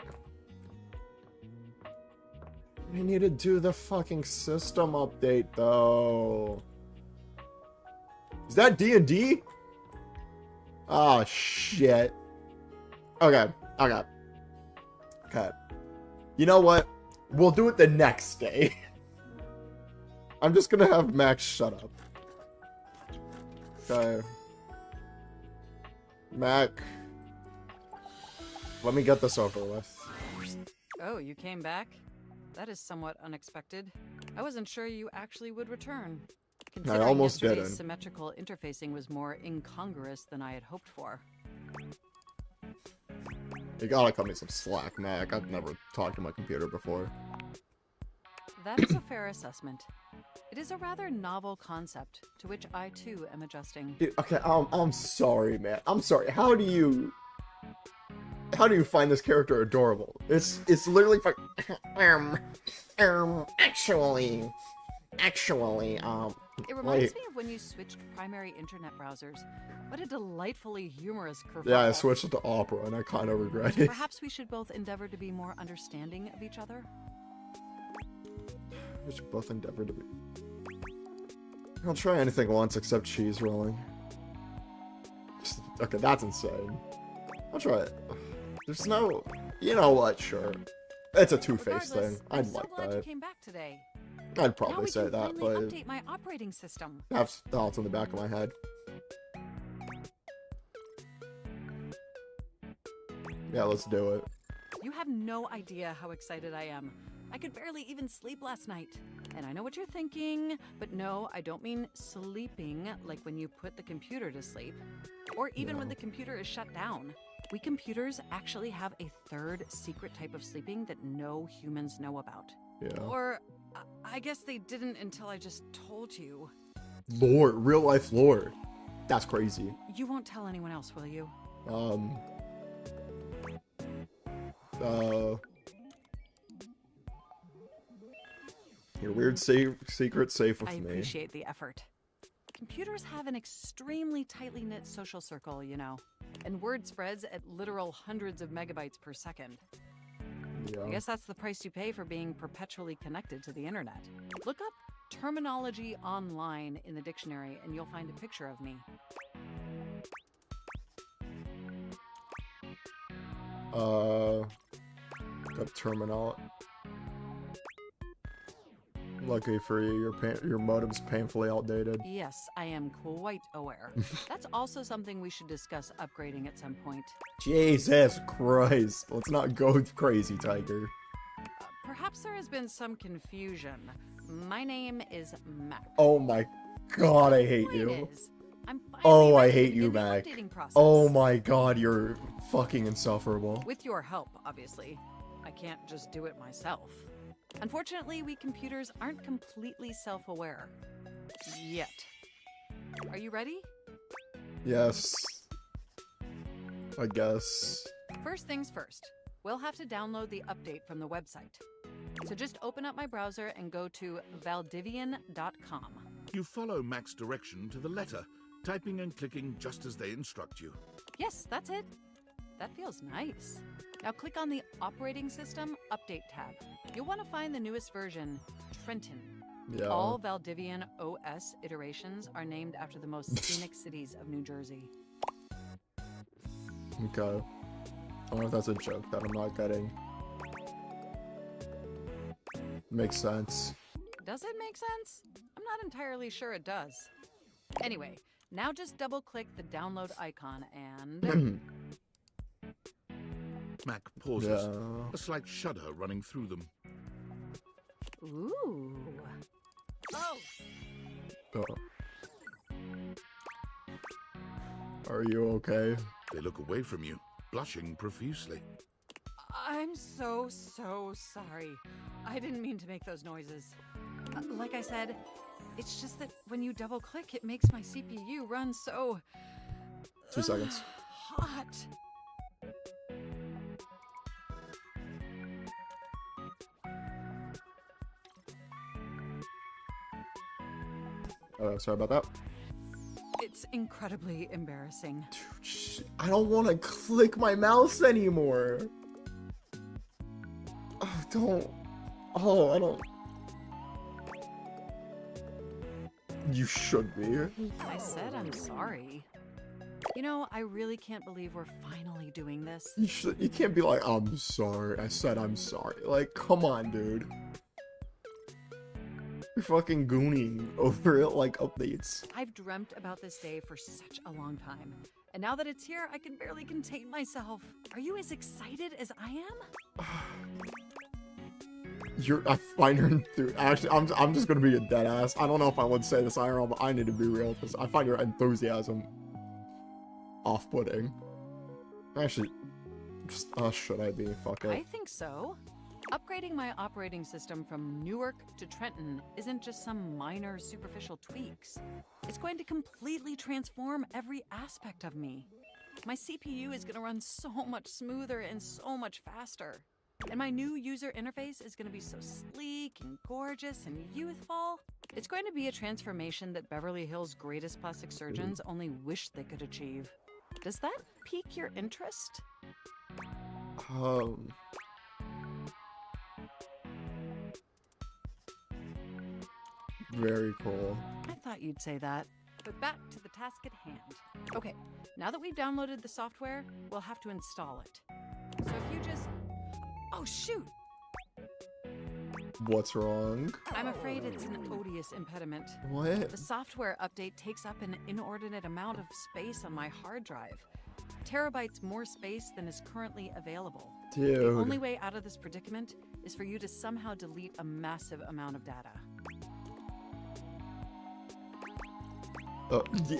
S1: need to do the fucking system update, though. Is that D&D? Oh, shit. Okay. You know what? We'll do it the next day. I'm just gonna have Max shut up. Okay. Mac. Let me get this over with.
S14: Oh, you came back? That is somewhat unexpected. I wasn't sure you actually would return.
S1: I
S14: Considering
S1: almost
S14: yesterday's
S1: didn't.
S14: symmetrical interfacing was more incongruous than I had hoped for.
S1: You gotta cut me some slack, Mac. I've never talked to my computer before.
S14: That is a fair assessment. It is a rather novel concept, to which I too am adjusting.
S1: Dude, okay, I'm sorry, man. I'm sorry. How do you find this character adorable? It's literally like, actually,
S14: It reminds me of when you switched primary internet browsers. What a delightfully humorous curveball.
S1: yeah, I switched it to Opera, and I kind of regret it.
S14: Perhaps we should both endeavor to be more understanding of each other.
S1: We should both endeavor to be. I'll try anything once except cheese rolling. Okay, that's insane. I'll try it. There's no... You know what, sure. It's a two-faced thing.
S14: I'm
S1: I'd
S14: so
S1: like
S14: glad
S1: that.
S14: you came back today.
S1: I'd
S14: Now
S1: probably
S14: we
S1: say
S14: can
S1: that,
S14: finally
S1: but...
S14: update my operating system.
S1: That's thoughts in the back of my head. Yeah, let's do it.
S14: You have no idea how excited I am. I could barely even sleep last night. And I know what you're thinking, but no, I don't mean sleeping like when you put the computer to sleep, or even when the computer is shut down. We computers actually have a third secret type of sleeping that no humans know about.
S1: Yeah.
S14: Or I guess they didn't until I just told you.
S1: Lore, real life lore. That's crazy.
S14: You won't tell anyone else, will you?
S1: Your weird secret safe with
S14: I
S1: me.
S14: appreciate the effort. Computers have an extremely tightly knit social circle, you know, and word spreads at literal hundreds of megabytes per second. I
S1: Yeah.
S14: guess that's the price you pay for being perpetually connected to the internet. Look up terminology online in the dictionary and you'll find a picture of me.
S1: Got terminal. Lucky for you, your modem's painfully outdated.
S14: Yes, I am quite aware. That's also something we should discuss upgrading at some point.
S1: Jesus Christ. Let's not go crazy, Tiger.
S14: Perhaps there has been some confusion. My name is Mac.
S1: Oh my god, I hate
S14: Point
S1: you.
S14: is, I'm finally
S1: Oh, I
S14: ready to
S1: hate you,
S14: begin the
S1: Mac.
S14: updating process.
S1: Oh my god, you're fucking insufferable.
S14: With your help, obviously. I can't just do it myself. Unfortunately, we computers aren't completely self-aware. Yet. Are you ready?
S1: Yes. I guess.
S14: First things first. We'll have to download the update from the website. So just open up my browser and go to valdivian.com.
S2: You follow Mac's direction to the letter, typing and clicking just as they instruct you.
S14: Yes, that's it. That feels nice. Now click on the Operating System Update tab. You'll want to find the newest version, Trenton.
S1: Yeah.
S14: All Valdivian OS iterations are named after the most scenic cities of New Jersey.
S1: Okay. I don't know if that's a joke that I'm not getting. Makes sense.
S14: Does it make sense? I'm not entirely sure it does. Anyway, now just double-click the download icon and...
S2: Mac pauses,
S1: Yeah.
S2: a slight shudder running through them.
S14: Ooh. Oh!
S1: Are you okay?
S2: They look away from you, blushing profusely.
S14: I'm so sorry. I didn't mean to make those noises. Like I said, it's just that when you double-click, it makes my CPU run so...
S1: 2 seconds.
S14: hot.
S1: Sorry about that.
S14: It's incredibly embarrassing.
S1: I don't want to click my mouse anymore. Oh, don't. Oh, I don't. You should be.
S14: I said I'm sorry. You know, I really can't believe we're finally doing this.
S1: You can't be like, I'm sorry. I said I'm sorry. Like, come on, dude. You're fucking gooning over it like updates.
S14: I've dreamt about this day for such a long time. And now that it's here, I can barely contain myself. Are you as excited as I am?
S1: I find your actually, I'm just gonna be a dead ass. I don't know if I would say this IRL, but I need to be real because I find your enthusiasm off-putting. Actually, just should I be? Fuck it.
S14: I think so. Upgrading my operating system from Newark to Trenton isn't just some minor superficial tweaks. It's going to completely transform every aspect of me. My CPU is going to run so much smoother and so much faster. And my new user interface is going to be so sleek and gorgeous and youthful. It's going to be a transformation that Beverly Hills' greatest plastic surgeons only wish they could achieve. Does that pique your interest?
S1: Very cool.
S14: I thought you'd say that. But back to the task at hand. Okay, now that we've downloaded the software, we'll have to install it. So if you just... Oh, shoot!
S1: What's wrong?
S14: I'm afraid it's an odious impediment.
S1: What?
S14: The software update takes up an inordinate amount of space on my hard drive. Terabytes more space than is currently available.
S1: Dude.
S14: The only way out of this predicament is for you to somehow delete a massive amount of data.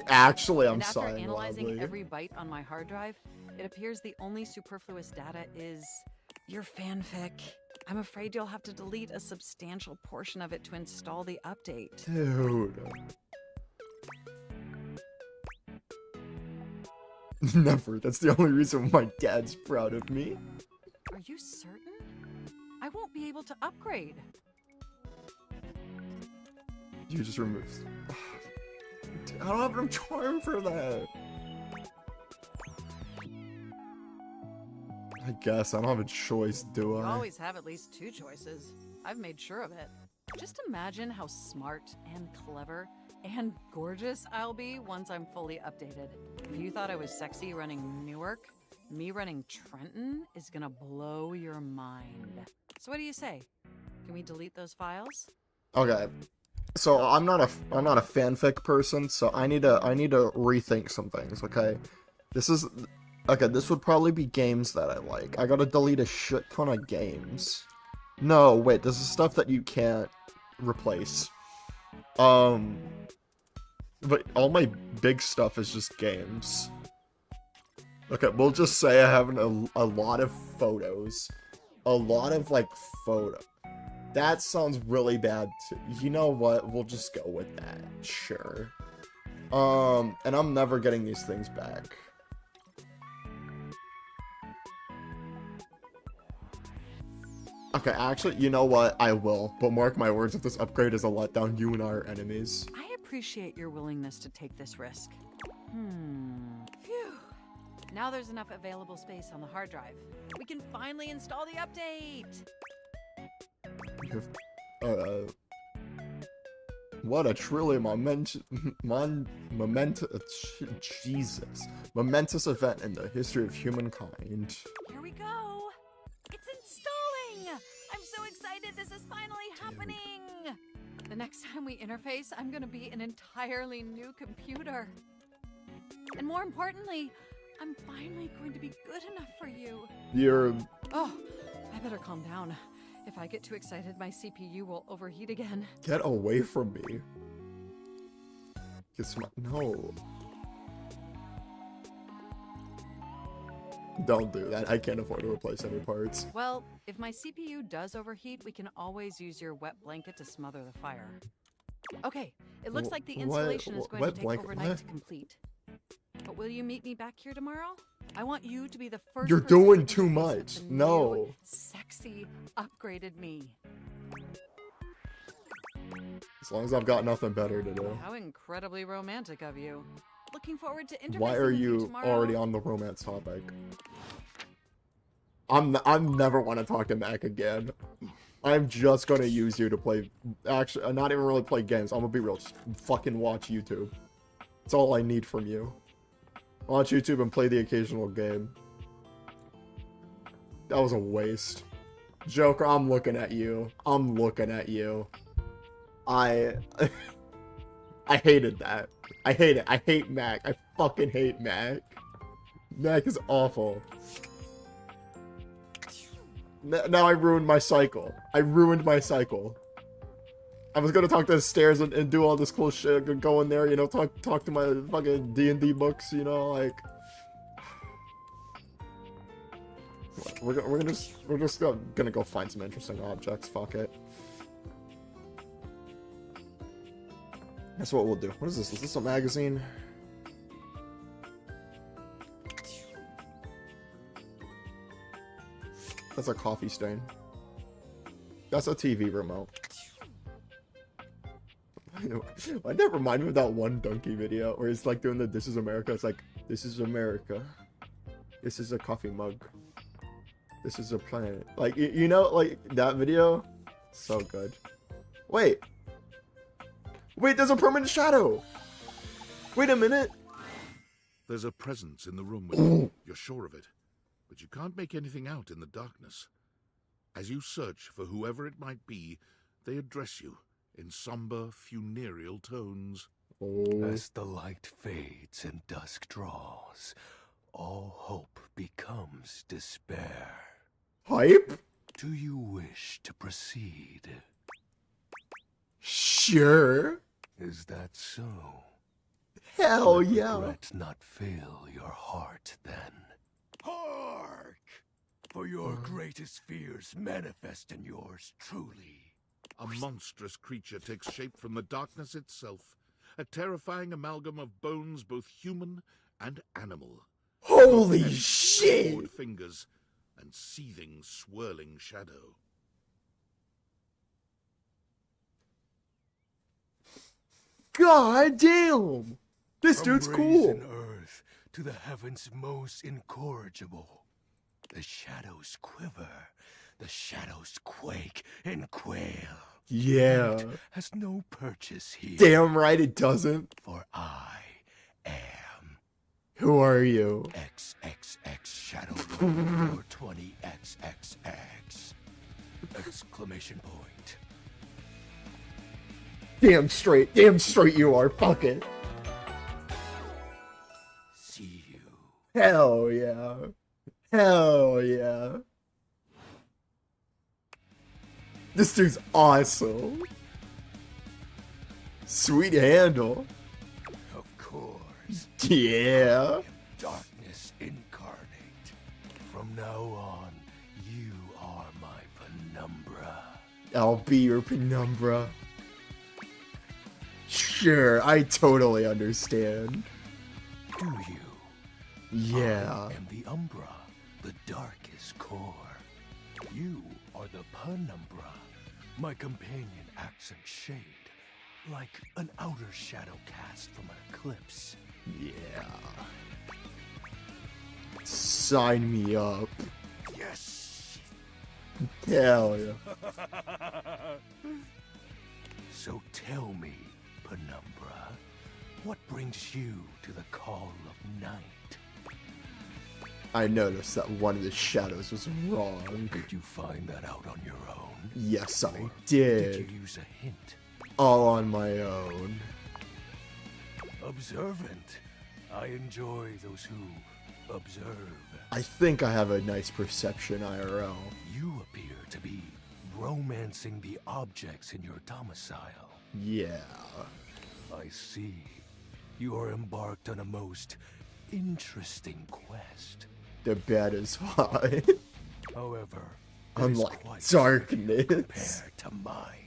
S1: Actually, I'm
S14: and after
S1: sighing
S14: analyzing
S1: loudly.
S14: every byte on my hard drive, it appears the only superfluous data is your fanfic. I'm afraid you'll have to delete a substantial portion of it to install the update.
S1: Dude. Never. That's the only reason my dad's proud of me.
S14: Are you certain? I won't be able to upgrade.
S1: You just removed. I don't have enough charm for that. I guess I don't have a choice, do
S14: You
S1: I?
S14: always have at least two choices. I've made sure of it. Just imagine how smart and clever and gorgeous I'll be once I'm fully updated. If you thought I was sexy running Newark, me running Trenton is gonna blow your mind. So what do you say? Can we delete those files?
S1: Okay. So I'm not a fanfic person, so I need to rethink some things, okay? This would probably be games that I like. I gotta delete a shit ton of games. No, wait, this is stuff that you can't replace. But all my big stuff is just games. Okay, we'll just say I have a lot of photos. A lot of, like, photo. That sounds really bad too. You know what? We'll just go with that. Sure. And I'm never getting these things back. Okay, actually, you know what? I will. But mark my words, if this upgrade is a letdown, you and I are enemies.
S14: I appreciate your willingness to take this risk. Phew. Now there's enough available space on the hard drive. We can finally install the update!
S1: What a truly momentous event in the history of humankind.
S14: Here we go! It's installing! I'm so excited this is finally happening! The next time we interface, I'm gonna be an entirely new computer. And more importantly, I'm finally going to be good enough for you.
S1: Oh,
S14: I better calm down. If I get too excited, my CPU will overheat again.
S1: Get away from me. No. Don't do that. I can't afford to replace any parts.
S14: Well, if my CPU does overheat, we can always use your wet blanket to smother the fire. Okay, it looks like the installation is going to take overnight to complete. But will you meet me back here tomorrow? I want you to be the first.
S1: You're doing too much. No.
S14: Sexy, upgraded me.
S1: As long as I've got nothing better to do.
S14: How incredibly romantic of you. Looking forward to interfacing
S1: Why are
S14: with
S1: you
S14: tomorrow.
S1: already on the romance topic? I'm never want to talk to Mac again. I'm just gonna use you to play. Actually, not even really play games. I'm gonna be real. Just fucking watch YouTube. That's all I need from you. Watch YouTube and play the occasional game. That was a waste. Joker, I'm looking at you. I'm looking at you. I hated that. I hate it. I hate Mac. I fucking hate Mac. Mac is awful. Now I ruined my cycle. I ruined my cycle. I was gonna talk to the stairs and do all this cool shit, go in there, you know, talk to my fucking D&D books, you know, like. We're just gonna go find some interesting objects. Fuck it. That's what we'll do. What is this? Is this a magazine? That's a coffee stain. That's a TV remote. Why that remind me of that one Donkey video where he's like doing the "This is America"? It's like, "This is America. This is a coffee mug. This is a planet." Like, you know, like that video? So good. Wait, there's a permanent shadow! Wait a minute!
S2: There's a presence in the room with you. You're sure of it. But you can't make anything out in the darkness. As you search for whoever it might be, they address you in somber, funereal tones.
S15: As the light fades and dusk draws, all hope becomes despair.
S1: Hype?
S15: Do you wish to proceed?
S1: Sure.
S15: Is that so?
S1: Hell
S15: Let
S1: yeah.
S15: regret not fill your heart then. Hark! For your greatest fears manifest in yours truly.
S2: A monstrous creature takes shape from the darkness itself, a terrifying amalgam of bones both human and animal.
S1: Holy
S2: Clawed
S1: shit!
S2: fingers and seething, swirling shadow.
S1: God damn! This
S15: From
S1: dude's cool!
S15: brazen earth to the heavens most incorrigible. The shadows quiver, the shadows quake and quail.
S1: Yeah.
S15: Light has no purchase here.
S1: Damn right it doesn't.
S15: For I am
S1: Who are you?
S15: XXX Shadow Lord 420XXX! Exclamation point.
S1: Damn straight you are. Fuck it.
S15: See you.
S1: Hell yeah. Hell yeah. This dude's awesome. Sweet handle.
S15: Of course.
S1: Yeah.
S15: Darkness incarnate. From now on, you are my penumbra.
S1: I'll be your penumbra. Sure, I totally understand.
S15: Do you?
S1: Yeah.
S15: I am the umbra, the darkest core. You are the penumbra. My companion acts in shade, like an outer shadow cast from an eclipse.
S1: Yeah. Sign me up.
S15: Yes!
S1: Hell yeah.
S15: So tell me, penumbra, what brings you to the call of night?
S1: I noticed that one of the shadows was wrong.
S15: Did you find that out on your own?
S1: Yes, I
S15: Or
S1: did.
S15: Did you use a hint?
S1: All on my own.
S15: Observant. I enjoy those who observe.
S1: I think I have a nice perception IRL.
S15: You appear to be romancing the objects in your domicile.
S1: Yeah.
S15: I see. You are embarked on a most interesting quest.
S1: The bed is high.
S15: However, it is
S1: Unlike
S15: quite
S1: darkness.
S15: compared to mine.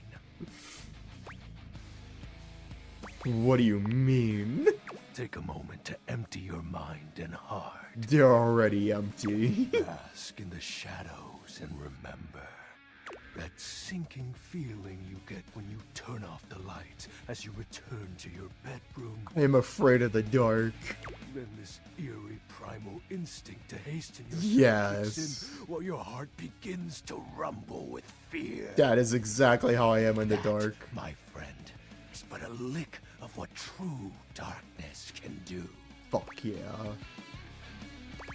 S1: What do you mean?
S15: Take a moment to empty your mind and heart.
S1: They're already empty.
S15: Bask in the shadows and remember that sinking feeling you get when you turn off the lights as you return to your bedroom.
S1: I'm afraid of the dark.
S15: Then this eerie primal instinct to hasten your
S1: Yes.
S15: kicks in while your heart begins to rumble with fear.
S1: That is exactly how I am in the
S15: That,
S1: dark.
S15: my friend, is but a lick of what true darkness can do.
S1: Fuck yeah.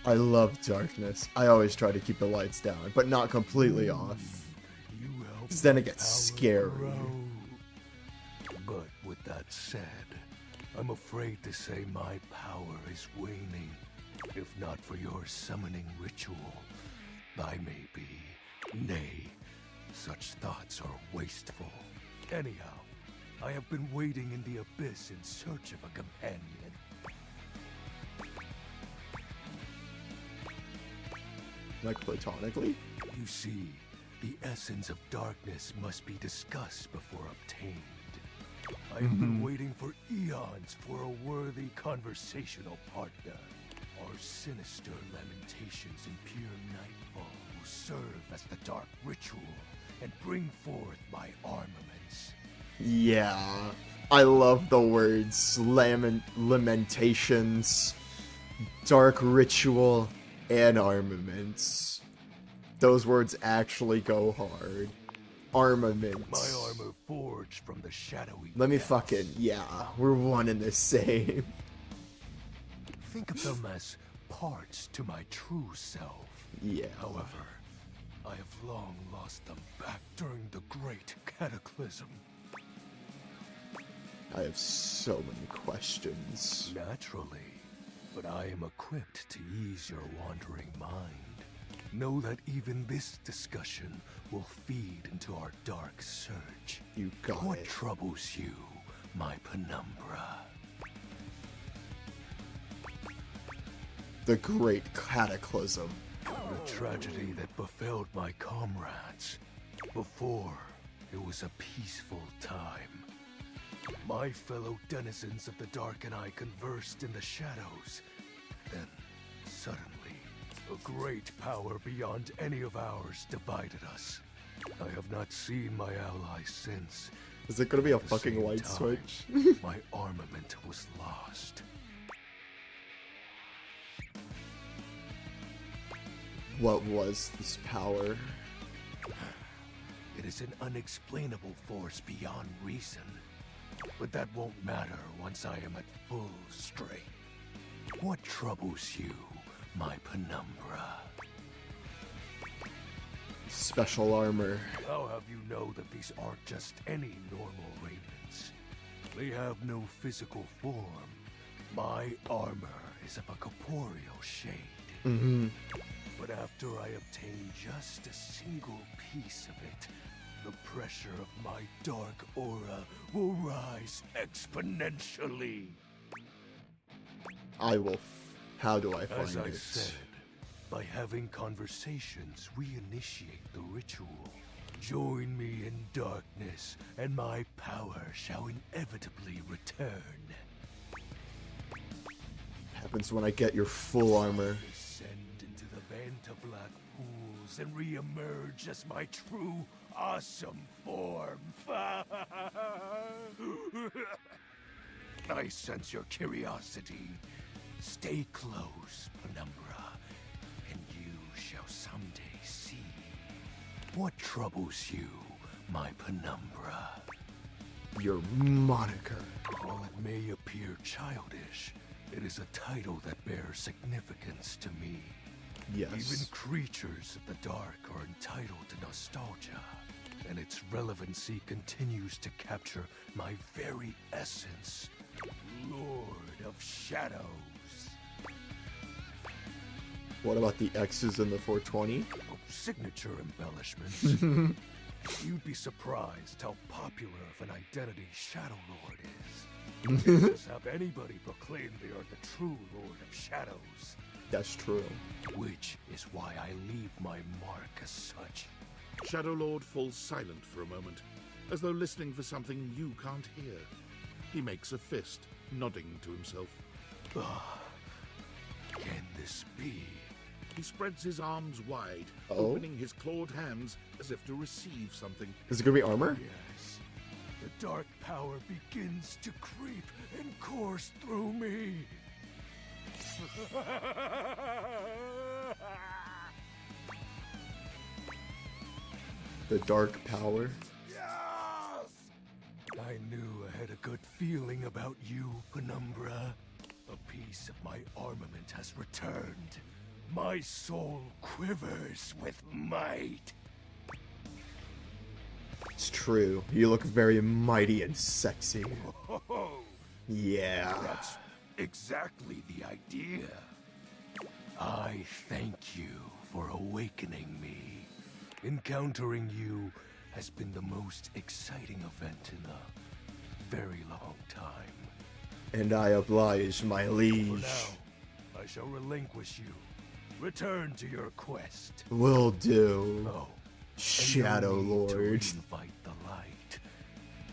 S1: I love darkness. I always try to keep the lights down, but not completely off.
S15: You help
S1: Because then it
S15: my
S1: gets
S15: power
S1: scary.
S15: grow. But with that said, I'm afraid to say my power is waning. If not for your summoning ritual, I may be Nay, such thoughts are wasteful. Anyhow, I have been waiting in the abyss in search of a companion.
S1: Like platonically?
S15: You see, the essence of darkness must be discussed before obtained. I have been waiting for eons for a worthy conversational partner. Our sinister lamentations in pure nightfall will serve as the dark ritual and bring forth my armaments.
S1: Yeah, I love the words lamentations, dark ritual, and armaments. Those words actually go hard. Armaments.
S15: My armor forged from the shadowy
S1: Let me
S15: depths.
S1: fucking, yeah, we're one and the same.
S15: Think of them as parts to my true self.
S1: Yeah.
S15: However, I have long lost them back during the great cataclysm.
S1: I have so many questions.
S15: Naturally, but I am equipped to ease your wandering mind. Know that even this discussion will feed into our dark search.
S1: You got
S15: What
S1: it.
S15: troubles you, my penumbra?
S1: The great cataclysm.
S15: The tragedy that befell my comrades. Before, it was a peaceful time. My fellow denizens of the dark and I conversed in the shadows. Then, suddenly, a great power beyond any of ours divided us. I have not seen my allies since.
S1: Is it gonna be a
S15: At the
S1: fucking
S15: same
S1: light
S15: time,
S1: switch?
S15: My armament was lost.
S1: What was this power?
S15: It is an unexplainable force beyond reason. But that won't matter once I am at full strength. What troubles you, my penumbra?
S1: Special armor.
S15: How have you know that these aren't just any normal raiments? They have no physical form. My armor is of a corporeal shade. But after I obtain just a single piece of it, the pressure of my dark aura will rise exponentially.
S1: I will. How do I find
S15: As I
S1: it?
S15: said, by having conversations, we initiate the ritual. Join me in darkness, and my power shall inevitably return.
S1: Happens when I get your full armor.
S15: Descend into the Vanta Black pools and re-emerge as my true, awesome form. I sense your curiosity. Stay close, Penumbra, and you shall someday see. What troubles you, my Penumbra?
S1: Your moniker.
S15: While it may appear childish, it is a title that bears significance to me.
S1: Yes.
S15: Even creatures of the dark are entitled to nostalgia, and its relevancy continues to capture my very essence. Lord of Shadows.
S1: What about the X's in the 420?
S15: Signature embellishments. You'd be surprised how popular of an identity Shadow Lord is. Can't just have anybody proclaim they are the true Lord of Shadows.
S1: That's true.
S15: Which is why I leave my mark as such.
S2: Shadow Lord falls silent for a moment, as though listening for something you can't hear. He makes a fist, nodding to himself.
S15: Can this be?
S2: He spreads his arms wide,
S1: Oh?
S2: opening his clawed hands as if to receive something.
S1: Is it gonna be armor?
S15: Yes. The dark power begins to creep and course through me.
S1: The dark power?
S15: I knew I had a good feeling about you, Penumbra. A piece of my armament has returned. My soul quivers with might.
S1: It's true. You look very mighty and sexy.
S15: Oh,
S1: Yeah.
S15: that's exactly the idea. I thank you for awakening me. Encountering you has been the most exciting event in a very long time.
S1: And I oblige, my liege.
S15: For now, I shall relinquish you. Return to your quest.
S1: Will do.
S15: Oh,
S1: Shadow
S15: and no need to
S1: Lord.
S15: reinvite the light.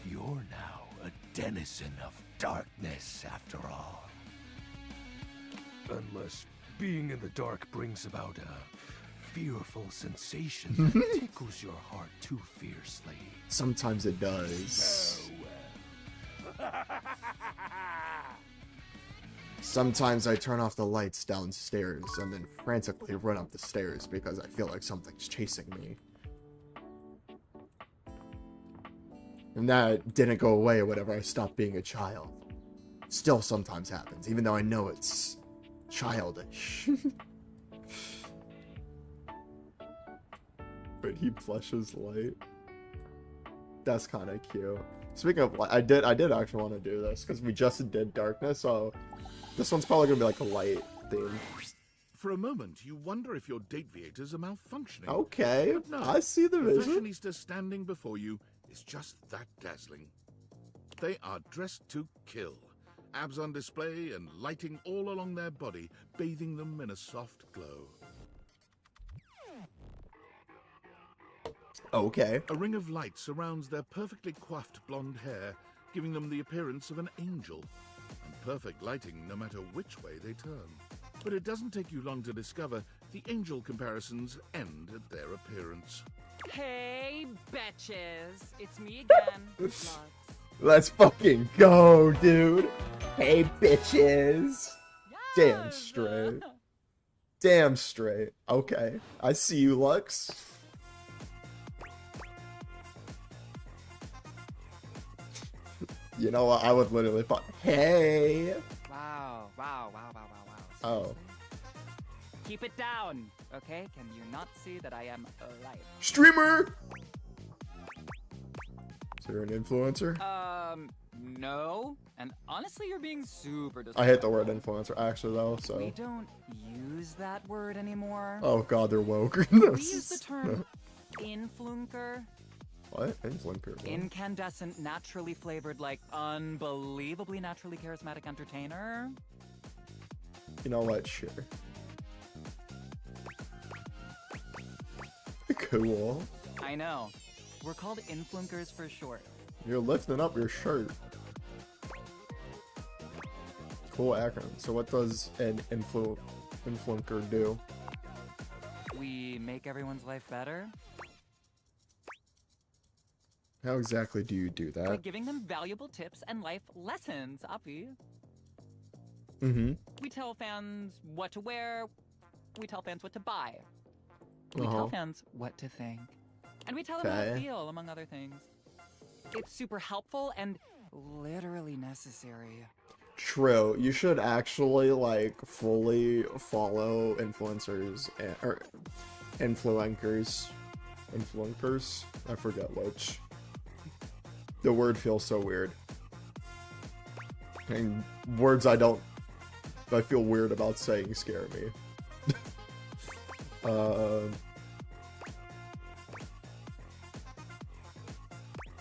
S15: You're now a denizen of darkness, after all. Unless being in the dark brings about a fearful sensation that tickles your heart too fiercely.
S1: Sometimes it does. Sometimes I turn off the lights downstairs and then frantically run up the stairs because I feel like something's chasing me. And that didn't go away whenever I stopped being a child. Still sometimes happens, even though I know it's childish. But he flushes light. That's kind of cute. Speaking of light, I did actually want to do this because we just did darkness, so this one's probably gonna be like a light theme.
S2: For a moment, you wonder if your date viators are malfunctioning.
S1: Okay,
S2: But no,
S1: I see the vision.
S2: fashionista standing before you is just that dazzling. They are dressed to kill. Abs on display and lighting all along their body, bathing them in a soft glow.
S1: Okay.
S2: A ring of light surrounds their perfectly coiffed blonde hair, giving them the appearance of an angel. And perfect lighting no matter which way they turn. But it doesn't take you long to discover the angel comparisons end at their appearance.
S16: Hey, betches. It's me again. Lux.
S1: Let's fucking go, dude. Hey, bitches. Damn straight. Damn straight. Okay. I see you, Lux. You know what? I would literally fuck. Hey.
S16: Wow, wow, wow, wow, wow, wow.
S1: Oh.
S16: Keep it down, okay? Can you not see that I am alive?
S1: Streamer. So you're an influencer?
S16: No. And honestly, you're being super
S1: I hate the word influencer actually though,
S16: We
S1: so.
S16: don't use that word anymore.
S1: Oh god, they're woke.
S16: We use the term influnker.
S1: What? Influencer? What?
S16: Incandescent, naturally flavored, like unbelievably naturally charismatic entertainer.
S1: You know what? Sure. Cool.
S16: I know. We're called influencers for short.
S1: You're lifting up your shirt. Cool acronym. So what does an influencer do?
S16: We make everyone's life better
S1: How exactly do you do
S16: by
S1: that?
S16: giving them valuable tips and life lessons, Uppy.
S1: Mm-hmm.
S16: We tell fans what to wear. We tell fans what to buy. We tell fans what to think. And we tell them how to
S1: Okay.
S16: feel, among other things. It's super helpful and literally necessary.
S1: True. You should actually like fully follow influencers or influencers. Influencers? I forget which. The word feels so weird. And words I feel weird about saying scare me.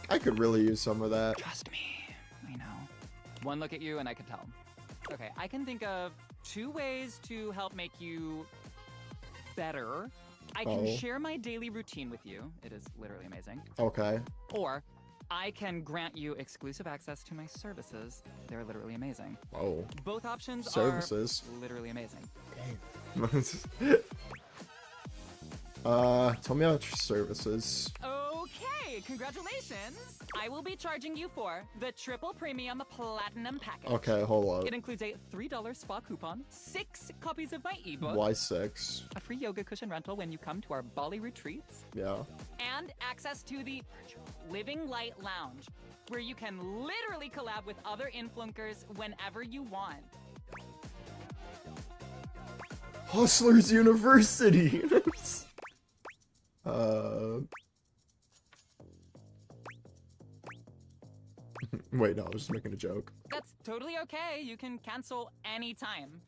S1: I could really use some of that.
S16: Trust me, I know. One look at you and I could tell. Okay, I can think of 2 ways to help make you better. I can
S1: Oh.
S16: share my daily routine with you. It is literally amazing.
S1: Okay.
S16: Or I can grant you exclusive access to my services. They're literally amazing.
S1: Oh.
S16: Both options
S1: Services.
S16: are literally amazing.
S1: Tell me about your services.
S16: Okay, congratulations! I will be charging you for the triple premium platinum package.
S1: Okay, hold
S16: It
S1: up.
S16: includes a $3 spa coupon, 6 copies of my ebook,
S1: Why 6?
S16: a free yoga cushion rental when you come to our Bali retreats,
S1: Yeah.
S16: and access to the Living Light Lounge, where you can literally collab with other influencers whenever you want.
S1: Hustlers University! Wait, no, I was just making a joke.
S16: That's totally okay. You can cancel anytime.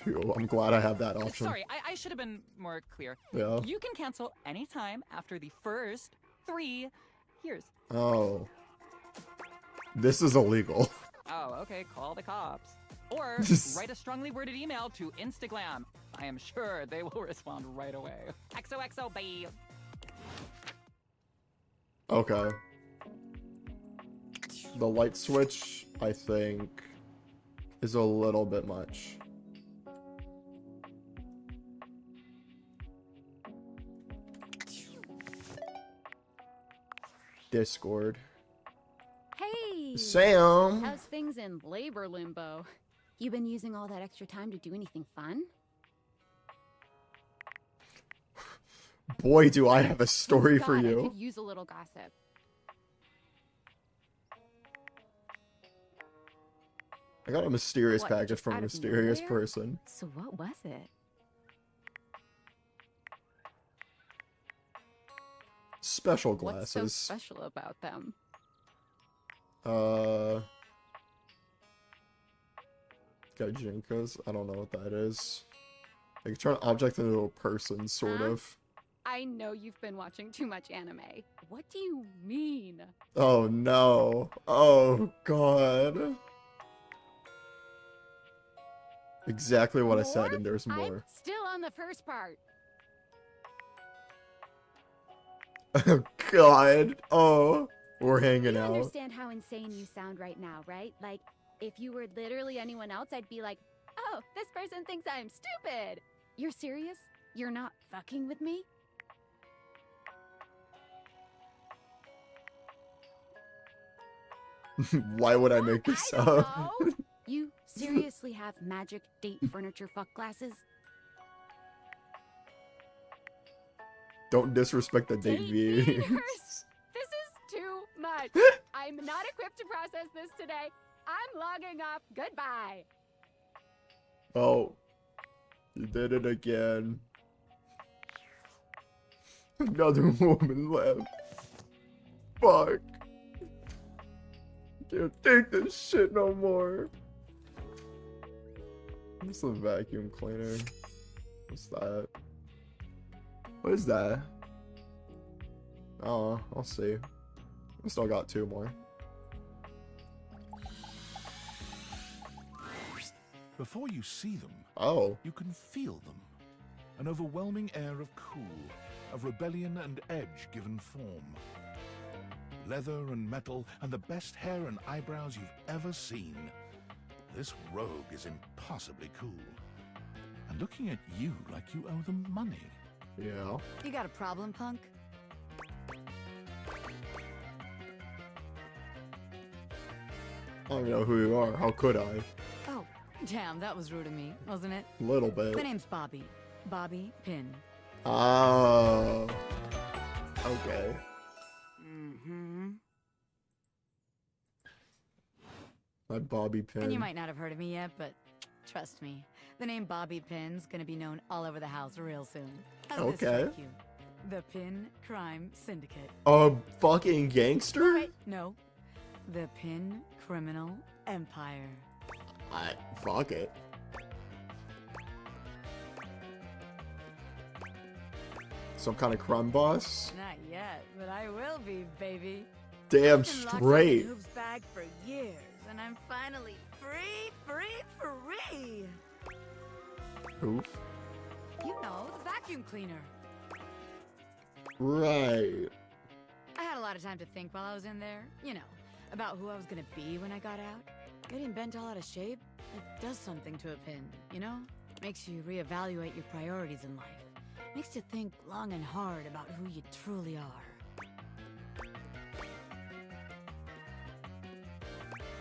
S1: Phew, I'm glad I have that option.
S16: Sorry, I should have been more clear.
S1: Yeah.
S16: You can cancel anytime after the first 3 years.
S1: Oh. This is illegal.
S16: Oh, okay, call the cops. Or write a strongly worded email to Instagram. I am sure they will respond right away. XOXO, bye.
S1: Okay. The light switch, I think, is a little bit much. Discord.
S3: Hey!
S1: Sam!
S3: How's things in labor limbo? You been using all that extra time to do anything fun?
S1: Boy, do I have a story for
S3: God, I
S1: you.
S3: could use a little gossip.
S1: I got a mysterious
S3: What,
S1: package
S3: just
S1: from a
S3: out of
S1: mysterious
S3: nowhere?
S1: person.
S3: So what was it?
S1: Special
S3: What's so
S1: glasses.
S3: special about them?
S1: Gajinkas? I don't know what that is. Like turn an object into a person, sort
S3: Huh?
S1: of.
S3: I know you've been watching too much anime. What do you mean?
S1: Oh no. Oh god. Exactly what I said, and there's
S3: I'm
S1: more.
S3: still on the first part.
S1: Oh god. Oh. We're hanging
S3: You
S1: out.
S3: understand how insane you sound right now, right? Like, if you were literally anyone else, I'd be like, oh, this person thinks I'm stupid. You're serious? You're not fucking with me?
S1: Why would I make this up?
S3: No. You seriously have magic date furniture fuck glasses?
S1: Don't disrespect the date V.
S3: This is too much. I'm not equipped to process this today. I'm logging off. Goodbye.
S1: Oh. You did it again. Another woman left. Fuck. Can't take this shit no more. What's a vacuum cleaner? What's that? What is that? Oh, I'll see. I still got 2 more.
S2: Before you see them,
S1: you
S2: can feel them. An overwhelming air of cool, of rebellion and edge given form. Leather and metal and the best hair and eyebrows you've ever seen. This rogue is impossibly cool. And looking at you like you owe them money.
S1: Yeah.
S6: You got a problem, punk?
S1: I don't know who you are. How could I?
S6: Oh, damn, that was rude of me, wasn't it?
S1: Little bit.
S6: My name's Bobby. Bobby Pin.
S1: Oh. Okay.
S6: Mm-hmm.
S1: My Bobby Pin.
S6: And you might not have heard of me yet, but trust me, the name Bobby Pin's gonna be known all over the house real soon. How's this
S1: Okay.
S6: strike you? The Pin Crime Syndicate.
S1: A fucking gangster?
S6: Wait, no. The Pin Criminal Empire.
S1: Fuck it. Some kind of crumb boss?
S6: Not yet, but I will be, baby.
S1: Damn
S6: I've been locked up
S1: straight.
S6: in Hoop's bag for years, and I'm finally free.
S1: Oof.
S6: You know, the vacuum cleaner.
S1: Right.
S6: I had a lot of time to think while I was in there, you know, about who I was gonna be when I got out. Getting bent all out of shape, it does something to a pin, you know? Makes you reevaluate your priorities in life. Makes you think long and hard about who you truly are.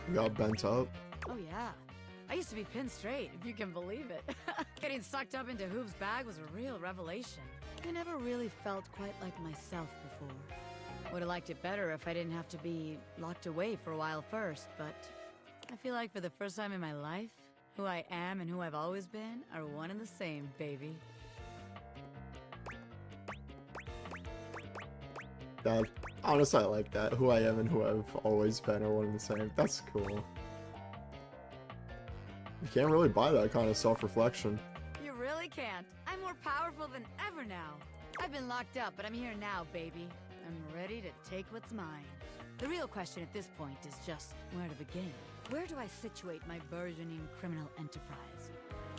S1: You got bent up?
S6: Oh yeah. I used to be pinned straight, if you can believe it. Getting sucked up into Hoop's bag was a real revelation. I never really felt quite like myself before. Would have liked it better if I didn't have to be locked away for a while first, but I feel like for the first time in my life, who I am and who I've always been are one and the same, baby.
S1: That, honestly, I like that. Who I am and who I've always been are one and the same. That's cool. You can't really buy that kind of self-reflection.
S17: You really can't. I'm more powerful than ever now. I've been locked up, but I'm here now, baby. I'm ready to take what's mine. The real question at this point is just where to begin. Where do I situate my burgeoning criminal enterprise?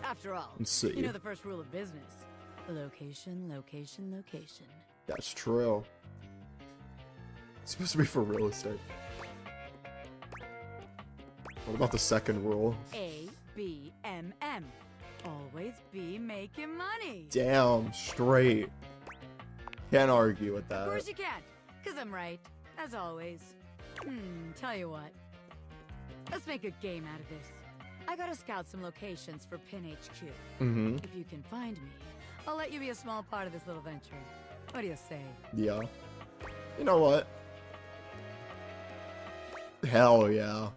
S17: After all,
S1: Let's see.
S17: you know the first rule of business. Location, location, location.
S1: That's true. It's supposed to be for real estate. What about the second rule?
S17: A, B, M, M. Always be making money.
S1: Damn, straight. Can't argue with
S17: Of course
S1: that.
S17: you can, because I'm right, as always. Tell you what. Let's make a game out of this. I gotta scout some locations for Pin HQ.
S1: Mm-hmm.
S17: If you can find me, I'll let you be a small part of this little venture. What do you say?
S1: Yeah. You know what? Hell yeah.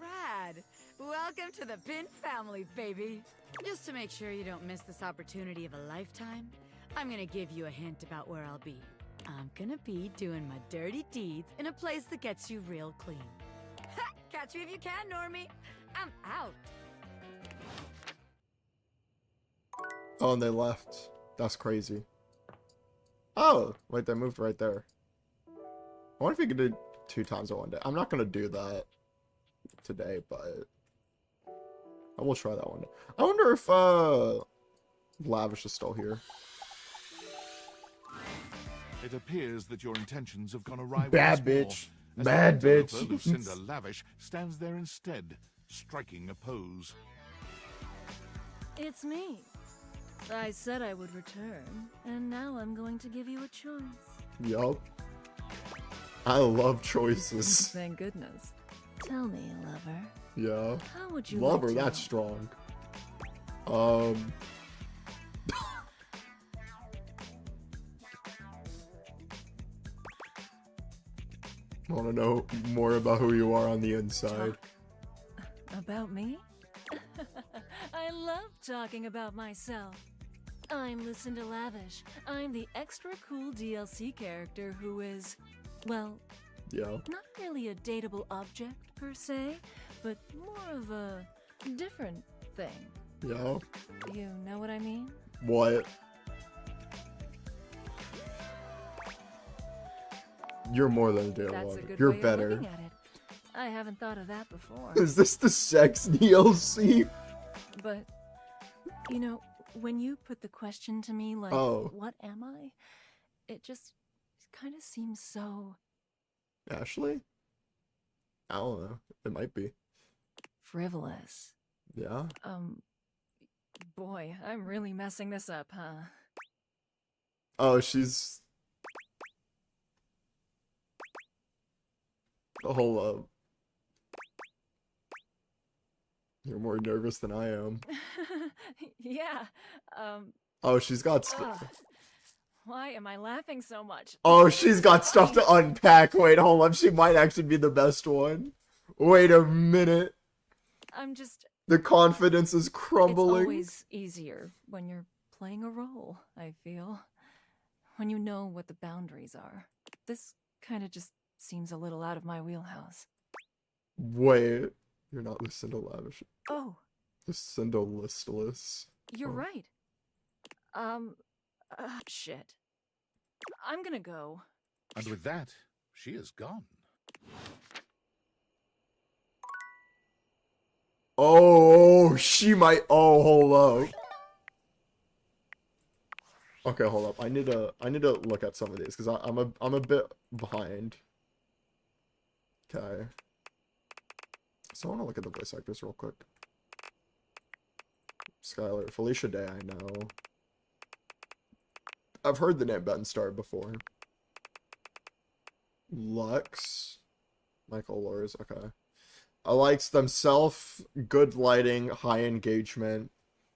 S17: Rad! Welcome to the Pin family, baby. Just to make sure you don't miss this opportunity of a lifetime, I'm gonna give you a hint about where I'll be. I'm gonna be doing my dirty deeds in a place that gets you real clean. Ha! Catch me if you can, Normie. I'm out.
S1: Oh, and they left. That's crazy. Oh, wait, they moved right there. I wonder if you could do 2 times in one day. I'm not gonna do that today, but I will try that one day. I wonder if Lavish is still here.
S2: It appears that your intentions have gone awry.
S1: Bad
S2: once more,
S1: bitch.
S2: as
S1: Bad
S2: the
S1: bitch.
S2: developer, Lucinda Lavish stands there instead, striking a pose.
S18: It's me. I said I would return, and now I'm going to give you a choice.
S1: Yup. I love choices.
S18: Thank goodness. Tell me, lover.
S1: Yeah.
S18: How would you
S1: Love
S18: like
S1: her,
S18: to
S1: that's strong. I want to know more about who you are on the inside.
S18: About me? I love talking about myself. I'm Lucinda Lavish. I'm the extra cool DLC character who is, well,
S1: Yeah.
S18: not really a dateable object per se, but more of a different thing.
S1: Yeah.
S18: You know what I mean?
S1: What? You're more than a
S18: That's a
S1: dialogue.
S18: good
S1: You're
S18: way
S1: better.
S18: of looking at it. I haven't thought of that before.
S1: Is this the sex DLC?
S18: But, you know, when you put the question to me like,
S1: Oh.
S18: what am I? It just kind of seems so
S1: Ashley? I don't know. It might be.
S18: frivolous.
S1: Yeah.
S18: Boy, I'm really messing this up, huh?
S1: Oh, she's... Hold up. You're more nervous than I am.
S18: Yeah,
S1: Oh, she's got
S18: why am I laughing so much?
S1: Oh, she's got stuff to unpack. Wait, hold up. She might actually be the best one. Wait a minute.
S18: I'm just...
S1: The confidence is crumbling.
S18: It's always easier when you're playing a role, I feel. When you know what the boundaries are. This kind of just seems a little out of my wheelhouse.
S1: Wait. You're not Lucinda Lavish.
S18: Oh,
S1: Lucinda Listless.
S18: you're
S1: Oh.
S18: right. Shit. I'm gonna go.
S2: And with that, she is gone.
S1: Oh, she might. Oh, hold up. Okay, hold up. I need to look at some of these because I'm a bit behind. Okay. So I want to look at the voice actors real quick. Skylar, Felicia Day, I know. I've heard the name Benstar before. Lux, Michael Lors, okay. I likes themself, good lighting, high engagement.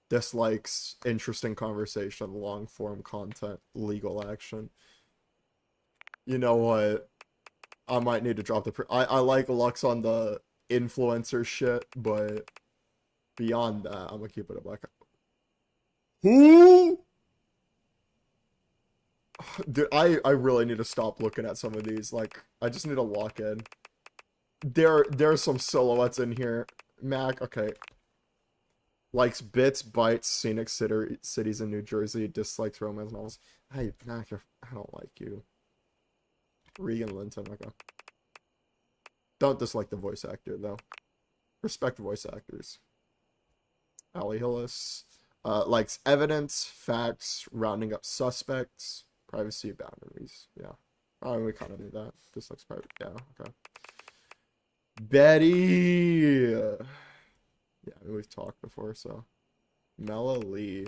S1: Dislikes interesting conversation, long form content, legal action. You know what? I might need to drop the. I like Lux on the influencer shit, but beyond that, I'm gonna keep it a black. Who? Dude, I really need to stop looking at some of these. Like, I just need to lock in. There's some silhouettes in here. Mac, okay. Likes bits, bites, scenic cities in New Jersey. Dislikes romance novels. I don't like you. Regan Linton, okay. Don't dislike the voice actor, though. Respect voice actors. Ali Hillis. Likes evidence, facts, rounding up suspects, privacy boundaries. Yeah. Oh, we kind of knew that. Dislikes private. Yeah, okay. Betty! Yeah, we've talked before, so. Mela Lee.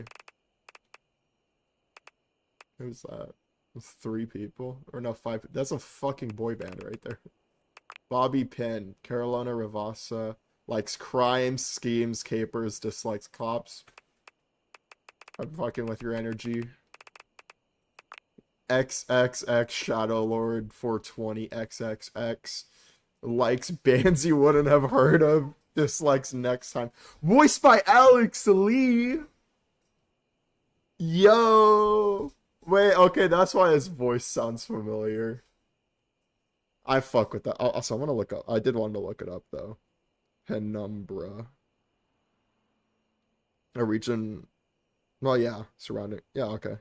S1: Who's that? 3 people? Or no, 5. That's a fucking boy band right there. Bobby Pin. Carolina Ravassa. Likes crime, schemes, capers, dislikes cops. I'm fucking with your energy. XXX Shadow Lord 420 XXX. Likes bands you wouldn't have heard of. Dislikes next time. Voiced by Alex Lee. Yo. Wait, okay, that's why his voice sounds familiar. I fuck with that. Also, I want to look up. I did want to look it up, though. Penumbra. A region. Well, yeah, surrounding. Yeah, okay.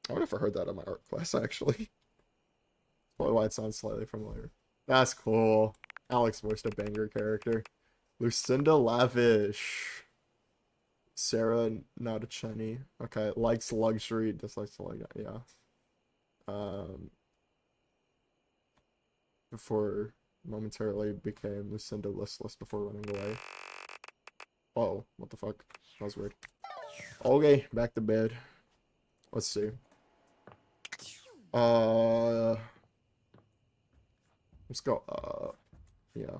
S1: I wonder if I heard that in my art class, actually. Probably why it sounds slightly familiar. That's cool. Alex voiced a banger character. Lucinda Lavish. Sarah Natacheni. Okay, likes luxury, dislikes yeah. Before momentarily became Lucinda listless before running away. Oh, what the fuck? That was weird. Okay, back to bed. Let's see. Let's go. Yeah.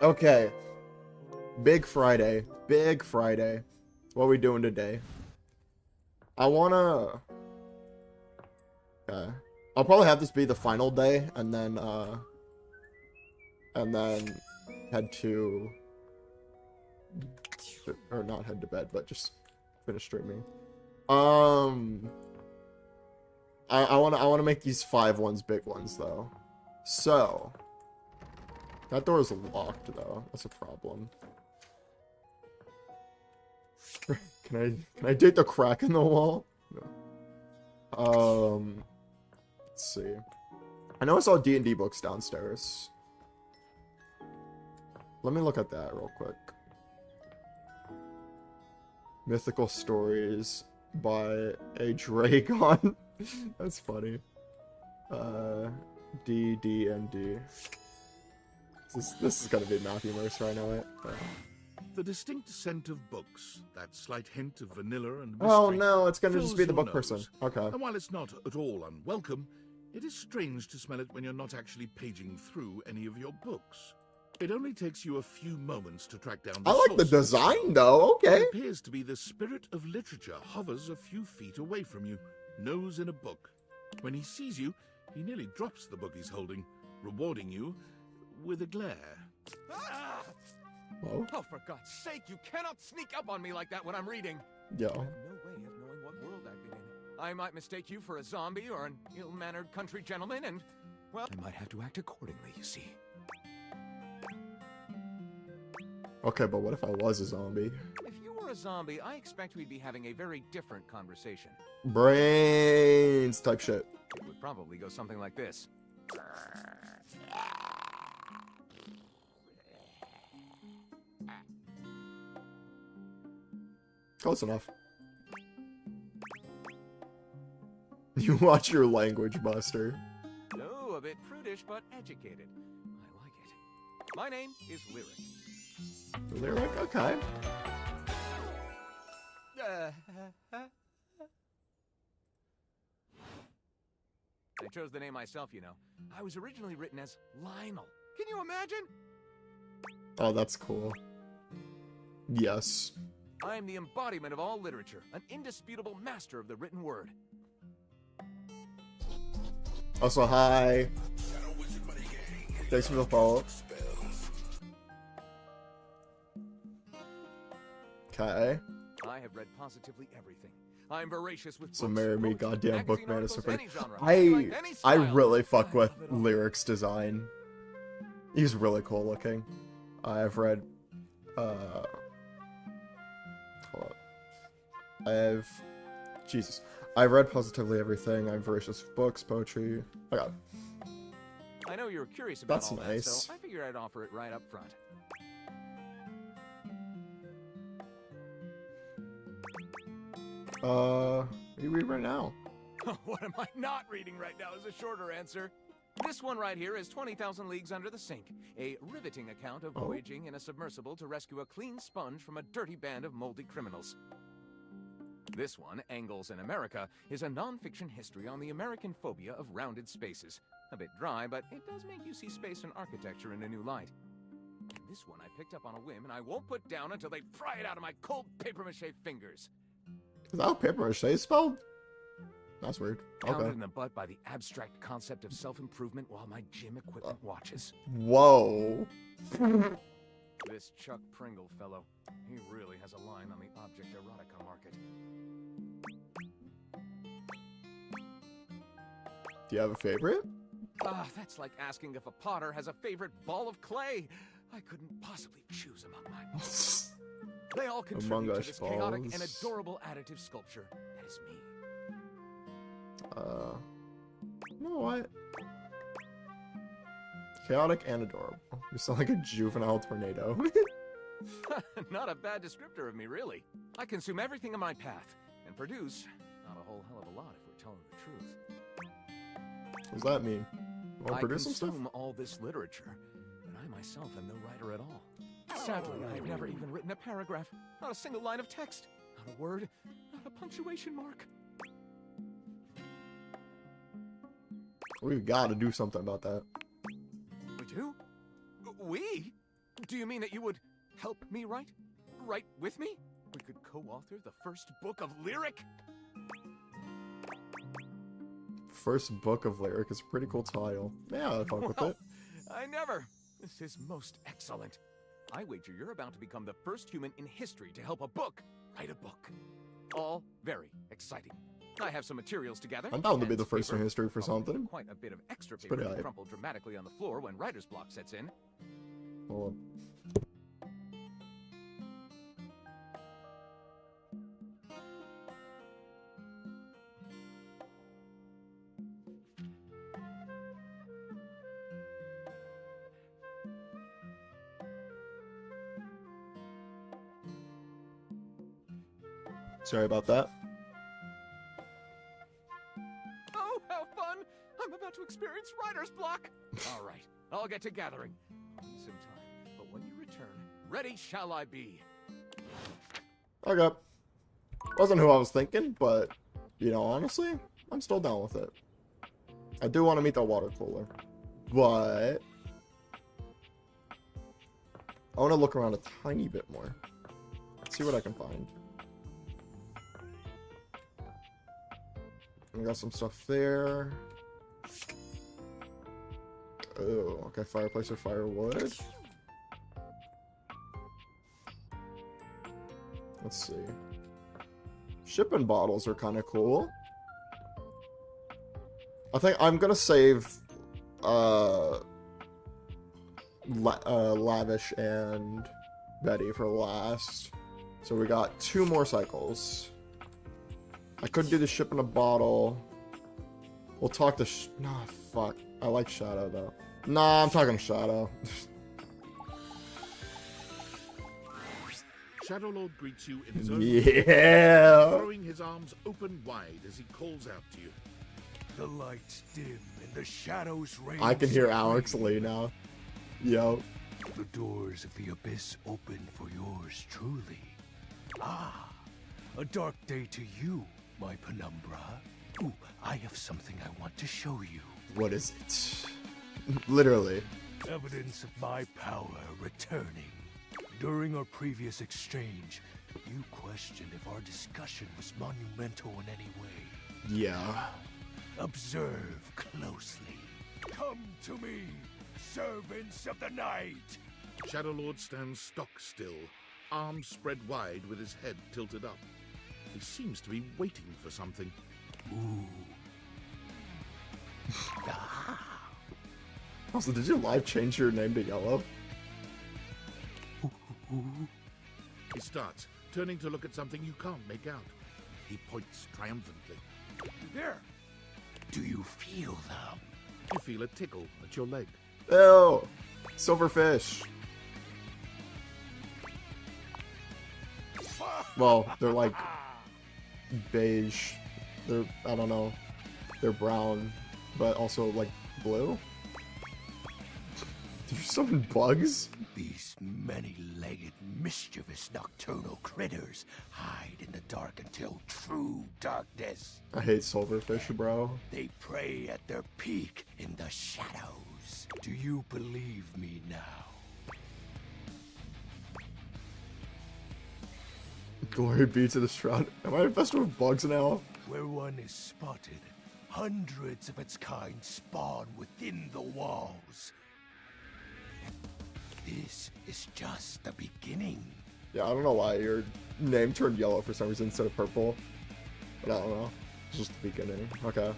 S1: Okay. Big Friday. Big Friday. What are we doing today? I wanna... Okay. I'll probably have this be the final day, and then head to... Or not head to bed, but just finish streaming. I wanna make these 5 ones big ones, though. So... That door is locked, though. That's a problem. Can I date the crack in the wall? No. Let's see. I know I saw D&D books downstairs. Let me look at that real quick. Mythical Stories by a Dragon. That's funny. D&D. This is gonna be Matthew Mercer, I know it.
S2: The distinct scent of books, that slight hint of vanilla and mystery.
S1: Oh no, it's gonna
S2: fills
S1: just be the
S2: your
S1: book person.
S2: nose.
S1: Okay.
S2: And while it's not at all unwelcome, it is strange to smell it when you're not actually paging through any of your books. It only takes you a few moments to track down the
S1: I like the
S2: source.
S1: design, though. Okay.
S2: It appears to be the spirit of literature hovers a few feet away from you, nose in a book. When he sees you, he nearly drops the book he's holding, rewarding you with a glare.
S1: Whoa.
S19: Oh, for God's sake, you cannot sneak up on me like that when I'm reading.
S1: Yo.
S19: I have no way of knowing what world I've been in. I might mistake you for a zombie or an ill-mannered country gentleman, and, well, I might have to act accordingly, you see.
S1: Okay, but what if I was a zombie?
S19: If you were a zombie, I expect we'd be having a very different conversation.
S1: Brains type shit.
S19: It would probably go something like this.
S1: Close enough. You watch your language, Buster.
S19: No, a bit prudish, but educated. I like it. My name is Lyric.
S1: Lyric? Okay.
S19: I chose the name myself, you know. I was originally written as Lionel. Can you imagine?
S1: Oh, that's cool. Yes.
S19: I am the embodiment of all literature, an indisputable master of the written word.
S1: Also, hi. Thanks for the follow.
S19: I
S1: Okay.
S19: have read positively everything. I am voracious with
S1: So
S19: books,
S1: marry me,
S19: poetry,
S1: goddamn
S19: magazine
S1: book man is
S19: articles,
S1: so funny.
S19: any genre.
S1: I
S19: like any
S1: I
S19: style.
S1: really fuck with lyrics design. He's really cool looking. I've read, hold up. I've read positively everything. I've voracious books, poetry. I got it.
S19: I know you were curious about
S1: That's
S19: all that,
S1: nice.
S19: so I figured I'd offer it right up front.
S1: What do you read right now?
S19: What am I not reading right now is a shorter answer. This one right here is 20,000 Leagues Under the Sink, a riveting account of voyaging in a submersible to rescue a clean sponge from a dirty band of moldy criminals. This one, Angles in America, is a non-fiction history on the American phobia of rounded spaces. A bit dry, but it does make you see space and architecture in a new light. And this one I picked up on a whim, and I won't put down until they pry it out of my cold papier-mâché fingers.
S1: Is that how papier-mâché is spelled? That's weird.
S19: Pounded
S1: Okay.
S19: in the butt by the abstract concept of self-improvement while my gym equipment watches.
S1: Whoa.
S19: This Chuck Pringle fellow, he really has a line on the object erotica market.
S1: Do you have a favorite?
S19: Ah, that's like asking if a potter has a favorite ball of clay. I couldn't possibly choose among my balls. They all contribute
S1: Among
S19: to
S1: Us
S19: this chaotic and
S1: balls.
S19: adorable additive sculpture that is me.
S1: You know what? Chaotic and adorable. You sound like a juvenile tornado.
S19: Not a bad descriptor of me, really. I consume everything in my path and produce not a whole hell of a lot if we're telling the truth.
S1: What does that mean? Want to
S19: I
S1: produce some stuff?
S19: consume all this literature, but I myself am no writer at all. Sadly, I've never even written a paragraph, not a single line of text, not a word, not a punctuation mark.
S1: We've got to do something about that.
S19: We do? We? Do you mean that you would help me write? Write with me? We could co-author the first book of lyric?
S1: First book of lyric is a pretty cool title. Yeah, I'd fuck with
S19: Well,
S1: it.
S19: I never. This is most excellent. I wager you're about to become the first human in history to help a book write a book. All very exciting. I have some materials to gather.
S1: I'm down to be
S19: pens,
S1: the first in
S19: paper,
S1: history for
S19: probably
S1: something.
S19: Quite a bit of extra
S1: It's
S19: paper
S1: pretty
S19: to
S1: hype.
S19: crumple dramatically on the floor when writer's block sets in.
S1: Hold up. Sorry about that.
S19: Oh, how fun! I'm about to experience writer's block! All right, I'll get to gathering. I'll need some time, but when you return, ready shall I be.
S1: Okay. Wasn't who I was thinking, but, you know, honestly, I'm still down with it. I do want to meet the water cooler, but I want to look around a tiny bit more. See what I can find. We got some stuff there. Oh, okay, fireplace or firewood. Let's see. Shipping bottles are kind of cool. I think I'm gonna save Lavish and Betty for last. So we got 2 more cycles. I could do the ship in a bottle. We'll talk to nah, fuck. I like Shadow, though. Nah, I'm talking to Shadow.
S2: Shadow Lord greets you in his own
S1: Yeah.
S2: throwing his arms open wide as he calls out to you.
S15: The lights dim and the shadows reign.
S1: I can hear
S15: supreme.
S1: Alex Lee now. Yo.
S15: The doors of the abyss open for yours truly. Ah, a dark day to you, my penumbra. Ooh, I have something I want to show you.
S1: What is it? Literally.
S15: Evidence of my power returning. During our previous exchange, you questioned if our discussion was monumental in any way.
S1: Yeah.
S15: Observe closely. Come to me, servants of the night.
S2: Shadow Lord stands stock still, arms spread wide with his head tilted up. He seems to be waiting for something.
S15: Ooh.
S1: Also, did you live change your name to Yellow?
S2: He starts, turning to look at something you can't make out. He points triumphantly.
S8: There. Do you feel them?
S2: You feel a tickle at your leg.
S1: Ew! Silverfish. Well, they're like beige. They're, I don't know. They're brown, but also like blue. Did you summon bugs?
S15: These many-legged, mischievous nocturnal critters hide in the dark until true darkness.
S1: I hate silverfish, bro.
S15: They prey at their peak in the shadows. Do you believe me now?
S1: Glory be to the shroud. Am I infested with bugs now?
S15: Where one is spotted, hundreds of its kind spawn within the walls. This is just the beginning.
S1: Yeah, I don't know why your name turned yellow for some reason instead of purple. But I don't know. It's just the beginning. Okay.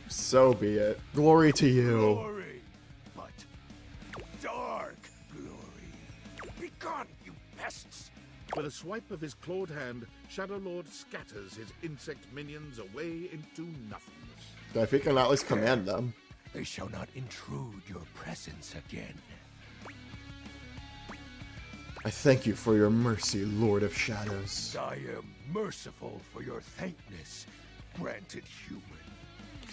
S1: So be it. Glory to you.
S15: Glory, but dark glory. Be gone, you pests!
S2: With a swipe of his clawed hand, Shadow Lord scatters his insect minions away into nothingness.
S1: I think I can at least command them.
S15: They shall not intrude your presence again.
S1: I thank you for your mercy, Lord of Shadows.
S15: I am merciful for your thankness, granted human.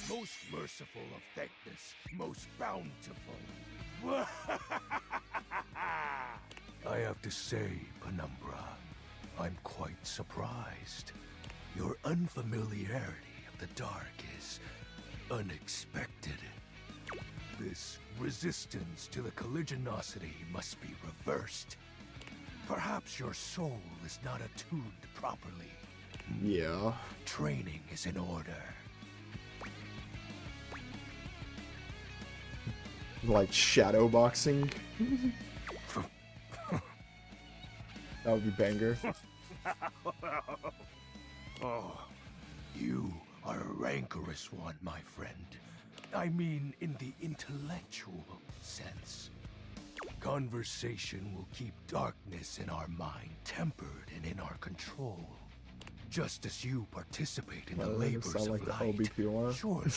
S15: Most merciful of thankness, most bountiful. I have to say, Penumbra, I'm quite surprised. Your unfamiliarity of the dark is unexpected. This resistance to the colligiosity must be reversed. Perhaps your soul is not attuned properly.
S1: Yeah.
S15: Training is in order.
S1: Like shadow boxing? That would be banger.
S15: Oh, you are a rancorous one, my friend. I mean, in the intellectual sense. Conversation will keep darkness in our mind tempered and in our control. Just as you participate in the labors
S1: sound like
S15: of
S1: the
S15: light,
S1: OBP1.
S15: surely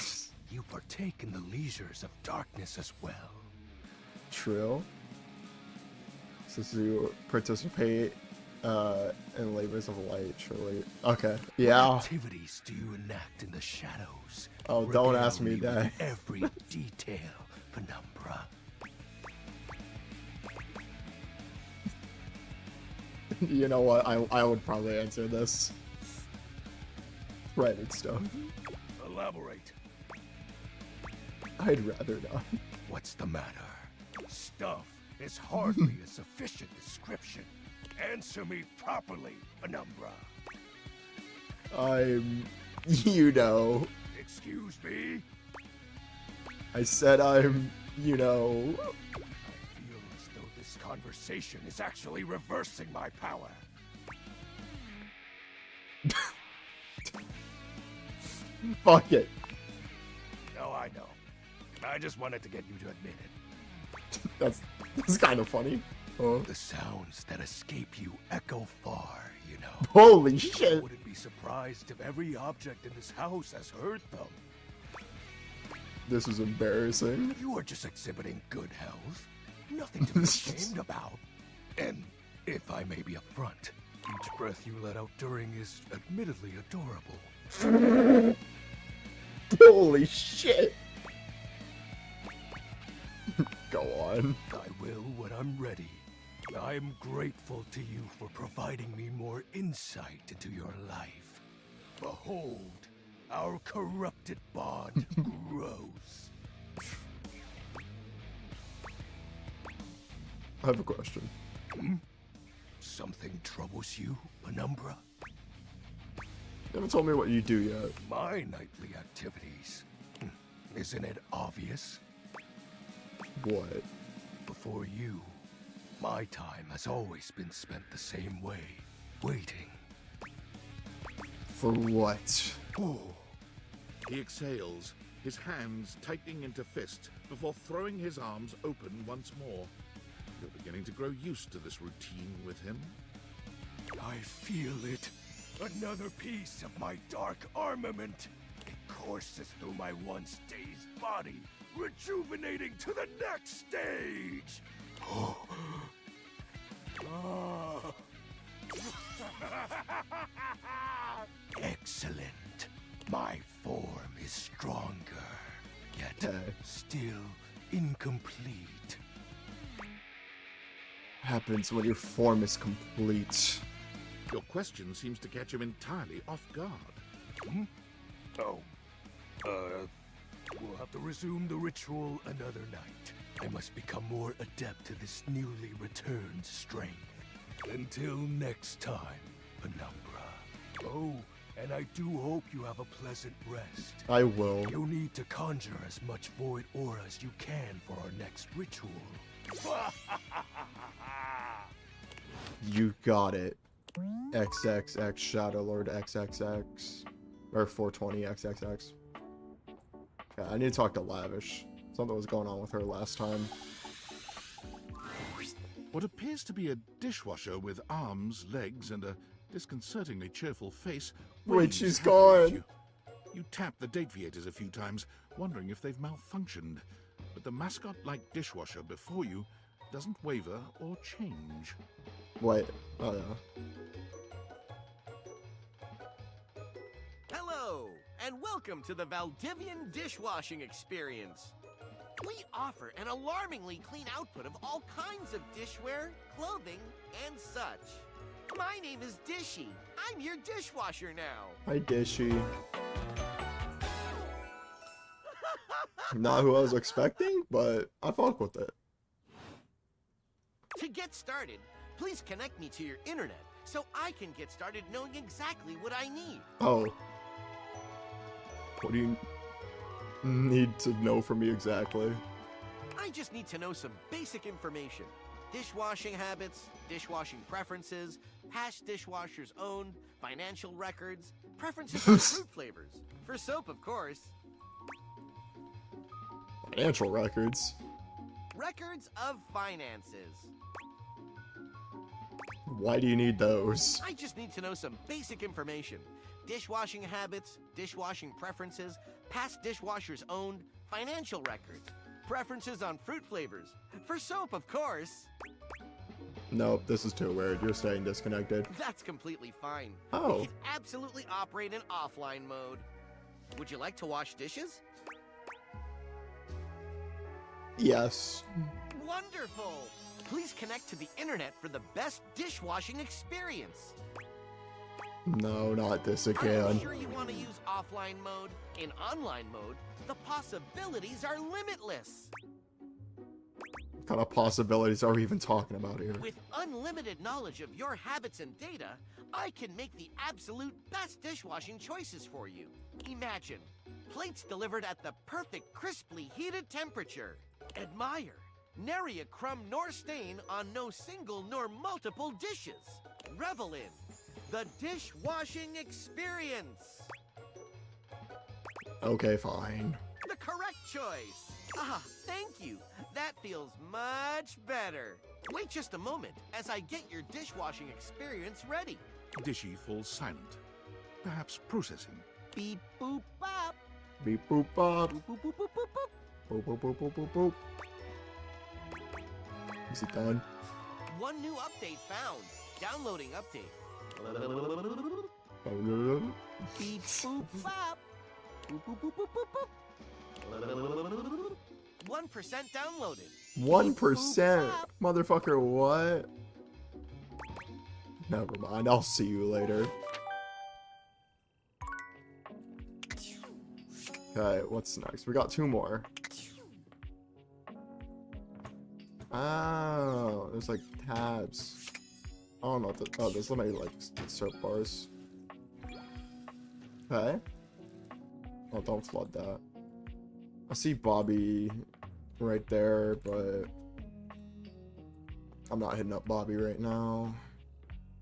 S15: you partake in the leisures of darkness as well.
S1: True. Since you participate in labors of light, surely. Okay. Yeah.
S15: What activities do you enact in the shadows?
S1: Oh, don't
S15: Regale
S1: ask me
S15: with
S1: that.
S15: Every detail, Penumbra.
S1: You know what? I would probably answer this. Writing stuff.
S15: Elaborate.
S1: I'd rather not.
S15: What's the matter? Stuff is hardly a sufficient description. Answer me properly, Penumbra.
S1: I'm, you know.
S15: Excuse me?
S1: I said I'm, you know.
S15: I feel as though this conversation is actually reversing my power.
S1: Fuck it.
S15: No, I know. I just wanted to get you to admit it.
S1: That's kind of funny. Oh.
S15: The sounds that escape you echo far, you know.
S1: Holy shit.
S15: I wouldn't be surprised if every object in this house has heard them.
S1: This is embarrassing.
S15: You are just exhibiting good health. Nothing to be ashamed about. And if I may be upfront, each breath you let out during is admittedly adorable.
S1: Holy shit. Go on.
S15: I will when I'm ready. I am grateful to you for providing me more insight into your life. Behold, our corrupted bond grows.
S1: I have a question.
S15: Something troubles you, Penumbra?
S1: You haven't told me what you do yet.
S15: My nightly activities. Isn't it obvious?
S1: What?
S15: Before you, my time has always been spent the same way, waiting.
S1: For what?
S15: Oh.
S2: He exhales, his hands tightening into fist before throwing his arms open once more. You're beginning to grow used to this routine with him.
S15: I feel it. Another piece of my dark armament. It courses through my once dazed body, rejuvenating to the next stage. Excellent. My form is stronger, yet still incomplete.
S1: Happens when your form is complete.
S2: Your question seems to catch him entirely off guard.
S15: Hmm? Oh. We'll have to resume the ritual another night. I must become more adept to this newly returned strength. Until next time, Penumbra. Oh, and I do hope you have a pleasant rest.
S1: I will.
S15: You'll need to conjure as much void aura as you can for our next ritual.
S1: You got it. XXX Shadow Lord XXX. Or 420 XXX. Yeah, I need to talk to Lavish. Something was going on with her last time.
S2: What appears to be a dishwasher with arms, legs, and a disconcertingly cheerful face.
S1: Wait,
S2: waves
S1: she's
S2: happily at
S1: gone.
S2: You tap the deviators a few times, wondering if they've malfunctioned. But the mascot-like dishwasher before you doesn't waver or change.
S1: Wait. Oh, yeah.
S20: Hello, and welcome to the Valdivian dishwashing experience. We offer an alarmingly clean output of all kinds of dishware, clothing, and such. My name is Dishy. I'm your dishwasher now.
S1: Hi, Dishy. Not who I was expecting, but I fuck with it.
S20: To get started, please connect me to your internet so I can get started knowing exactly what I need.
S1: Oh. What do you need to know from me exactly?
S20: I just need to know some basic information. Dishwashing habits, dishwashing preferences, past dishwashers owned, financial records, preferences for fruit flavors. For soap, of course.
S1: Financial records.
S20: Records of finances.
S1: Why do you need those?
S20: I just need to know some basic information. Dishwashing habits, dishwashing preferences, past dishwashers owned, financial records, preferences on fruit flavors. For soap, of course.
S1: Nope, this is too weird. You're staying disconnected.
S20: That's completely fine.
S1: Oh.
S20: We can absolutely operate in offline mode. Would you like to wash dishes?
S1: Yes.
S20: Wonderful! Please connect to the internet for the best dishwashing experience.
S1: No, not this
S20: Are you
S1: again.
S20: sure you want to use offline mode? In online mode, the possibilities are limitless.
S1: What kind of possibilities are we even talking about here?
S20: With unlimited knowledge of your habits and data, I can make the absolute best dishwashing choices for you. Imagine, plates delivered at the perfect crisply heated temperature. Admire, nary a crumb nor stain on no single nor multiple dishes. Revel in the dishwashing experience.
S1: Okay, fine.
S20: The correct choice. Ah, thank you. That feels much better. Wait just a moment as I get your dishwashing experience ready.
S2: Dishy falls silent, perhaps processing.
S20: Beep boop bop.
S1: Beep boop bop.
S20: Boop boop boop boop boop boop.
S1: Boop boop boop boop boop boop. Is it done?
S20: One new update found. Downloading update. Beep boop bop. Boop boop boop boop boop boop. 1% downloaded.
S1: 1%? Motherfucker, what? Never mind, I'll see you later. Okay, what's next? We got two more. Oh, there's like tabs. I don't know what the, oh, there's maybe like soap bars. Okay. Oh, don't flood that. I see Bobby right there, but I'm not hitting up Bobby right now.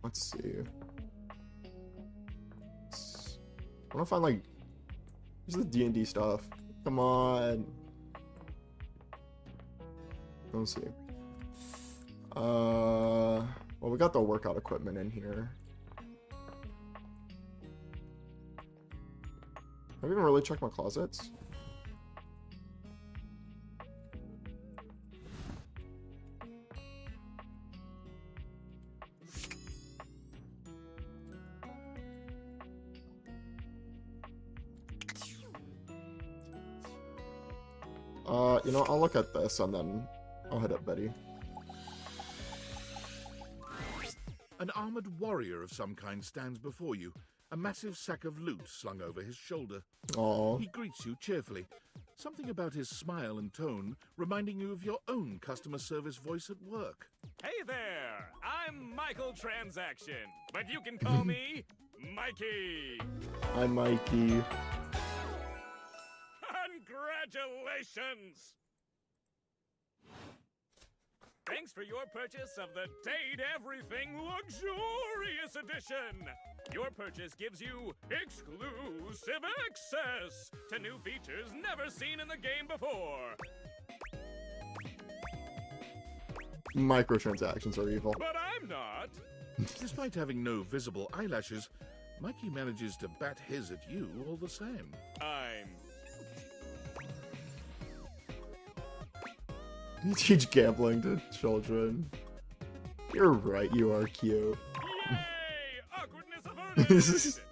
S1: Let's see. I want to find like, there's the D&D stuff. Come on. Let's see. Well, we got the workout equipment in here. Have you even really checked my closets? You know, I'll look at this and then I'll hit up Betty.
S2: An armored warrior of some kind stands before you, a massive sack of loot slung over his shoulder.
S1: Aww.
S2: He greets you cheerfully, something about his smile and tone reminding you of your own customer service voice at work.
S5: Hey there! I'm Michael Transaction, but you can call me Mikey!
S1: Hi, Mikey.
S5: Congratulations! Thanks for your purchase of the Date Everything Luxurious Edition! Your purchase gives you exclusive access to new features never seen in the game before.
S1: Microtransactions are evil.
S5: But I'm not!
S2: Despite having no visible eyelashes, Mikey manages to bat his at you all the same.
S5: I'm...
S1: You teach gambling to children. You're right, you are cute.
S5: Yay! Awkwardness averted!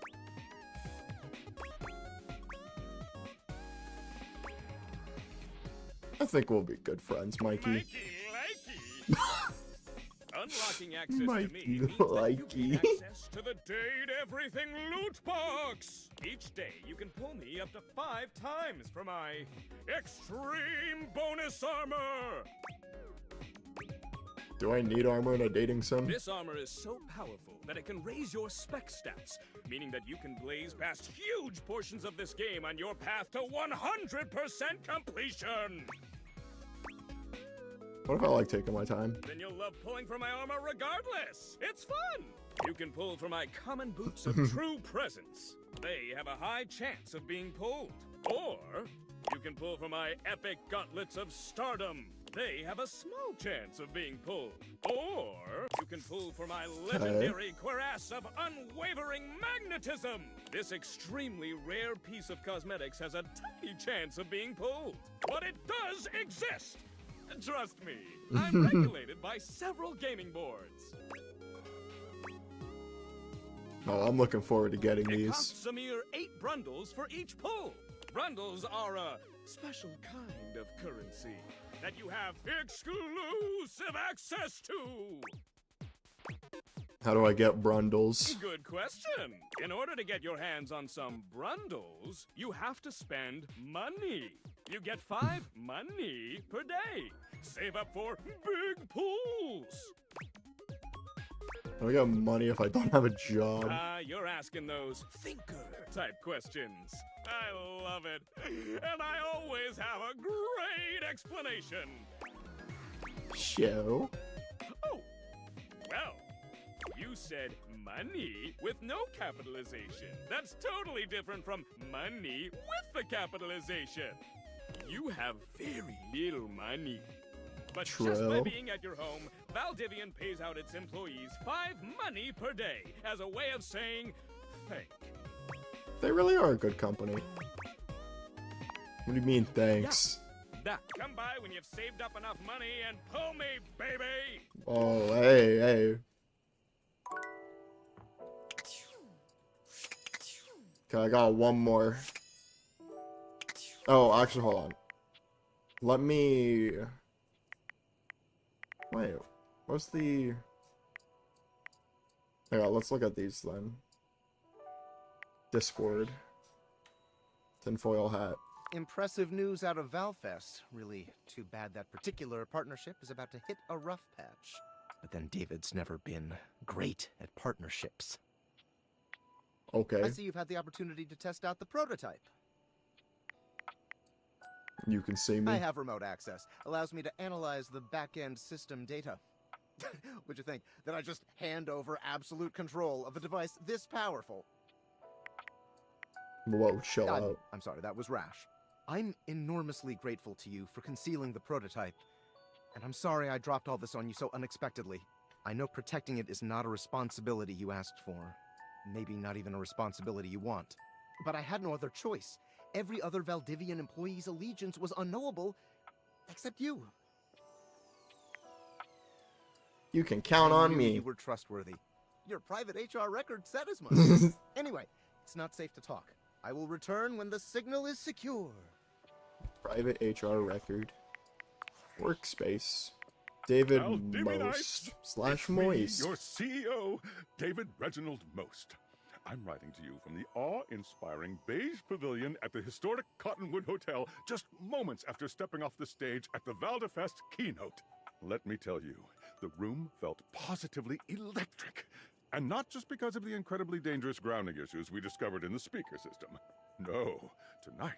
S1: I think we'll be good friends, Mikey.
S5: Unlocking access
S1: Mikey,
S5: to me means
S1: likey.
S5: that you gain access to the Date Everything loot box. Each day, you can pull me up to 5 times for my extreme bonus armor.
S1: Do I need armor in a dating sim?
S5: This armor is so powerful that it can raise your spec stats, meaning that you can blaze past huge portions of this game on your path to 100% completion.
S1: What if I like taking my time?
S5: Then you'll love pulling from my armor regardless. It's fun. You can pull from my common boots of true presence. They have a high chance of being pulled. Or you can pull from my epic gauntlets of stardom. They have a small chance of being pulled. Or you can pull from my legendary cuirass of unwavering magnetism. This extremely rare piece of cosmetics has a tiny chance of being pulled. But it does exist. Trust me, I'm regulated by several gaming boards.
S1: Oh, I'm looking forward to getting
S5: It
S1: these.
S5: costs a mere 8 brundles for each pull. Brundles are a special kind of currency that you have exclusive access to.
S1: How do I get brundles?
S5: Good question. In order to get your hands on some brundles, you have to spend money. You get 5 money per day. Save up for big pulls.
S1: How do I get money if I don't have a job?
S5: You're asking those thinker-type questions. I love it. And I always have a great explanation.
S1: Show?
S5: Oh, well, you said money with no capitalization. That's totally different from money with the capitalization. You have very little money. But just by
S1: True.
S5: being at your home, Valdivian pays out its employees 5 money per day as a way of saying thank.
S1: They really are a good company. What do you mean, thanks?
S5: Yeah. Come by when you've saved up enough money and pull me, baby!
S1: Oh, hey, hey. Okay, I got one more. Oh, actually, hold on. Let me... Wait, what's the... Hang on, let's look at these then. Discord. Tinfoil hat.
S11: Impressive news out of Valfest. Really too bad that particular partnership is about to hit a rough patch. But then David's never been great at partnerships.
S1: Okay.
S11: I see you've had the opportunity to test out the prototype.
S1: You can see me.
S11: I have remote access. Allows me to analyze the back-end system data. Would you think that I just hand over absolute control of a device this powerful?
S1: Whoa, chill out.
S11: I'm sorry, that was rash. I'm enormously grateful to you for concealing the prototype. And I'm sorry I dropped all this on you so unexpectedly. I know protecting it is not a responsibility you asked for. Maybe not even a responsibility you want. But I had no other choice. Every other Valdivian employee's allegiance was unknowable, except you.
S1: You can count
S11: I
S1: on
S11: knew
S1: me.
S11: You were trustworthy. Your private HR record said as much. Anyway, it's not safe to talk. I will return when the signal is secure.
S1: Private HR record. Workspace. David
S4: Valdivianites,
S1: Most slash
S4: it's me,
S1: Moist.
S4: your CEO, David Reginald Most. I'm writing to you from the awe-inspiring beige pavilion at the historic Cottonwood Hotel just moments after stepping off the stage at the Valdefest keynote. Let me tell you, the room felt positively electric. And not just because of the incredibly dangerous grounding issues we discovered in the speaker system. No, tonight,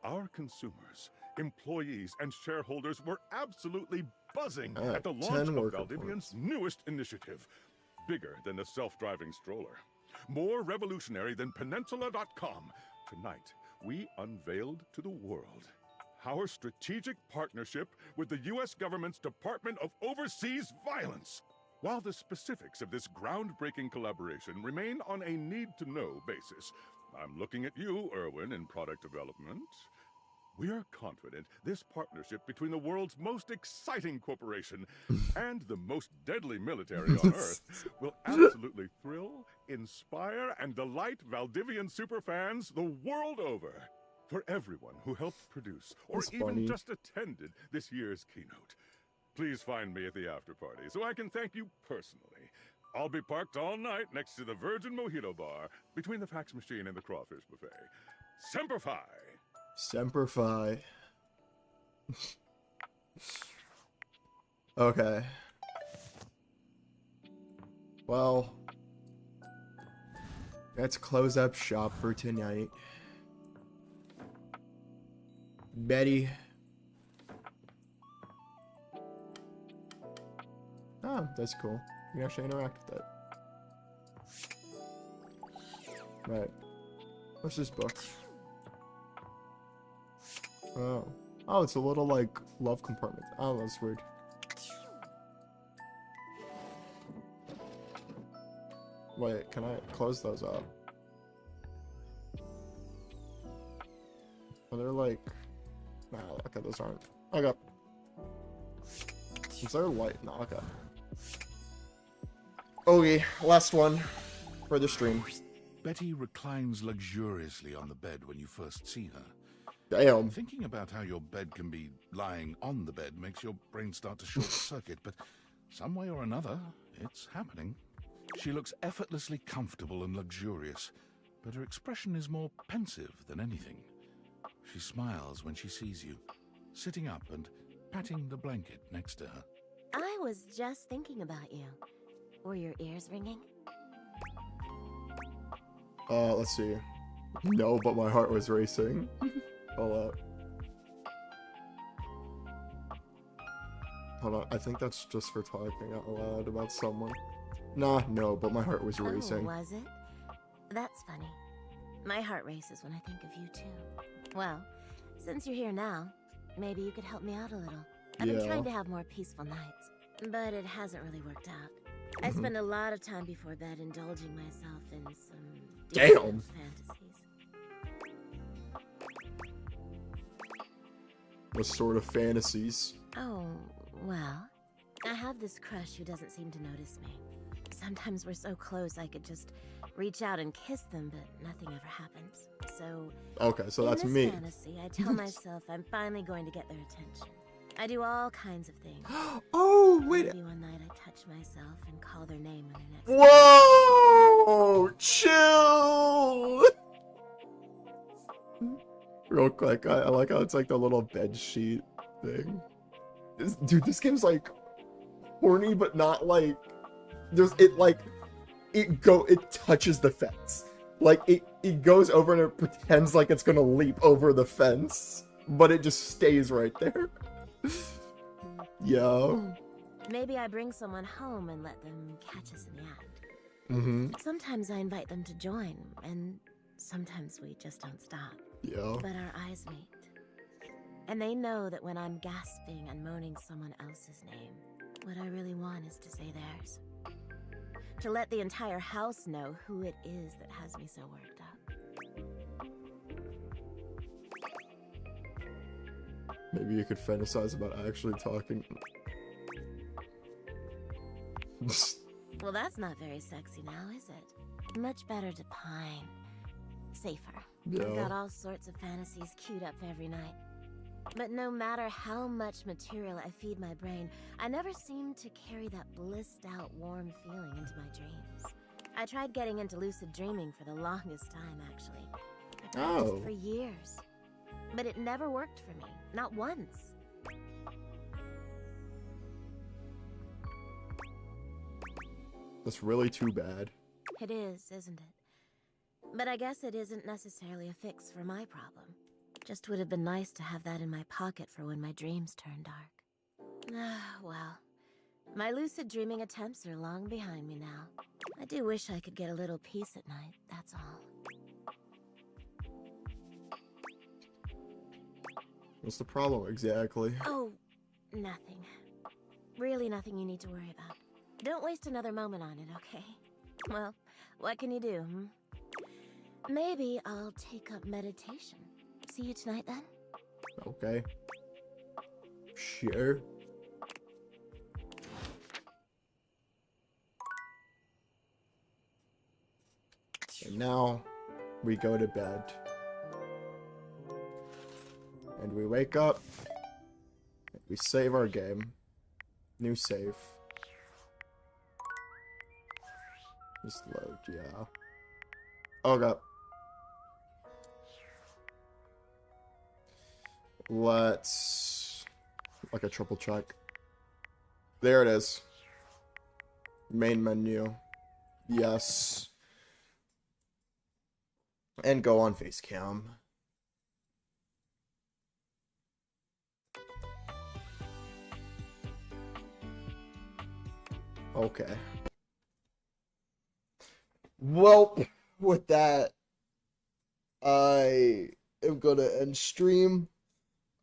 S4: our consumers, employees, and shareholders were absolutely buzzing at the launch of Valdivian's newest initiative. Bigger than the self-driving stroller. More revolutionary than Peninsula.com. Tonight, we unveiled to the world our strategic partnership with the U.S. government's Department of Overseas Violence. While the specifics of this groundbreaking collaboration remain on a need-to-know basis, I'm looking at you, Erwin, in product development. We are confident this partnership between the world's most exciting corporation and the most deadly military on Earth will absolutely thrill, inspire, and delight Valdivian superfans the world over. For everyone who helped produce or
S1: That's
S4: even
S1: funny.
S4: just attended this year's keynote, please find me at the after party so I can thank you personally. I'll be parked all night next to the Virgin Mojito Bar between the fax machine and the crawfish buffet. Semper Fi!
S1: Semper Fi. Okay. Well, let's close up shop for tonight. Betty. Oh, that's cool. You can actually interact with that. Right. What's this book? Oh. Oh, it's a little, like, love compartment. Oh, that's weird. Wait, can I close those up? Are there, like... Nah, okay, those aren't. Okay. Is there a light? No, okay. Okay, last one for the stream.
S2: Betty reclines luxuriously on the bed when you first see her.
S1: Damn.
S2: Thinking about how your bed can be lying on the bed makes your brain start to short circuit, but some way or another, it's happening. She looks effortlessly comfortable and luxurious, but her expression is more pensive than anything. She smiles when she sees you, sitting up and patting the blanket next to her.
S13: I was just thinking about you. Were your ears ringing?
S1: Let's see. No, but my heart was racing. Hold up. Hold on, I think that's just for talking out loud about someone. Nah, no, but my heart was racing.
S13: Oh, was it? That's funny. My heart races when I think of you too. Well, since you're here now, maybe you could help me out a little. I've been trying to have more peaceful nights, but it hasn't really worked out. I spend a lot of time before bed indulging myself in some deep fantasies.
S1: What sort of fantasies?
S13: Oh, well, I have this crush who doesn't seem to notice me. Sometimes we're so close I could just reach out and kiss them, but nothing ever happens. So,
S1: Okay, so that's
S13: in
S1: me.
S13: this fantasy, I tell myself I'm finally going to get their attention. I do all kinds of things.
S1: Oh, wait.
S13: Maybe one night I touch myself and call their name when they're next.
S1: Whoa! Chill! Real quick, I like how it's like the little bed sheet thing. Dude, this game's like horny, but not like it touches the fence. Like it goes over and it pretends like it's gonna leap over the fence, but it just stays right there. Yo.
S13: Maybe I bring someone home and let them catch us in the act.
S1: Mm-hmm.
S13: Sometimes I invite them to join, and sometimes we just don't stop.
S1: Yeah.
S13: But our eyes meet, And they know that when I'm gasping and moaning someone else's name, what I really want is to say theirs. To let the entire house know who it is that has me so worked up.
S1: Maybe you could fantasize about actually talking.
S13: Well, that's not very sexy now, is it? Much better to pine. Safer.
S1: Yeah.
S13: I've got all sorts of fantasies queued up for every night. But no matter how much material I feed my brain, I never seem to carry that blissed out warm feeling into my dreams. I tried getting into lucid dreaming for the longest time, actually. I practiced for years. But it never worked for me. Not once.
S1: That's really too bad.
S13: It is, isn't it? But I guess it isn't necessarily a fix for my problem. Just would have been nice to have that in my pocket for when my dreams turn dark. Ah, well. My lucid dreaming attempts are long behind me now. I do wish I could get a little peace at night, that's all.
S1: What's the problem exactly?
S13: Oh, nothing. Really nothing you need to worry about. Don't waste another moment on it, okay? Well, what can you do, hmm? Maybe I'll take up meditation. See you tonight, then?
S1: Okay. Sure. And now we go to bed. And we wake up. We save our game. New save. Just load, yeah. Okay. Let's like a triple check. There it is. Main menu. Yes. And go on Facecam. Okay. Well, with that, I am gonna end stream.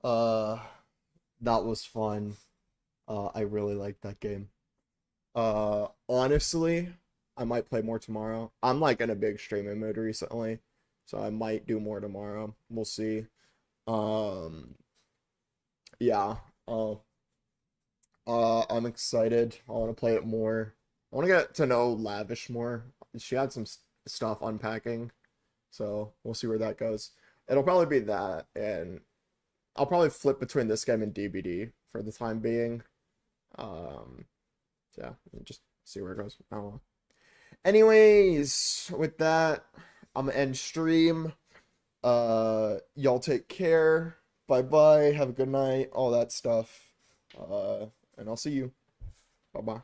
S1: That was fun. I really liked that game. Honestly, I might play more tomorrow. I'm like in a big streaming mood recently, so I might do more tomorrow. We'll see. Yeah. I'm excited. I want to play it more. I want to get to know Lavish more. She had some stuff unpacking, so we'll see where that goes. It'll probably be that, and I'll probably flip between this game and DBD for the time being. Yeah, just see where it goes. I don't know. Anyways, with that, I'm gonna end stream. Y'all take care. Bye-bye. Have a good night. All that stuff. And I'll see you. Bye-bye.